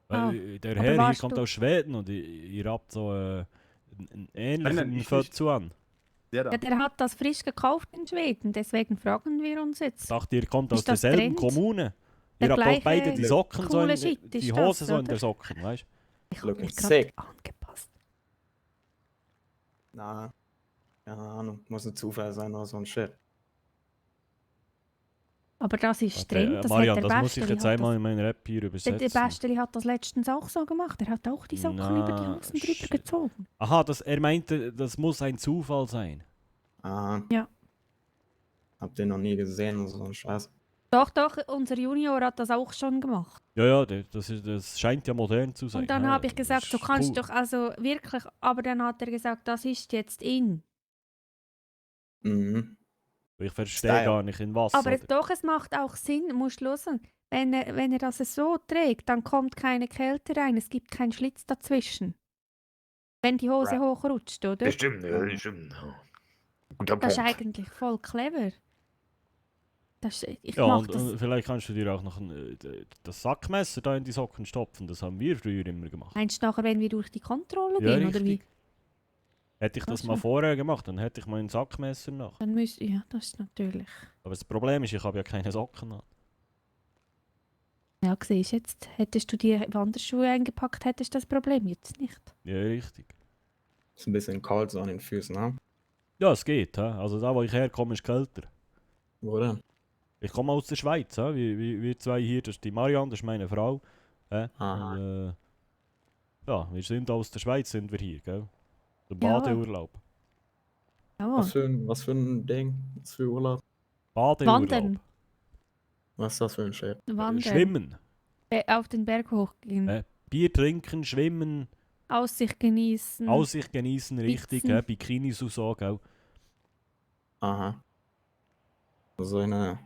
Weil der aber Herr hier warst kommt du- aus Schweden und ihr habt so einen ähnlichen Nein, ich Foto an. Der da. Ja, der hat das frisch gekauft in Schweden, deswegen fragen wir uns jetzt. Ich dachte, ihr kommt Ist aus das derselben Trend? Kommune. Der Ihr habt doch gleiche beide die Socken so coole in, Shit die ist Hose das, so in oder? der Socken, weißt du? Ich habe mich Looking gerade sick. angepasst. Na. Keine Ahnung. Muss ein Zufall sein oder so ein Shit. Aber das ist Trend, das Marian, hat der das muss ich Besteli jetzt hat einmal das- in meinen Rap hier Der übersetzen. Besteli hat das letztens auch so gemacht. Er hat auch die Socken über die Hosen drüber gezogen. Aha, er meinte, das muss ein Zufall sein. Aha. Ja. Habt ihr noch nie gesehen oder so ein Scheiß? Doch, unser Junior hat das auch schon gemacht. Ja, das scheint ja modern zu sein. Und dann ja, habe ich gesagt, das du ist kannst cool. doch also wirklich, aber dann hat er gesagt, das ist jetzt in. Mhm. Ich verstehe Style. gar nicht, in was. Aber oder? doch, es macht auch Sinn, musst du hören. Wenn er das so trägt, dann kommt keine Kälte rein, es gibt keinen Schlitz dazwischen. Wenn die Hose hochrutscht, oder? Das stimmt, ja, das stimmt. Guter Das ist Punkt. eigentlich voll clever. Ich Ja, mach und das. vielleicht kannst du dir auch noch das Sackmesser da in die Socken stopfen. Das haben wir früher immer gemacht. Meinst du nachher, wenn wir durch die Kontrolle Ja, gehen, oder wie? richtig. Hätte ich das Ach mal so. vorher gemacht, dann hätte ich mein Sackmesser noch. Dann müsst ja, das ist natürlich. Aber das Problem ist, ich habe ja keine Socken an. Ja, siehst du jetzt, hättest du die Wanderschuhe eingepackt, hättest du das Problem jetzt nicht. Ja, richtig. Ist ein bisschen kalt so an den Füßen, ne? Ja, es geht. Hä? Also da, wo ich herkomme, ist kälter. Oder? Ich komme aus der Schweiz. Hä? Wir zwei hier, das ist die Marianne, das ist meine Frau. Hä? Aha. Und, ja, wir sind aus der Schweiz, sind wir hier, gell? Zum Ja. Badeurlaub. Jawohl. Was für ein Ding? Was für Urlaub? Badeurlaub. Wandern. Was ist das für ein Shit? Wandern. Schwimmen. Auf den Berg hochgehen. Bier trinken, schwimmen, Aussicht genießen. Aussicht genießen, richtig. Wichsen. Bikinis und so, gell? Aha. So eine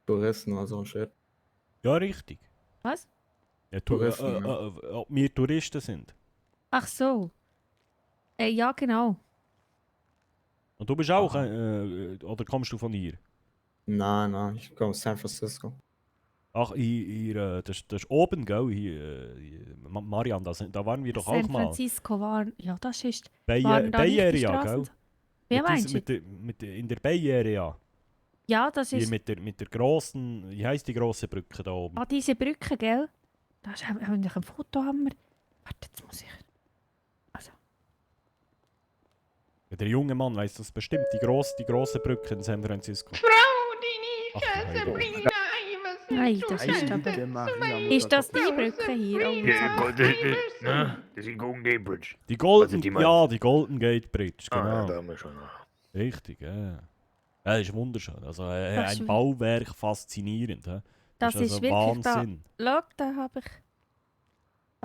Touristen oder so ein Shit. Ja, richtig. Was? Ja, Touristen, ob wir Touristen sind. Ach so. Ja, genau. Und du bist auch, oder kommst du von hier? Nein, ich komme aus San Francisco. Ach, das ist oben, gell? Marian, da waren wir doch auch San mal. Francisco war, ja, das ist. Bay waren da nicht die Area, Straßen? gell? Wie meinst du? In der Bay Area. Ja, das Hier ist. mit der grossen, wie heisst die grosse Brücke da oben? Ah, diese Brücke, gell? Da haben wir ein Foto. Haben wir. Warte, jetzt muss ich. Ja, der junge Mann weiß das bestimmt, die grosse Brücke in San Francisco. Frau, die Ach, Nika, du Heilige. Sabrina, was Nein, das ist Heilige aber. Maria, Ist das die Mutter. Brücke hier? Oh, Ja, jetzt hab ich- ne? Das ist die Golden Gate Bridge. Die Golden, Also die meinen- ja, die Golden Gate Bridge, Ah, ja, genau. da haben wir schon. Richtig, ja. Ja, das ist wunderschön. Also Das ist ein wie- Bauwerk faszinierend. Hä? Das ist also wirklich da. Wahnsinn. Schau, da habe ich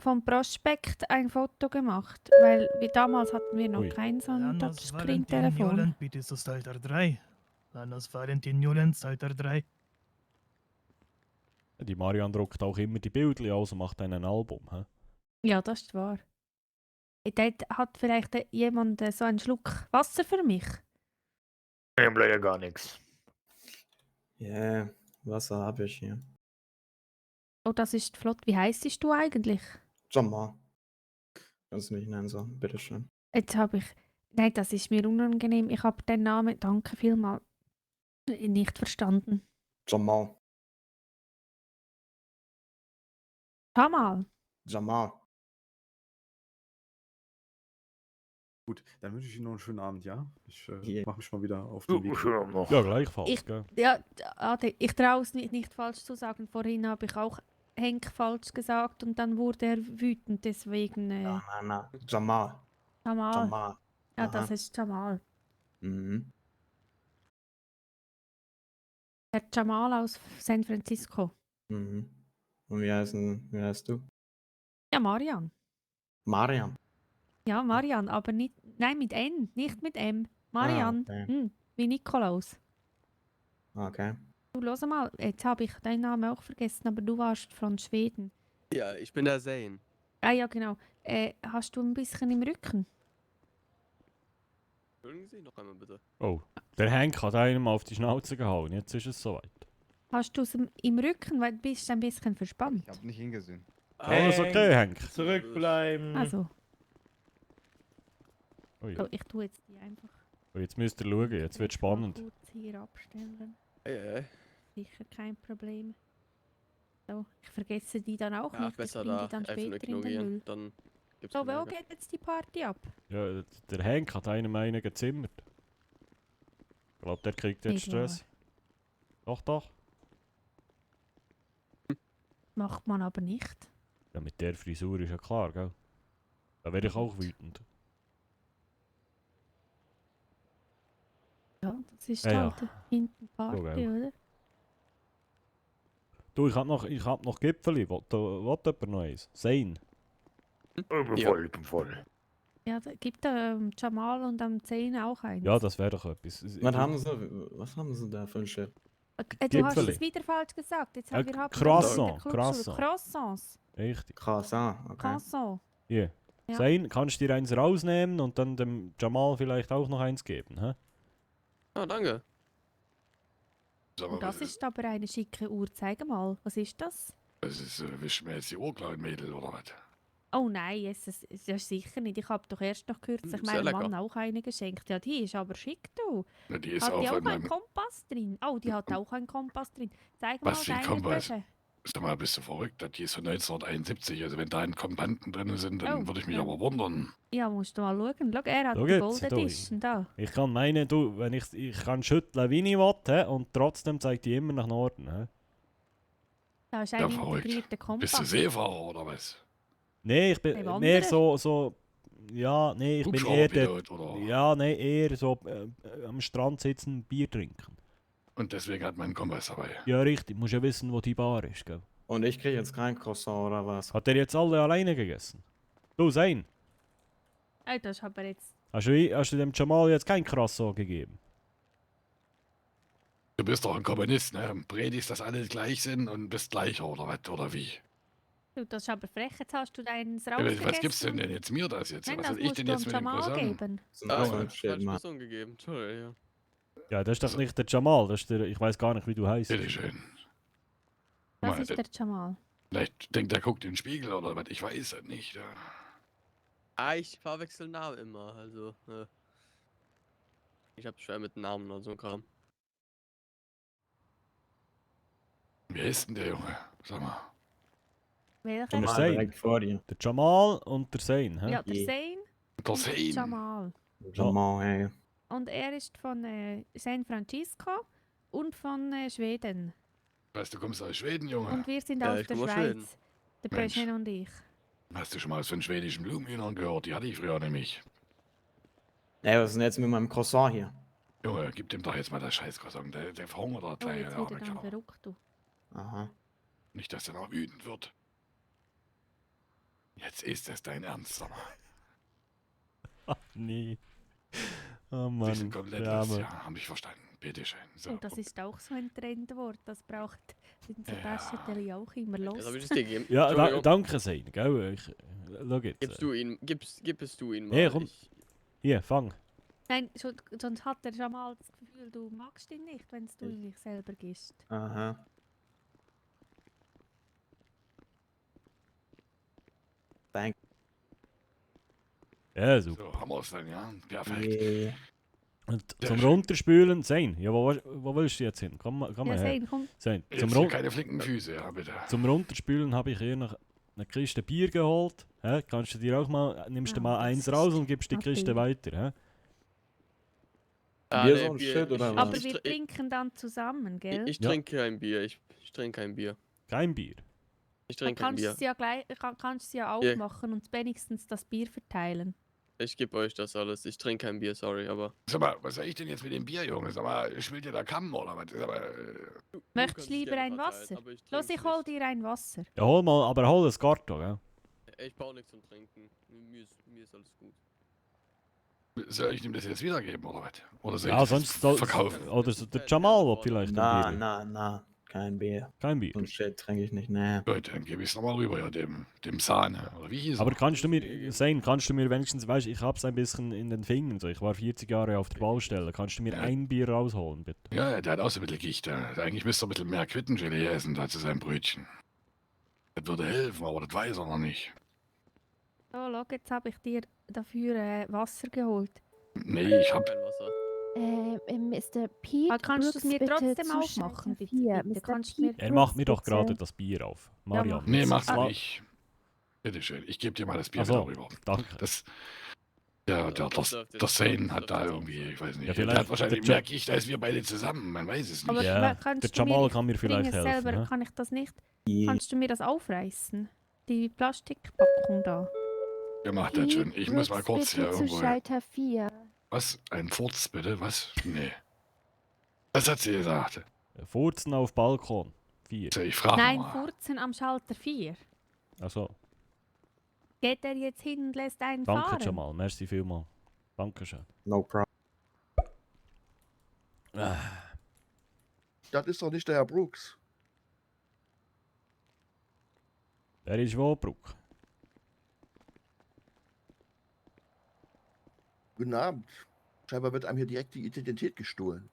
vom Prospekt ein Foto gemacht, weil wie damals hatten wir noch Ui. kein so ein Janos Valentin Touchscreen-Telefon. Jolan, bitte so Stalter 3. Nanos Valentin Julens, Alter 3. Die Marian druckt auch immer die Bildchen aus und macht dann ein Album. Hä? Ja, das ist wahr. Dort hat vielleicht jemand so einen Schluck Wasser für mich. Ich hab leider gar nichts. Ja, Wasser habe ich hier. Oh, das ist flott. Wie heisst du eigentlich? Jamal. Kannst du mich nennen, so. Bitteschön. Jetzt habe ich... Nein, das ist mir unangenehm. Ich habe den Namen, danke vielmals, nicht verstanden. Jamal. Jamal. Jamal. Gut, dann wünsche ich Ihnen noch einen schönen Abend, ja? Ich Hier. mache mich mal wieder auf den Weg. Schön noch. Ja, gleichfalls. Ich, gell? ja, Ade, ich traue es nicht falsch zu sagen. Vorhin habe ich auch Henk falsch gesagt und dann wurde er wütend, deswegen Na. Jamal. Jamal. Jamal. Ja, das Aha. ist Jamal. Mhm. Der Jamal aus San Francisco. Mhm. Und wie heißt du? Ja, Marian. Mariam. Ja, Marian, aber nicht, nein, mit N, nicht mit M. Marian, okay. Wie Nikolaus. Okay. Du, los mal, jetzt habe ich deinen Namen auch vergessen, aber du warst von Schweden. Ja, ich bin der Zane. Ah ja, genau. Hast du ein bisschen im Rücken? Entschuldigen Sie, noch einmal bitte. Oh, der Henk hat einem auf die Schnauze gehauen. Jetzt ist es soweit. Hast du es im Rücken, weil du bist ein bisschen verspannt? Ich hab nicht hingesehen. Alles okay, Henk? Zurückbleiben. Also, Oh, ja. so, ich tue jetzt die einfach Oh, jetzt müsst ihr schauen, jetzt wird spannend. kurz hier abstellen. Ei. Sicher kein Problem. So, ich vergesse die dann auch Ja, nicht. Ich besser bringe da die dann einfach nur später in den Müll. ignorieren. Dann gibt's So, keine wo Ärger. geht jetzt die Party ab? Ja, der Henk hat einem einen gezimmert. Ich glaube, der kriegt jetzt Nicht wahr. Stress. Doch. Macht man aber nicht. Ja, mit der Frisur ist ja klar, gell? Da werde ich auch wütend. Ja, das ist Ja, halt hinten Party, gell. oder? Du, ich hab noch Gipfeli. Wollt jemand noch eins? Sein. Ich bin voll. Ja, da gibt Jamal und am 10 auch eins. Ja, das wäre doch etwas. Was haben sie da für ein Shit? Du hast Gipfeli. es wieder falsch gesagt. Jetzt haben wir haben Croissant, wieder Croissant. Croissants. Richtig. Croissant, okay. Croissant. Hier. Ja. Sein, kannst du dir eins rausnehmen und dann dem Jamal vielleicht auch noch eins geben, hä? Ah, danke. Und das ist aber eine schicke Uhr. Zeig mal, was ist das? Das ist, wisch mir jetzt die Uhr klein, Mädel, oder was? Oh nein, es ist sicher nicht. Ich habe doch erst noch kürzlich Sehr meinem lecker. Mann auch eine geschenkt. Ja, die ist aber schick, du. Na, die ist Hat die auch auch von einen meinem... Kompass drin? Oh, die hat auch einen Kompass drin. Zeig mal Was für ein deine Kompass? Tasche. Sag mal, bist du verrückt? Die ist von 1971. Also wenn da ein Kompanten drin sind, dann Oh, würde ich mich ja. aber wundern. Ja, musst du mal schauen. Schau, er hat Schau die jetzt, Gold du. Edition da. Ich kann meinen, du, wenn ich kann schütteln, wie ich will, hä? Und trotzdem zeigt die immer nach Norden, hä? Da ist Ja, ein verrückt. integrierter Kompass. Bist du Seefahrer oder was? Nee, ich bin Hey, mehr Wanderer? so. Ja, nee, ich bin eher der. Hubschrauberpilot, oder? Ja, nee, eher so am Strand sitzen, Bier trinken. Und deswegen hat man einen Kompass dabei. Ja, richtig, musst ja wissen, wo die Bar ist, gell? Und ich kriege jetzt kein Croissant oder was? Hat der jetzt alle alleine gegessen? Du, Sein, Das ist aber jetzt... hast du dem Jamal jetzt kein Croissant gegeben? Du bist doch ein Kommunist, ne? Predigst, dass alle gleich sind und bist gleicher, oder was? Oder wie? Du, das ist aber frech. Jetzt hast du deinen Ja, rausgegessen. was gibt's denn jetzt mir das jetzt? Nein, Was das soll ich musst denn du jetzt dem mit dem Jamal Croissant? geben. Sind Ah, auch ich so ein hab Shit, falsche Mann. Person gegeben. Entschuldigung. Ja, das ist doch nicht der Jamal, das ist der, ich weiß gar nicht, wie du heißt. Bitteschön. Das Mal, ist der Jamal. Vielleicht denkt er, guckt in den Spiegel oder was? Ich weiß es nicht. Ja. Ah, ich verwechsel Namen immer. Also, ich hab schwer mit Namen oder so ein Kram. Wie heißt denn der Junge? Sag mal. Welcher? Der Jamal Sein. direkt vor dir. Der Jamal und der Sein, hä? Ja, der Sein Der und der Sein. Jamal. Jamal, hey. Und er ist von San Francisco und von Schweden. Weißt du, kommst aus Schweden, Junge? Und wir sind Ja, aus ich der komm aus Schweiz. Schweden. Der Mensch. Bröschen und ich. Hast du schon mal von schwedischen Blumenhühnern gehört? Die hatte ich früher nämlich. Ey, was ist denn jetzt mit meinem Croissant hier? Junge, gib dem doch jetzt mal das Scheiß-Croissant. Der verhungert da Oh, gleich. jetzt der wird er arme dann Kerl. verrückt, du. Aha. Nicht, dass er noch wütend wird. Jetzt ist es dein Ernst, sag mal. Ach nee. Oh Die Mann, sind komplett der los. Arme. Ja, hab ich verstanden. Bitteschön. So. Und das ist auch so ein Trendwort. Das braucht den Sebastian Deli auch immer los. Das habe ich das dir gegeben. Ja, Entschuldigung. danke Sein, gell? Schau jetzt. Gibst du ihn, gibst du ihn mal. Hey, komm. Hier, fang. Nein, sonst hat er schon mal das Gefühl, du magst ihn nicht, wenn du ihn nicht selber gibst. Aha. Danke. Ja, super. So, haben wir es dann, ja? Perfekt. Yeah. Und Sehr zum schön. Runterspülen, Sein. Ja, wo willst du jetzt hin? Komm mal Ja, her. Sein, komm. Sein. Jetzt hier keine flinken Füße, ja, bitte. Zum Runterspülen habe ich hier noch eine Kiste Bier geholt. Hä? Kannst du dir auch mal, nimmst du mal eins raus und gibst die Kiste weiter. Hä? Bier so ein Shit, oder was? Aber wir trinken dann zusammen, gell? Ich trinke kein Bier. Ich trinke kein Bier. Kein Bier? Ich Dann trinke kein kannst du Bier. es ja gleich, kannst du ja Ja. aufmachen und wenigstens das Bier verteilen. Ich gebe euch das alles. Ich trinke kein Bier, sorry, aber. Sag mal, was soll ich denn jetzt mit dem Bier, Junge? Sag mal, spielt ihr da Kamm oder was? Sag mal, Möchtest kannst du es lieber gerne ein verteilen, Wasser? aber ich Los, ich hol dir ein Wasser. Ja, hol das Karton, gell? Ich brauche nichts zum Trinken. Mir ist alles gut. soll ich ihm das jetzt wiedergeben oder was? Oder soll Ja, ich das sonst soll, verkaufen? oder so der Jamal will vielleicht Na, ein Bier. na, kein Bier. Kein Bier. So ein Shit trinke ich nicht, ne. Gut, dann gebe ich es nochmal rüber, ja, dem Sahne. Oder wie hieß Aber er? kannst du mir wenigstens, weißt du, ich hab's ein bisschen in den Fingern, so. Ich war 40 Jahre auf der Baustelle. Kannst du mir ein Bier rausholen, bitte? Ja, der hat auch so ein bisschen Gicht. Eigentlich müsste er ein bisschen mehr Quittengelee essen, da zu seinem Brötchen. Das würde helfen, aber das weiß er noch nicht. So, schau, jetzt habe ich dir dafür Wasser geholt. Nee, ich hab... Kein Wasser. Mr. Pete, kannst du es Brooks, mir bitte trotzdem zu aufmachen, Schalter bitte, 4. bitte. Mr. Kannst du mir- Pete, Er macht Brooks, mir doch bitte. gerade das Bier auf. Marian. mach Nee, mach's La- nicht. Bitteschön, ich gebe dir mal das Bier Ach so, wieder rüber. danke. Der Zane hat da irgendwie, ich weiß nicht, Ja, der vielleicht hat wahrscheinlich der mehr Gicht als wir beide zusammen, man weiß es nicht. Aber Ja, kannst der du mir, Jamal ich kann mir vielleicht bringe es helfen. selber, hä? kann ich das nicht? Yeah. Kannst du mir das aufreißen? Die Plastikpackung da. Wer macht das schon? Ich muss mal Brooks, kurz hier bitte zu irgendwo... Schalter 4. Was? Ein Furz, bitte? Was? Nee. Was hat sie gesagt? Furzen auf Balkon. 4. Ich frage Nein, mal. Furzen am Schalter 4. Achso. Geht er jetzt hin und lässt einen Danke, fahren? Jamal. Merci vielmals. Dankeschön. No problem. Das ist doch nicht der Herr Brooks. Der ist Wohlbruck. Guten Abend. Scheinbar wird einem hier direkt die Identität gestohlen.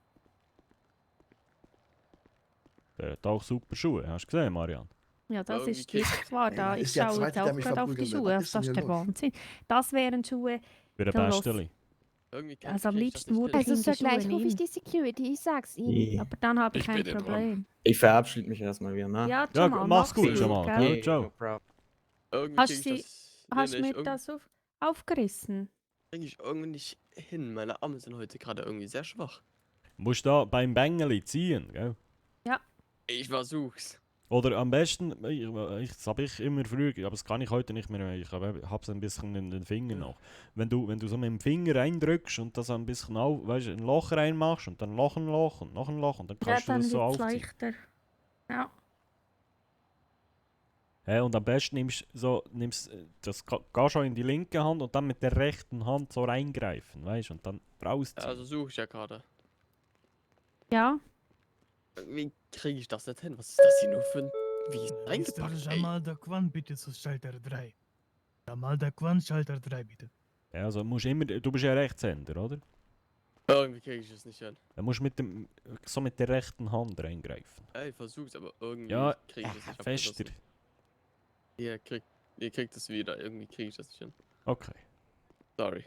Der hat auch super Schuhe. Hast du gesehen, Marian? Ja, das irgendwie ist kriegt- wirklich wahr. Da, Ey, ich ist der schaue Zweite, jetzt der auch mich gerade auf die verprügeln will. Schuhe. Was Das ist denn ist hier der los? Wahnsinn. Das wären Schuhe. Für den Da los. Besteli. Irgendwie Also am krieg ich liebsten das nicht würde ich Also ihm die Schuhe sogleich rufe ich nehmen. die Security, ich sag's Ihnen. Yeah. Aber dann habe ich Ich ein bitte drum. Problem. Ich verabschiede mich erstmal wieder, ne? Ja, Ja, Jamal, mach's gut, gut, Jamal. gell? Gut, ciao. No problem. Irgendwie Hast krieg du ich das... Hast du nee, mir irgendwie das aufgerissen? krieg ich irgendwie nicht hin. Meine Arme sind heute gerade irgendwie sehr schwach. Musst da beim Bängeli ziehen, gell? Ja. Ich versuch's. Oder am besten, das habe ich immer früher, aber das kann ich heute nicht mehr. Ich habe es ein bisschen in den Fingern noch. Wenn du so mit dem Finger reindrückst und das ein bisschen weißt, ein Loch reinmachst und dann noch ein Loch und noch ein Loch und dann Ja, kannst du dann das so wird es aufziehen. leichter. Ja. Und am besten nimmst das geh schon in die linke Hand und dann mit der rechten Hand so reingreifen, weißt du, und dann rausziehen. Also suche ich ja gerade. Ja. Wie kriege ich das nicht hin? Was ist das hier nur für ein... Wie ist Mr. eingepackt, ey? Jamal Dakwan, bitte zu Schalter 3. Jamal Dakwan, Schalter 3, bitte. Ja, also musst immer, du bist ja Rechtshänder, oder? Irgendwie kriege ich es nicht hin. Dann musst du so mit der rechten Hand reingreifen. Ey, ich versuch's, aber irgendwie Ja, kriege ich es nicht fester. abgerissen. Ihr kriegt es wieder. Irgendwie kriege ich das nicht hin. Okay. Sorry.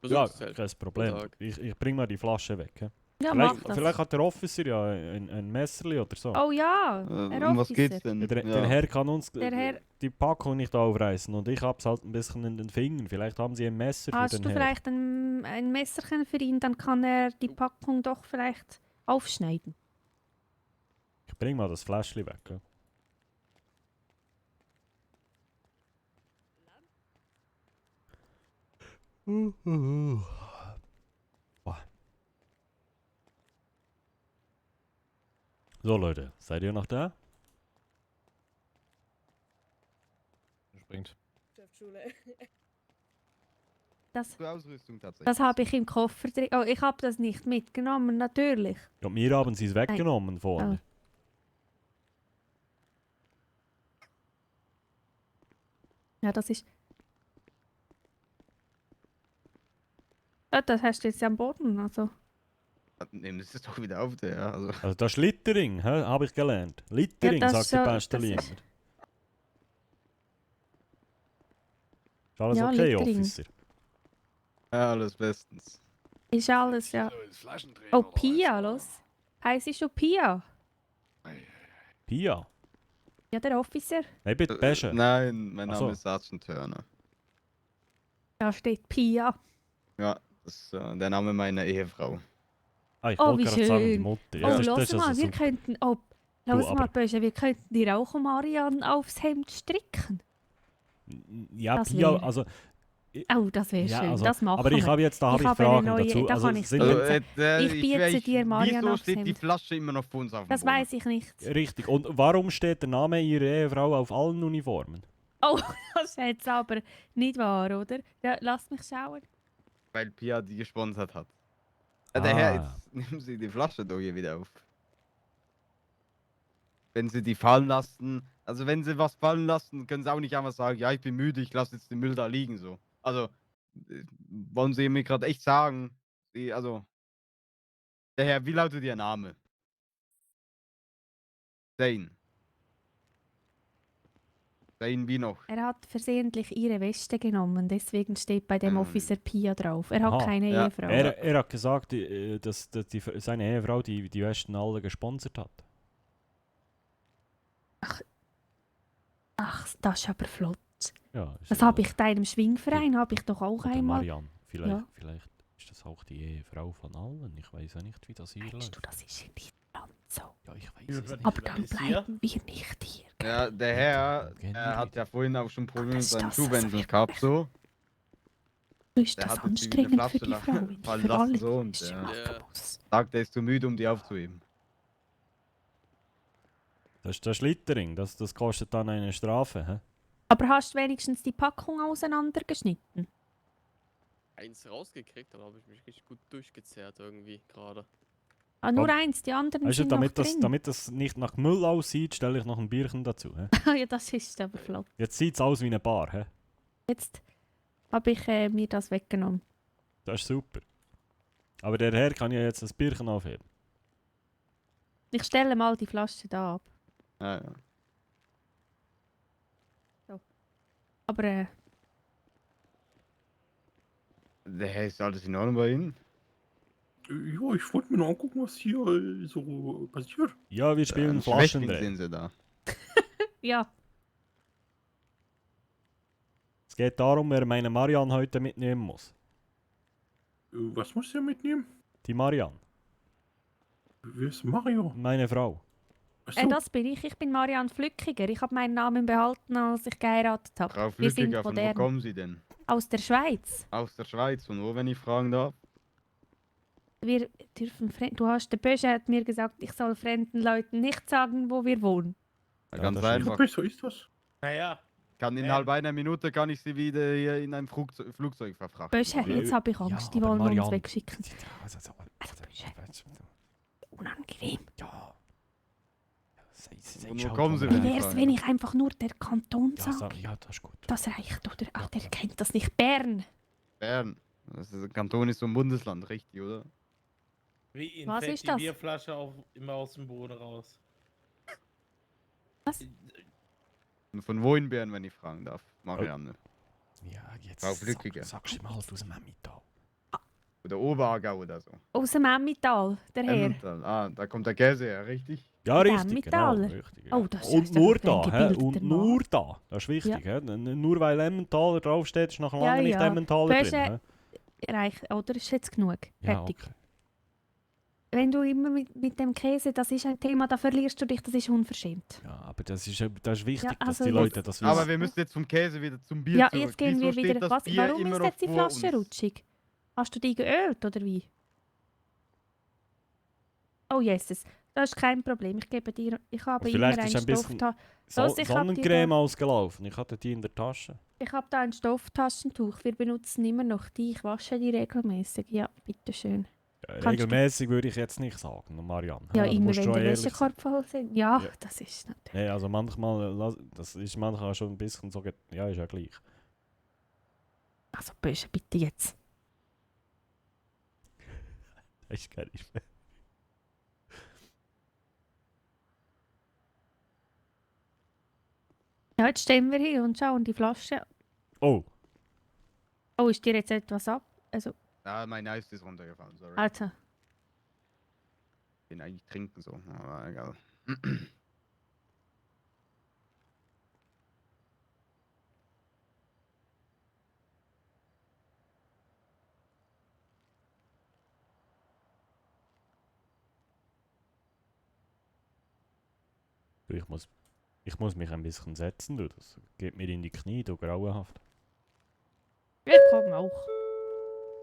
Ja, Versuch's halt. kein Problem. Guten Tag. Ich bring mal die Flasche weg. He? Ja, vielleicht, mach das. vielleicht hat der Officer ja ein Messerli oder so. Oh ja, Herr Um was geht's Officer. denn? Ja, der Herr kann uns Der Herr- die Packung nicht aufreißen und ich hab's halt ein bisschen in den Fingern. Vielleicht haben Sie ein Messer für Hast den du Herr. vielleicht ein Messerchen für ihn, dann kann er die Packung doch vielleicht aufschneiden. Ich bring mal das Fläschchen weg. He? Boah. So Leute, seid ihr noch da? Springt. Zur Ausrüstung tatsächlich. Das habe ich im Koffer drin. Oh, ich habe das nicht mitgenommen, natürlich. Ja, mir haben sie es weggenommen vorne. Ja, das ist... Ja, das hast du jetzt am Boden, also... Nehmen Sie es doch wieder auf, der. Ja, Also das ist Littering, habe ich gelernt. Littering, Ja, das sagt der schon- Pastor das immer. ist- Ist alles Ja, okay, Littering. Officer? Ja, alles bestens. Ist alles, ja. Oh, Pia, los. Heisst du Pia? Pia? Ja, der Officer. Nein, bitte, Pesche. Nein, mein Ach Name so. ist Sergeant Turner. Da steht Pia. Ja, das ist der Name meiner Ehefrau. Ah, ich Oh, wollte wie gerade sagen, die schön. Mutter. Oh, Ja, das los ist mal, also wir super. könnten... Oh, los aber- mal, Böse, wir könnten dir auch Marianne aufs Hemd stricken. Ja, Das Pia, wär- also... Oh, das wäre Ja, schön, also, das machen aber ich wir. habe jetzt, da habe ich habe eine Fragen neue, dazu. Da Also kann ich sind ich biete dir Marianne Wieso aufs steht die Hemd. Flasche immer noch vor uns auf dem Das Boden? weiß ich nicht. Richtig. Und warum steht der Name Ihrer Ehefrau auf allen Uniformen? Oh, das ist jetzt aber nicht wahr, oder? Ja, lass mich schauen. Weil Pia die gesponsert hat. Der Herr, Ah. jetzt nehmen Sie die Flasche doch hier wieder auf. Wenn Sie die fallen lassen, also wenn Sie was fallen lassen, können Sie auch nicht einfach sagen, ja, ich bin müde, ich lasse jetzt den Müll da liegen, so. Also, wollen Sie mir gerade echt sagen, also, der Herr, wie lautet Ihr Name? Zane. Zane, wie noch? Er hat versehentlich ihre Weste genommen, deswegen steht bei dem Officer Pia drauf. Er hat Aha. keine Ja. Ehefrau. Er hat gesagt, dass seine Ehefrau die Westen alle gesponsert hat. Ach, das ist aber flott. Ja, ist Das ja- habe ich deinem Schwingverein, habe ich doch auch Oder einmal. Marianne, vielleicht, Ja. vielleicht ist das auch die Ehefrau von allen. Ich weiß ja nicht, wie das hier läuft. Du, das ist in Niederland so. Ja, ich weiß es nicht. Aber dann bleiben wir nicht hier. Ja, der Herr, Gehen wir er hat ja vorhin auch schon Probleme mit ist seinen das also Schuhbändern gehabt, so. Ist Der das hat jetzt die anstrengend Flasche für die Frau, wenn die fallen für lassen, alle so, und Wäsche der machen muss? sagt, er ist zu müde, um die aufzuheben. Das ist der Schlittering, das kostet dann eine Strafe. Hä? Aber hast du wenigstens die Packung auseinandergeschnitten? Eins rausgekriegt, aber habe ich mich richtig gut durchgezerrt irgendwie gerade. Ah, nur Komm. eins, die anderen Weißt du, sind noch drin. damit das nicht nach Müll aussieht, stelle ich noch ein Bierchen dazu. Hä? Ja, das ist aber flott. Jetzt sieht es aus wie eine Bar. Hä? Jetzt habe ich mir das weggenommen. Das ist super. Aber der Herr kann ja jetzt das Bierchen aufheben. Ich stelle mal die Flasche da ab. Ja, ja. Aber Der Herr, ist alles in Ordnung bei Ihnen? Ja, ich wollte mir nur angucken, was hier so passiert. Ja, wir spielen Ein Schwächling Flaschendreh. sind Sie da. ja, Es geht darum, wer meine Marianne heute mitnehmen muss. Was muss der mitnehmen? Die Marianne, Wer ist Mario? meine Frau. Achso, das bin ich. Ich bin Marianne Flückiger. Ich habe meinen Namen behalten, als ich geheiratet habe. Frau Wir sind Flückiger, von wo modern. kommen Sie denn? Aus der Schweiz. Aus der Schweiz, von wo, wenn ich fragen darf? Wir dürfen du hast, der Böse hat mir gesagt, ich soll fremden Leuten nicht sagen, wo wir wohnen. Ja, Ja, ganz das ist einfach. besser ist das. Naja, Kann innerhalb einer Minute kann ich Sie wieder hier in ein Flugzeug verfrachten. Böse, jetzt habe ich Angst, die aber wollen uns Marianne- wegschicken. Also, Unangenehm. Ja. Und wo kommen Sie Wie denn? wär's, wenn ich einfach nur der Kanton Ja, sage? ja, das ist gut. Das reicht, oder? Ach, der kennt das nicht. Bern. Bern. Das ist, Kanton ist so ein Bundesland, richtig, oder? wie ihn Was fällt ist die das? Bierflasche immer aus dem Boden raus. Was? Und von wo in Bern, wenn ich fragen darf? Marianne. Ja, jetzt Frau Flückiger. sagst du mal aus dem Emmental. Oder Oberagau oder so. Aus dem Emmental, der Herr. Emmental. Ah, da kommt der Käse her, richtig? Ja, Der richtig, genau. Emmentaler. Richtig, ja. Oh, das Und ist nur ein da, hä? gebildeter Und Mann. nur da. Das ist wichtig, hä? Nur weil Emmentaler draufsteht, ist noch lange Ja, nicht ja. Emmentaler Böse- drin. Hä? Reicht, oder? Ist jetzt genug. Ja, Fertig. okay. Wenn du immer mit dem Käse, das ist ein Thema, da verlierst du dich, das ist unverschämt. Ja, aber das ist wichtig, Ja, also dass die Leute das wissen. Aber wir müssen jetzt vom Käse wieder zum Bier Ja, zurück. jetzt gehen Wieso wir steht wieder. das Was, Bier warum immer ist noch jetzt die vor Flasche uns? rutschig? Hast du die geölt oder wie? Oh Jesus, das ist kein Problem. Ich gebe dir, ich habe immer Vielleicht einen ist ein bisschen Stoff da. Los, ich hab die Sonnencreme da. ausgelaufen. Ich hatte die in der Tasche. Ich habe da ein Stofftaschentuch. Wir benutzen immer noch die. Ich wasche die regelmäßig. Ja, bitteschön. Regelmäßig würde ich jetzt nicht sagen, Marianne. Ja, du immer musst wenn schon der ehrlich sein. Wäschekorb voll sind. Ja, Ja. das ist natürlich. Nee, also manchmal, das ist manchmal schon ein bisschen so, ja, ist ja gleich. Also böse, bitte jetzt. Das ist gar nicht mehr. Ja, jetzt stehen wir hier und schauen die Flasche. Oh, Oh, ist dir jetzt etwas ab? Also, Ja, mein Eis ist runtergefallen, sorry. Alter. Den eigentlich trinken so, aber egal. du, ich muss mich ein bisschen setzen, du. Das geht mir in die Knie, du, grauenhaft. Wir kommen auch.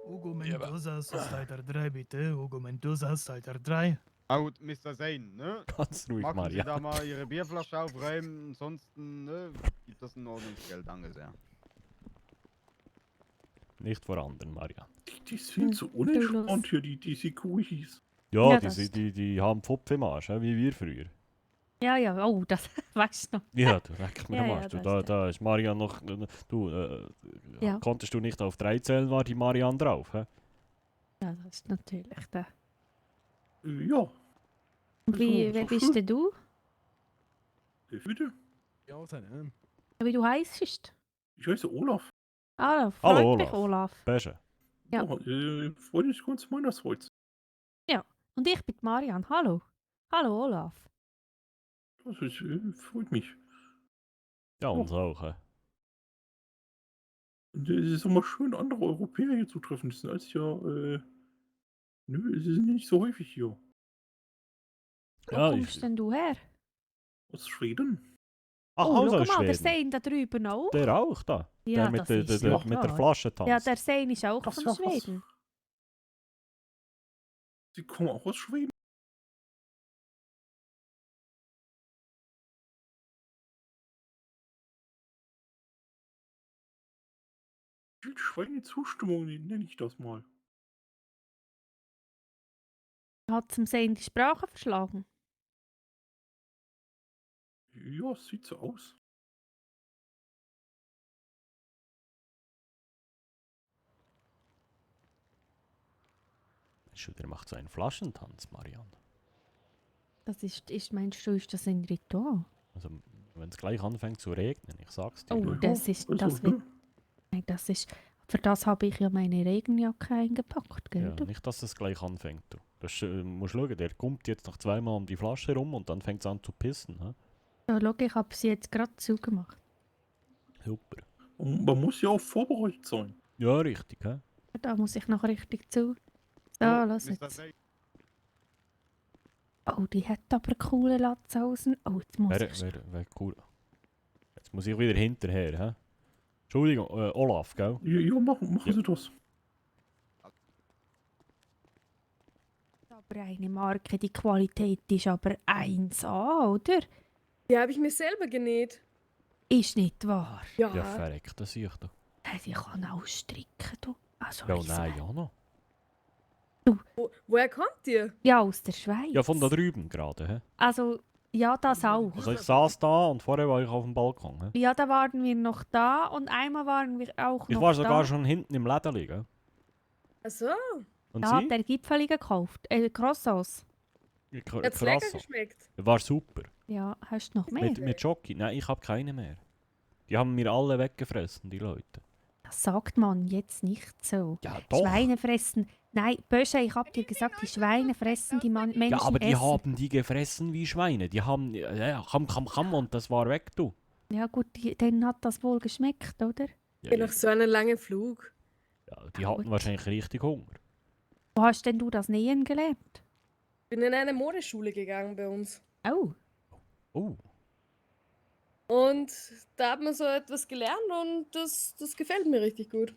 Hugo Mendoza, Societar 3, bitte. Hugo Mendoza, Societar 3. Gut, Mr. Zane, ne? Ganz ruhig, Machen Sie Marianne. da mal Ihre Bierflasche aufräumen, ansonsten, ne, gibt das ein Ordnungsgeld, danke sehr. Nicht vor anderen, Marianne. Die sind so unentspannt hier, diese Kuhis. Ja, Ja, die haben Pfupf im Arsch, wie wir früher. Ja, oh, das weißt du noch. Ja, du leck mir Ja, am ja, Arsch. Du, das da ist Marianne noch. Du, Ja. konntest du nicht auf 3 zählen, war die Marianne drauf, hä? Ja, das ist natürlich der. Ja. Und wie, ist wer doch bist schön. denn du? Bitte? Ja, auch sein, Wie du heißt? Ich heiße Olaf. Ah, Hallo, freut mich, Olaf. Olaf. Besche. Ja. Freut mich ganz meinerseits. Ja, und ich bin die Marianne. Hallo. Hallo, Olaf. Das ist, freut mich. Ja, uns auch, hä? Und es ist immer schön, andere Europäer hier zu treffen. Das ist ja, nö, sie sind nicht so häufig hier. Wo Ja, kommst denn du her? Aus Schweden. Ach, Oh, also schau aus mal, der Schweden. Sein da drüben auch. Der auch da. Ja, der mit das der, ist der, doch mit der wahr. Flasche tanzt. Ja, der Sein ist auch Das von war was. Schweden. Sie kommen auch aus Schweden. Schweinezustimmung, nenne ich das mal. Hat zum Sein die Sprache verschlagen. Ja, es sieht so aus. Der macht so einen Flaschentanz, Marianne. Das meinst du, ist das ein Ritual? Also, wenn es gleich anfängt zu regnen, ich sag's dir. Oh, das ist, das wird, nein, das ist, für das habe ich ja meine Regenjacke eingepackt, gell? Ja, du? nicht, dass es gleich anfängt. Du. Das musst schauen, der kommt jetzt noch zweimal um die Flasche rum und dann fängt es an zu pissen. Hä? Ja, schau, ich habe sie jetzt gerade zugemacht. Super. Und man muss ja auch vorbereitet sein. Ja, richtig. Hä? Da muss ich noch richtig zu. So, Oh, lass Mr. jetzt. Zane. Oh, die hat aber coole Latzhausen. Oh, jetzt muss ich. Wäre cool. Jetzt muss ich wieder hinterher. Hä? Entschuldigung, Olaf, gell? Ja, machen Sie das. Aber eine Marke, die Qualität ist aber 1A, oder? Die habe ich mir selber genäht. Ist nicht wahr. Ja. Ja, verreckt, das sehe ich da. Die kann auch stricken, du. Also, Ja, Lisa. nein, ja noch. Woher kommt ihr? Ja, aus der Schweiz. Ja, von da drüben gerade. Hä? Also, ja, das auch. Also ich saß da und vorher war ich auf dem Balkon. Hä? Ja, da waren wir noch da und einmal waren wir auch Ich noch war sogar da. schon hinten im Laden liegen. Ach so. Und Da Sie? hat der Gipfeli gekauft. Croissants. Hat's lecker geschmeckt? War super. Ja, hast du noch mehr? Mit Jockey? Nein, ich habe keine mehr. Die haben mir alle weggefressen, die Leute. Das sagt man jetzt nicht so. Ja, doch. Schweine fressen. Nein, Bösche, ich hab dir gesagt, die Schweine fressen die Menschen Ja, aber die essen. haben die gefressen wie Schweine. Die haben, ja, kam und das war weg, du. Ja gut, denen hat das wohl geschmeckt, oder? Ja, nach so einem langen Flug. Ja, die hatten wahrscheinlich richtig Hunger. Wo hast denn du das Nähen gelernt? Bin in eine Modeschule gegangen bei uns. Oh. Oh. Und da hat man so etwas gelernt und das gefällt mir richtig gut.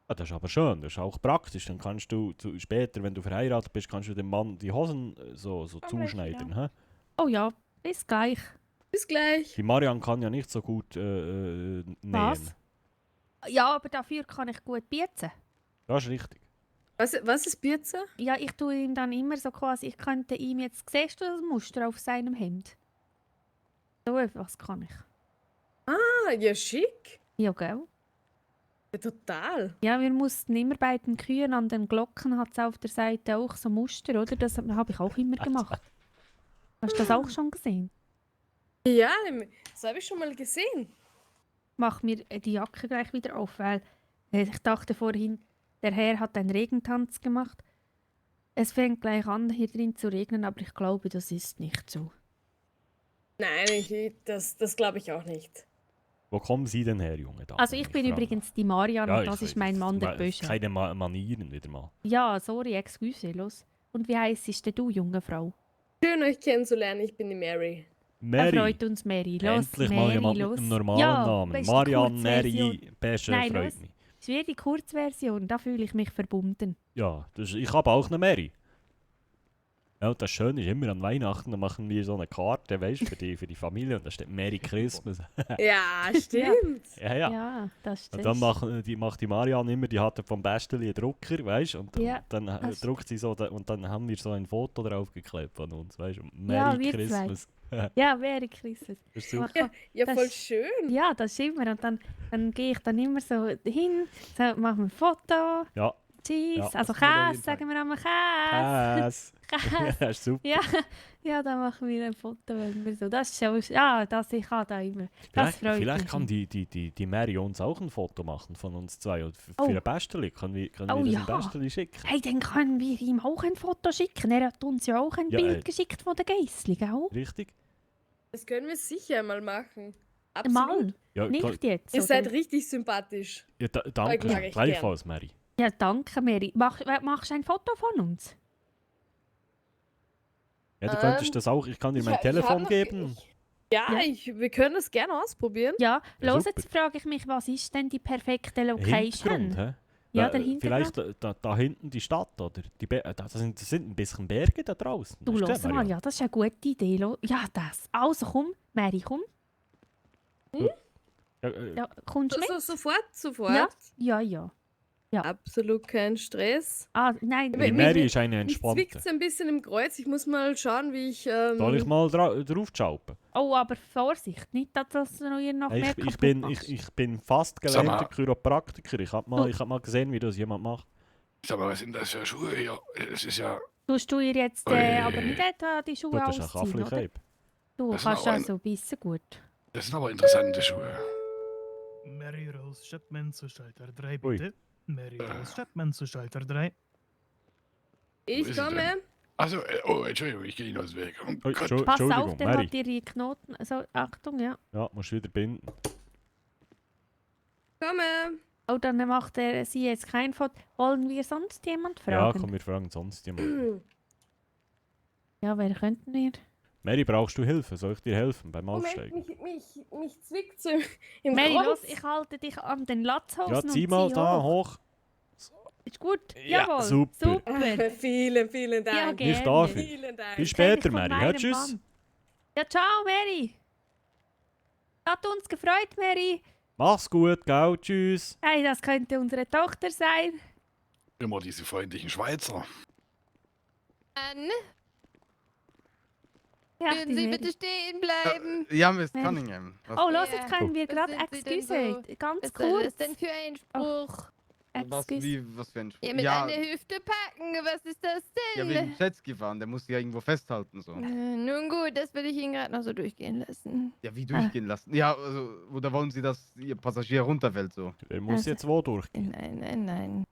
Ah, das ist aber schön, das ist auch praktisch. Dann kannst du später, wenn du verheiratet bist, kannst du dem Mann die Hosen so zuschneiden. Hä? Oh ja, bis gleich. Bis gleich. Die Marianne kann ja nicht so gut nähen. Was? Ja, aber dafür kann ich gut biezen. Das ist richtig. Was ist Bierze? Ja, ich tue ihm dann immer so quasi, ich könnte ihm jetzt, siehst du das Muster auf seinem Hemd? So etwas kann ich. Ah, ja, schick. Ja, gell? Ja, total. Ja, wir mussten immer bei den Kühen an den Glocken, hat es auf der Seite auch so Muster, oder? Das habe ich auch immer gemacht. Hast du das auch schon gesehen? Ja, das habe ich schon mal gesehen. Mach mir die Jacke gleich wieder auf, weil ich dachte vorhin, der Herr hat einen Regentanz gemacht. Es fängt gleich an, hier drin zu regnen, aber ich glaube, das ist nicht so. Nein, das glaube ich auch nicht. Wo kommen Sie denn her, junge Dame? Also ich bin übrigens die Marianne und das ist mein Mann, der Böse. Keine Manieren wieder mal. Ja, sorry, excuse, los. Und wie heisst denn du, junge Frau? Schön, euch kennenzulernen. Ich bin die Mary. Mary. Freut uns, Mary. Los, Endlich Mary, mal jemand los. mit einem normalen Ja, Namen. beste Marianne, Kurzversion. Mary, Pesche, Nein, freut los. mich. Das ist wie die Kurzversion, da fühle ich mich verbunden. Ja, ich habe auch eine Mary. Ja, und das Schöne ist, immer an Weihnachten machen wir so eine Karte, weißt du, für die Familie und da steht Merry Christmas. Ja, stimmt. Ja, ja. Ja, das stimmt. Und dann macht die Marianne immer, die hat vom Besteli einen Drucker, weißt du, und Ja, dann das- druckt sie so, und dann haben wir so ein Foto draufgeklebt von uns, weißt du, Ja, Merry wir Christmas. Ja, Merry Christmas. Das ist super. Ja, Das- voll schön. Ja, das ist immer. Und dann gehe ich dann immer so hin, so, machen wir ein Foto. Ja. Cheese, Ja, also das tun wir auf Käse, jeden Fall. sagen wir einmal Käse. Käse. Das ist super. Ja, dann machen wir ein Foto, wenn wir so. Das ist schon, ja, ich habe da immer. Das freut Vielleicht mich. kann die Mary uns auch ein Foto machen von uns zwei. Und für Oh. ein Besteli können wir Oh das ja. ein Besteli schicken. Hey, dann können wir ihm auch ein Foto schicken. Er hat uns ja auch ein Ja, Bild geschickt von der Geissli, gell? Richtig? Das können wir sicher mal machen. Mal? Ja, Nicht jetzt, Ihr oder? seid richtig sympathisch. Ja, Mag danke, ich gleichfalls, Mary. Ja, danke, Mary. Machst du ein Foto von uns? Ja, du könntest das auch, ich kann dir mein Telefon geben. Ja, wir können das gerne ausprobieren. Ja, Ja, los, super. jetzt frage ich mich, was ist denn die perfekte Hintergrund, Location? hä? Ja, der Hintergrund. Vielleicht da hinten die Stadt, oder? Das sind ein bisschen Berge da draußen. Du, Hast los gesehen, mal, Marianne? ja, das ist eine gute Idee. Ja, das. Also komm, Mary, komm. Ja, Ja, kommst du mit? Sofort. Ja. Absolut kein Stress. Ah, nein. Die Mary ist eine Mich entspannte. zwickt ein bisschen im Kreuz. Ich muss mal schauen, wie ich... Soll ich mal drauf schaupen? Oh, aber Vorsicht, nicht, dass du ihr noch mehr Ich kaputt machst. bin fast Sag gelernter mal. Chiropraktiker. Ich hab mal gesehen, wie das jemand macht. Sag mal, was sind das für Schuhe hier? Es ist ja. Tust du ihr jetzt Ui. aber nicht etwa die Schuhe Gut, das ist ein ausziehen, oder? Kaffeecape. Du Das ist kannst aber also ein bisschen gut. Das sind aber interessante Schuhe. Mary Rose Chapman zu Schalter 3, Ui. bitte. Mary Rose Chapman zu Schalter 3. Ich ist sie komme. denn? Also, oh, Entschuldigung, ich gehe Ihnen aus dem Weg. Oh Gott. Pass Entschuldigung, auf, der Mary. hat ihre Knoten. Also, Achtung, ja. Ja, musst wieder binden. Komme. Oh, dann macht sie jetzt kein Foto. Wollen wir sonst jemand Ja, fragen? komm, wir fragen sonst jemanden. Ja, wer könnten wir? Mary, brauchst du Hilfe? Soll ich dir helfen beim Moment, Aufsteigen? mich zwickt so im Mary, Kreuz. los, ich halte dich an den Latzhosen Ja, zieh und mal zieh da hoch. Ist gut? Ja, Jawohl. super. Vielen Dank. Ja, Nicht gerne. dafür. Vielen Dank. Bis Kenn ich später, von Mary. Ja, meinem tschüss. Mann. Ja, ciao, Mary. Hat uns gefreut, Mary. Mach's gut, gell? Tschüss. Hey, das könnte unsere Tochter sein. Immer diese freundlichen Schweizer. Ja, Würden die Sie Mary. bitte stehen bleiben? Ja, Miss Mary. Cunningham. Was, Oh, los, Ja. jetzt können wir Was gerade, sind Sie denn excuse, so? ganz Was soll kurz. das denn für ein Spruch? was für ein Ja, mit einer Hüfte packen, was ist das Ja, denn? wegen Jetski fahren, der muss sich ja irgendwo festhalten. So. Nun gut, das will ich Ihnen gerade noch so durchgehen lassen. Ja, wie durchgehen lassen? Ja, also, oder wollen Sie, dass Ihr Passagier runterfällt? So? Der muss jetzt wo durchgehen? Nein.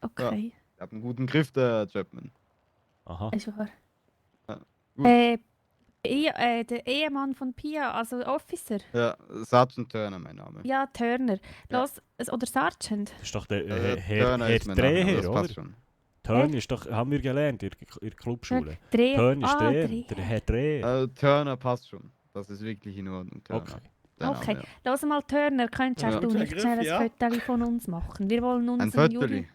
Okay. Er hat einen guten Griff, der Chapman. Aha. Ist wahr. Ja, gut. Der Ehemann von Pia, also Officer. Ja, Sergeant Turner, mein Name. Ja, Turner. Los, oder Sergeant. Das ist doch der Turner Herr ist mein Name, Dreher, das passt oder? schon. Turn ist doch, haben wir gelernt in der Clubschule. Dreher. Turn ist Ah, Dreher, Dreher. der Herr Dreher. Turner passt schon. Das ist wirklich in Ordnung. Turner. Okay. Der Okay, Name, los mal Turner, könntest Ja. du Guter nicht Griff, schnell ein ja. Foto von uns machen? Wir wollen Ein unseren Fötterli. Juri...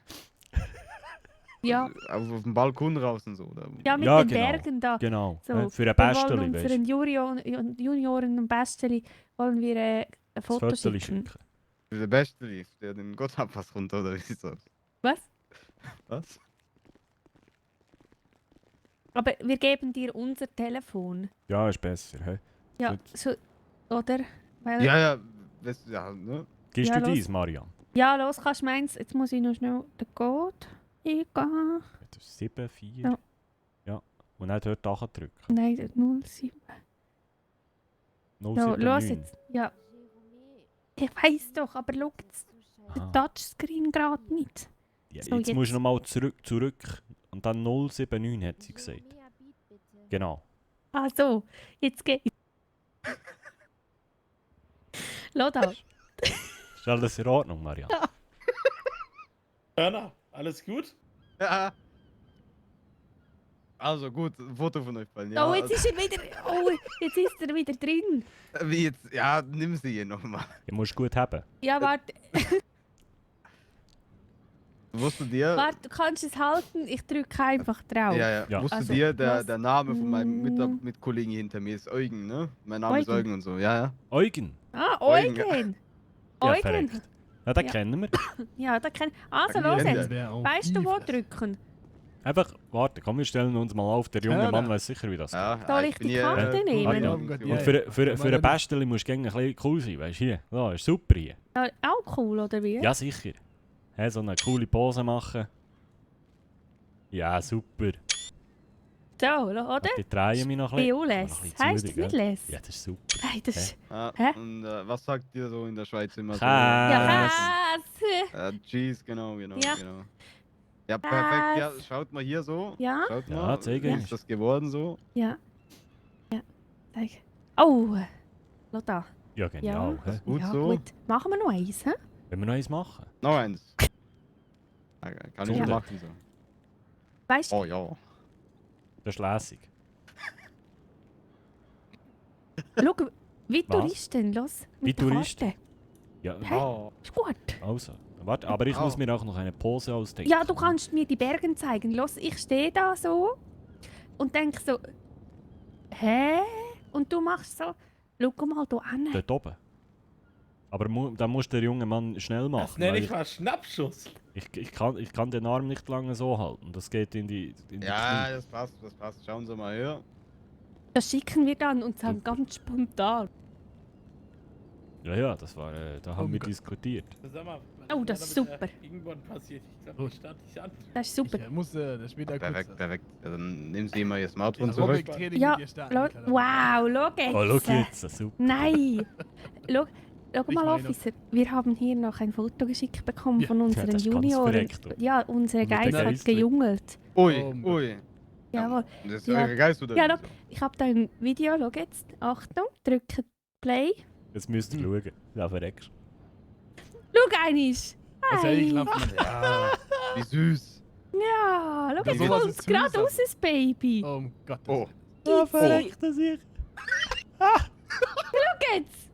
Ja. Auf dem Balkon raus und so. Oder? Ja, mit Ja, den genau, Bergen da. genau. So, Für ein wir Besteli, wollen weisst unseren Junioren und Besteli wollen wir ein Das Foto Foto schicken. Für den Besten lief, der den Gottabpass runter, oder wie ist das? Was? Was? Aber wir geben dir unser Telefon. Ja, ist besser. Hä? Ja, so, oder? Weil, Ja, ne? Gibst Ja, du los. dies, Marian? Ja, los, kannst du meins. Jetzt muss ich noch schnell den Code eingehen. 7, 4. Ja. Ja. Und dann dort drücken. Nein, 07. So, 079. los jetzt. Ja. Ich weiß doch, aber schau jetzt den Touchscreen gerade nicht. Ja, So, jetzt musst du nochmal zurück. Und dann 079 hat sie gesagt. Genau. Ah, so. Jetzt geht's. Schau da. Ist alles in Ordnung, Marian? Erna, alles gut? Ja. Also gut, ein Foto von euch beiden. Ja, Oh, jetzt ist er wieder. Oh, jetzt ist er wieder drin. Wie jetzt? Ja, nimm sie hier nochmal. Du musst gut haben. Ja, warte. Wusstest du dir? Warte, du kannst es halten. Ich drücke einfach drauf. Ja. Wusstest Also, du dir, was? der Name von meinem Mitkollegen hinter mir ist Eugen, ne? Mein Name ist Eugen? Eugen und so, ja. Eugen? Ah, Eugen, Eugen. Ja, Eugen. verreckt. Ja, den Ja. kennen wir. Ja, da kenn Also, Ja, los die jetzt. wäre auch Weißt du, wo drücken? Einfach, warte, komm, wir stellen uns mal auf. Der junge Ja, Mann da. weiß sicher, wie das geht. Ja, Soll ich die Karte nehmen? Marian. Und für ein Besteli musst du gerne ein bisschen cool sein, weißt du, hier. So, ist super hier. Ja, auch cool, oder wie? Ja, sicher. Hey, so eine coole Pose machen. Ja, super. So, oder? Ich drehe mich noch ein bisschen. Bioles. Noch ein bisschen Heißt zu das dir, nicht gell? Les? Ja, das ist super. Nein, das ist... Ja, Hä? und was sagt ihr so in der Schweiz immer so? Ja, was? Cheese, genau. Ja. Ja, perfekt. Ja, schaut mal hier so. Ja? Schaut Ja, mal. zeig Wie uns. ist das geworden so? Ja. Ja. Zeig. Oh! Schau da. Ja, genial. hä? Gut ja, so. gut. Machen wir noch eins, hä? Wenn wir noch eins machen. Noch eins. Kann ich Ja. machen so. Weißt du? Oh ja. Das ist lässig. Schau, wie Was? Touristen, los. Wie mit der Touristen? Karte. Ja, Hä? Ist gut. also. Warte, aber ich muss mir auch noch eine Pose ausdenken. Ja, du kannst mir die Berge zeigen. Los, ich stehe da so und denke so, hä? Und du machst so, schau mal hier hin. Dort oben. Aber dann muss der junge Mann schnell machen. Das nenne weil ich mal Schnappschuss. ich kann den Arm nicht lange so halten. Das geht in die Ja, Knie. das passt. Schauen Sie mal her. Das schicken wir dann und sagen ganz spontan. Ja, das war, da haben wir diskutiert. Sag mal, Oh, das ist super. Irgendwann passiert. Ich glaube, ich starte dich an. Das ist super. Ich muss das später kurz... Perfekt. Ja, dann nehmen Sie mal Ihr Smartphone Das zurück. Aerobic-Training Ja, mit dir starten. wow, schau jetzt. Oh, schau jetzt, super. Nein. Schau Ich mal, meine- Officer, wir haben hier noch ein Foto geschickt bekommen von unseren das ist ganz Junioren. verreckt, du. Ja, unsere Mit der Geist hat Geistli. gejungelt. Ui. Jawohl. Das ist Ja. eure Geist oder Ja, wie? schau, ich habe da ein Video, schau jetzt. Achtung, drücke Play. Jetzt müsst ihr schauen. Ja, verreckst. Schau einisch. Das ist ja Hi. ekelhaft. Ja, wie süß. Ja, schau, Ja, jetzt sowas kommt ist gerade süß, raus, das Baby. Oh Gott. Oh. Ja, verreckt das ich. Schau jetzt.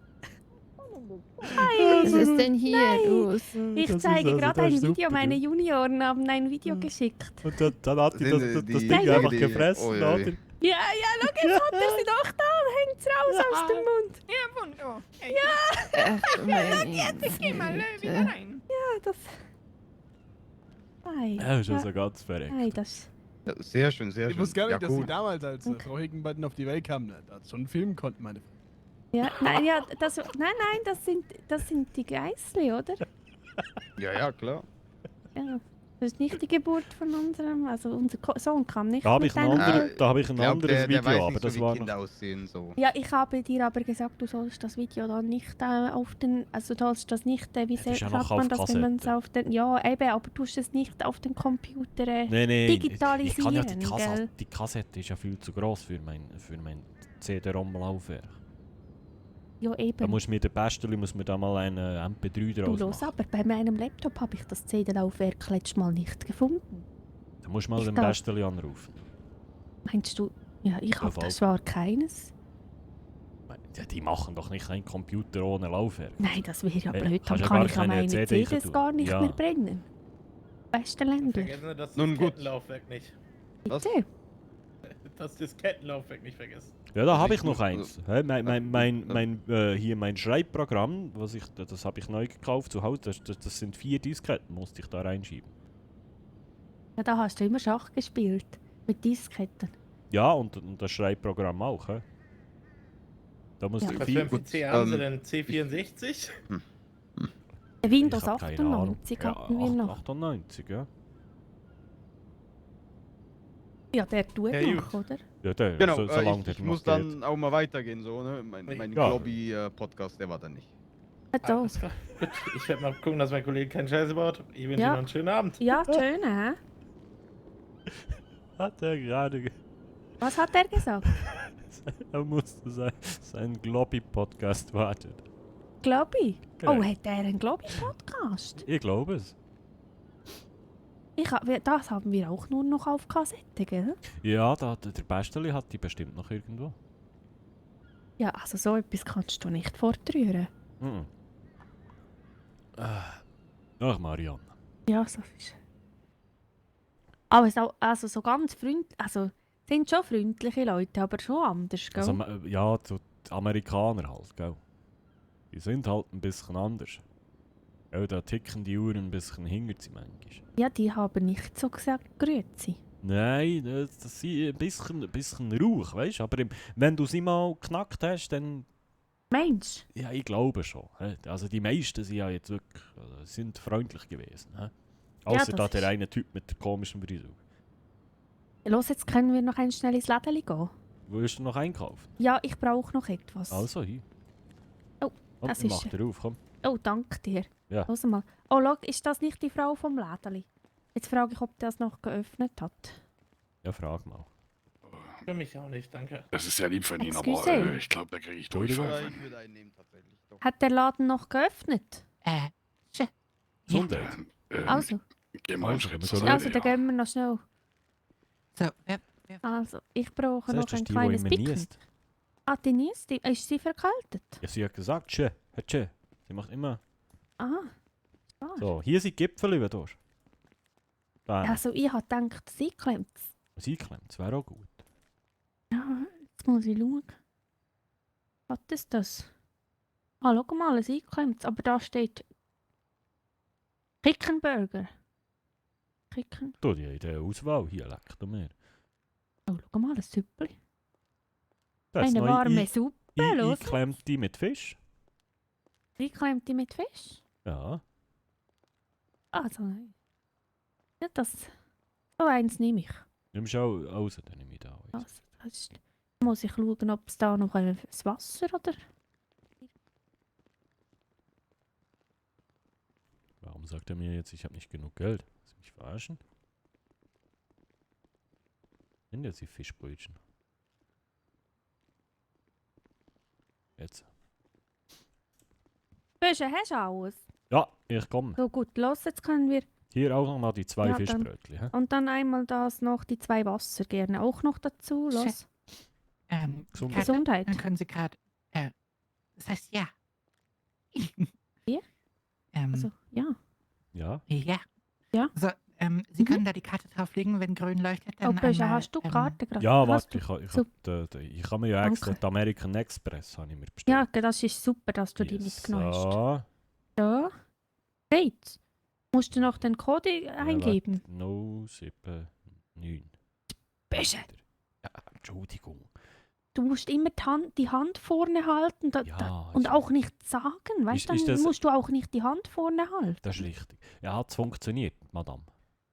Was ist denn hier los? Ich Das ist zeige also- gerade das ein ist Video. super, Meine du. Junioren haben ein Video geschickt. Und dann hat die das Die- Ding die- einfach die- gefressen, ui, ui. oder? Ja, schau, jetzt hat er sie doch da. Hängt's raus aus dem Mund. Ja, Wunder. Ach, meine Jetzt geh mal wieder Güte. rein. Ja, das... Nein. Ja, ist also ganz verreckt. Nein, das... Ja, sehr schön. Ich wusste gar nicht, Ja, dass sie cool. damals, als Frau Higginbotham auf die Welt kam, da schon filmen konnten, meine Freunde. Ja, nein, ja, nein, das sind die Geißli, oder? Ja, klar. Ja. Das ist nicht die Geburt von unserem, also unser Sohn kam nicht Da habe mit ich ein einem anderes, Video. da habe ich ein glaub, anderes der Video, weiß aber nicht das so, wie war Kinder noch... aussehen, so. Ja, ich habe dir aber gesagt, du sollst das Video dann nicht auf den, also du sollst das nicht, wie das ist ja sagt noch man auf das, wenn man es Kassette. auf den, ja eben, aber du tust es nicht auf den Computer Nein, digitalisieren, ich kann ja gell? die Kassette ist ja viel zu groß für mein CD-ROM-Laufwerk. Ja, Da eben. muss mir der Besteli muss mir da mal eine MP3 Du draus los, machen. aber bei meinem Laptop habe ich das CD-Laufwerk letztes Mal nicht gefunden. Da musst du mal Ich den da- Besteli anrufen. Meinst du, ja, ich Ja, habe voll. das war keines. Ja, die machen doch nicht einen Computer ohne Laufwerk. Nein, das wäre ja Hey, blöd, dann kannst ja kann gar ich ja keine meine CD CDs tun. gar nicht Ja. mehr brennen. Besten Länder. Vergessen Sie das Nun gut. Kettenlaufwerk nicht. Was? Bitte? Das Kettenlaufwerk nicht vergessen. Ja, da habe ich ich noch muss- eins. Hä, hier mein Schreibprogramm, das habe ich neu gekauft zu Hause, das sind 4 Disketten, musste ich da reinschieben. Ja, da hast du immer Schach gespielt. Mit Disketten. Ja, und das Schreibprogramm auch. Hä? Da musst Ja. du Was viel... für ein PC haben Sie denn? C64? Der Windows Ich hab keine Ahnung. 98 Ja, hatten wir noch. 98, ja. Ja, der tut Ja, noch, oder? Ja, der, Genau, solange der ich noch muss geht. dann auch mal weitergehen, so, ne? Mein Ja. Globby-Podcast, der war dann nicht. Hat auch. Alles klar. Gut, ich werde mal gucken, dass mein Kollege keinen Scheiße baut. Ich wünsche Ja. Ihnen noch einen schönen Abend. Ja, schön, hä? Hat er gerade... Was hat er gesagt? Er musste seinen Globby-Podcast warten. Globby? Ja. Oh, hat er einen Globby-Podcast? Ich glaube es. Das haben wir auch nur noch auf Kassette, gell? Ja, der Besteli hat die bestimmt noch irgendwo. Ja, also so etwas kannst du nicht fortrühren. Mhm. Ach, Marianne. Ja, so ist. Aber so, also so ganz freundlich, also sind schon freundliche Leute, aber schon anders, gell? Also, ja, so die Amerikaner halt, gell? Die sind halt ein bisschen anders. Ja, da ticken die Uhren ein bisschen hinter sie manchmal. Ja, die haben nicht so gesagt, grüezi. Nein, das sind ein bisschen rauch, weißt du? Aber wenn du sie mal geknackt hast, dann... Meinst du? Ja, ich glaube schon. Hä? Also die meisten sind ja jetzt wirklich sind freundlich gewesen. Hä? Außer da das der ist- eine Typ mit der komischen Frisur. Los, jetzt können wir noch ein schnell ins Lädeli gehen. Willst du noch einkaufen? Ja, ich brauche noch etwas. Also, hier. Oh, Und das mach ist... dir auf, komm. Oh, danke dir. Ja. Los mal. Oh, schau, ist das nicht die Frau vom Lädeli? Jetzt frage ich, ob das noch geöffnet hat. Ja, frag mal. Für mich auch nicht, danke. Das ist sehr lieb von Ihnen, aber Excuse. ich glaube, da kriege ich Entschuldigung. Durchfall. Ich würde einen nehmen, tatsächlich. Doch. Hat der Laden noch geöffnet? Gesundheit. Also. Geh mal einen Schritt zur Also, Seite. dann gehen wir noch schnell. So, Also, ich brauche Das noch ist ein die, die kleines immer Picknick. niest. Ah, die niest? Ist sie verkältet? Ja, sie hat gesagt, tschö, tschö. Sie macht immer... Ah. So, hier sind Gipfel über durch. Da. Also, ich habe gedacht, sie klemmt. Sie klemmt, das wäre auch gut. Ja, jetzt muss ich schauen. Was ist das? Ah, schau mal, es einklemmt. Aber da steht Kickenburger. Kicken. Du, die in der Auswahl hier leckt mir. Oh, schau mal, ein Süppli. Das ist Eine neu warme Suppe, los. eingeklemmte mit Fisch. Eingeklemmte mit Fisch. Ja. Also, ja, das... So eins nehme ich. Nimmst du auch raus, dann nehme ich da auch eins. Das ist, muss ich schauen, ob es da noch ein Wasser oder... Warum sagt er mir jetzt, ich habe nicht genug Geld? Willst du mich verarschen? Sind jetzt die Fischbrötchen. Jetzt. Fische, hast du alles? Ja, ich komme. So gut, los, jetzt können wir... Hier auch noch mal die 2 Ja, dann- Fischbrötchen. hä? Und dann einmal das noch, die 2 Wasser gerne auch noch dazu, los. Gesundheit. Gesundheit. Dann können Sie gerade. Das heißt ja. Wie? Also, ja. Ja. Ja. Ja. So, Sie können da die Karte drauflegen, wenn grün leuchtet. Oh, Dann Böse, einmal, hast du Karte gerade? Ja, Hast warte, ich habe mir ja extra Danke. die American Express habe ich mir bestellt. Ja, das ist super, dass du die mitgenommen hast. So. So. Great. Musst du noch den Code eingeben? 079. Böse. Ja, Entschuldigung. Du musst immer die Hand vorne halten und auch nicht sagen, weißt du? ist Dann das- musst du auch nicht die Hand vorne halten. Das ist richtig. Ja, es funktioniert, Madame.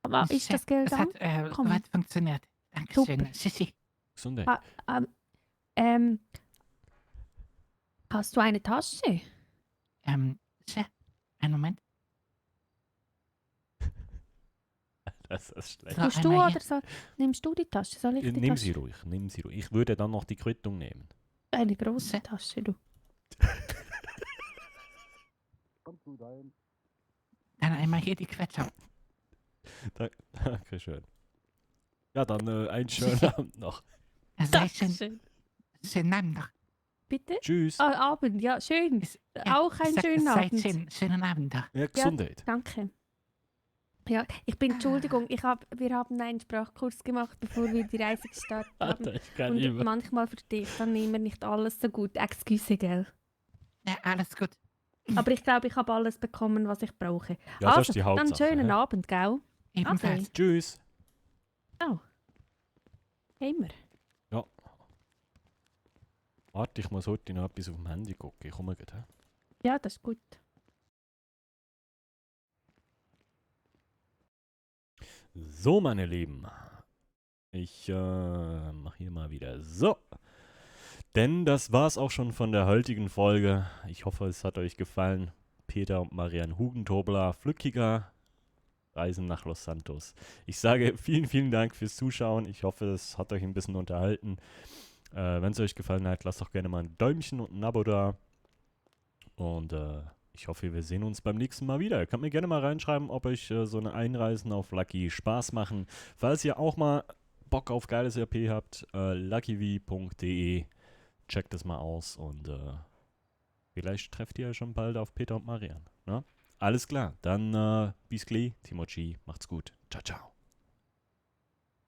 Aber ist das Geld Es hat angekommen? soweit funktioniert. Dankeschön. Super. Sissi. Gesundheit. Hast du eine Tasche? So, einen Moment. Das ist schlecht. So, Tust du einmal oder nimmst du die Tasche? Soll ich die Nimm Tasche? sie ruhig, nimm sie ruhig. Ich würde dann noch die Quittung nehmen. Eine große Tasche, du. Dann einmal hier die Quetscher. Dankeschön. Ja, dann einen schönen Abend noch. Dankeschön. Schönen Abend noch. Bitte? Tschüss. Ah, Abend, ja, schön. Auch einen schönen Abend. Schönen Abend noch. Ja, Gesundheit. Danke. Ja, Entschuldigung, wir haben einen Sprachkurs gemacht, bevor wir die Reise gestartet haben. Alter, ich kann Und nicht mehr. manchmal verstehe ich dann immer nicht alles so gut. Excuse, gell? Ja, alles gut. Aber ich glaube, ich habe alles bekommen, was ich brauche. Ja, das Also, ist die dann Hauptsache, schönen hä? Abend, gell? Ebenfalls. Also, Tschüss. oh. Immer. Ja. Warte, ich muss heute noch etwas auf dem Handy gucken. Ich komme gleich. Hä? Ja, das ist gut. So, meine Lieben. Ich mache hier mal wieder so. Denn das war's auch schon von der heutigen Folge. Ich hoffe, es hat euch gefallen. Peter und Marian Hugentobler, Flückiger, Reisen nach Los Santos. Ich sage vielen, vielen Dank fürs Zuschauen. Ich hoffe, es hat euch ein bisschen unterhalten. Wenn es euch gefallen hat, lasst doch gerne mal ein Däumchen und ein Abo da. Und ich hoffe, wir sehen uns beim nächsten Mal wieder. Ihr könnt mir gerne mal reinschreiben, ob euch so eine Einreisen auf Lucky Spaß machen. Falls ihr auch mal Bock auf geiles RP habt, luckyv.de. Checkt es mal aus und vielleicht trefft ihr ja schon bald auf Peter und Marian. Ne? Alles klar, dann bis gleich. Timochi, macht's gut. Ciao, ciao.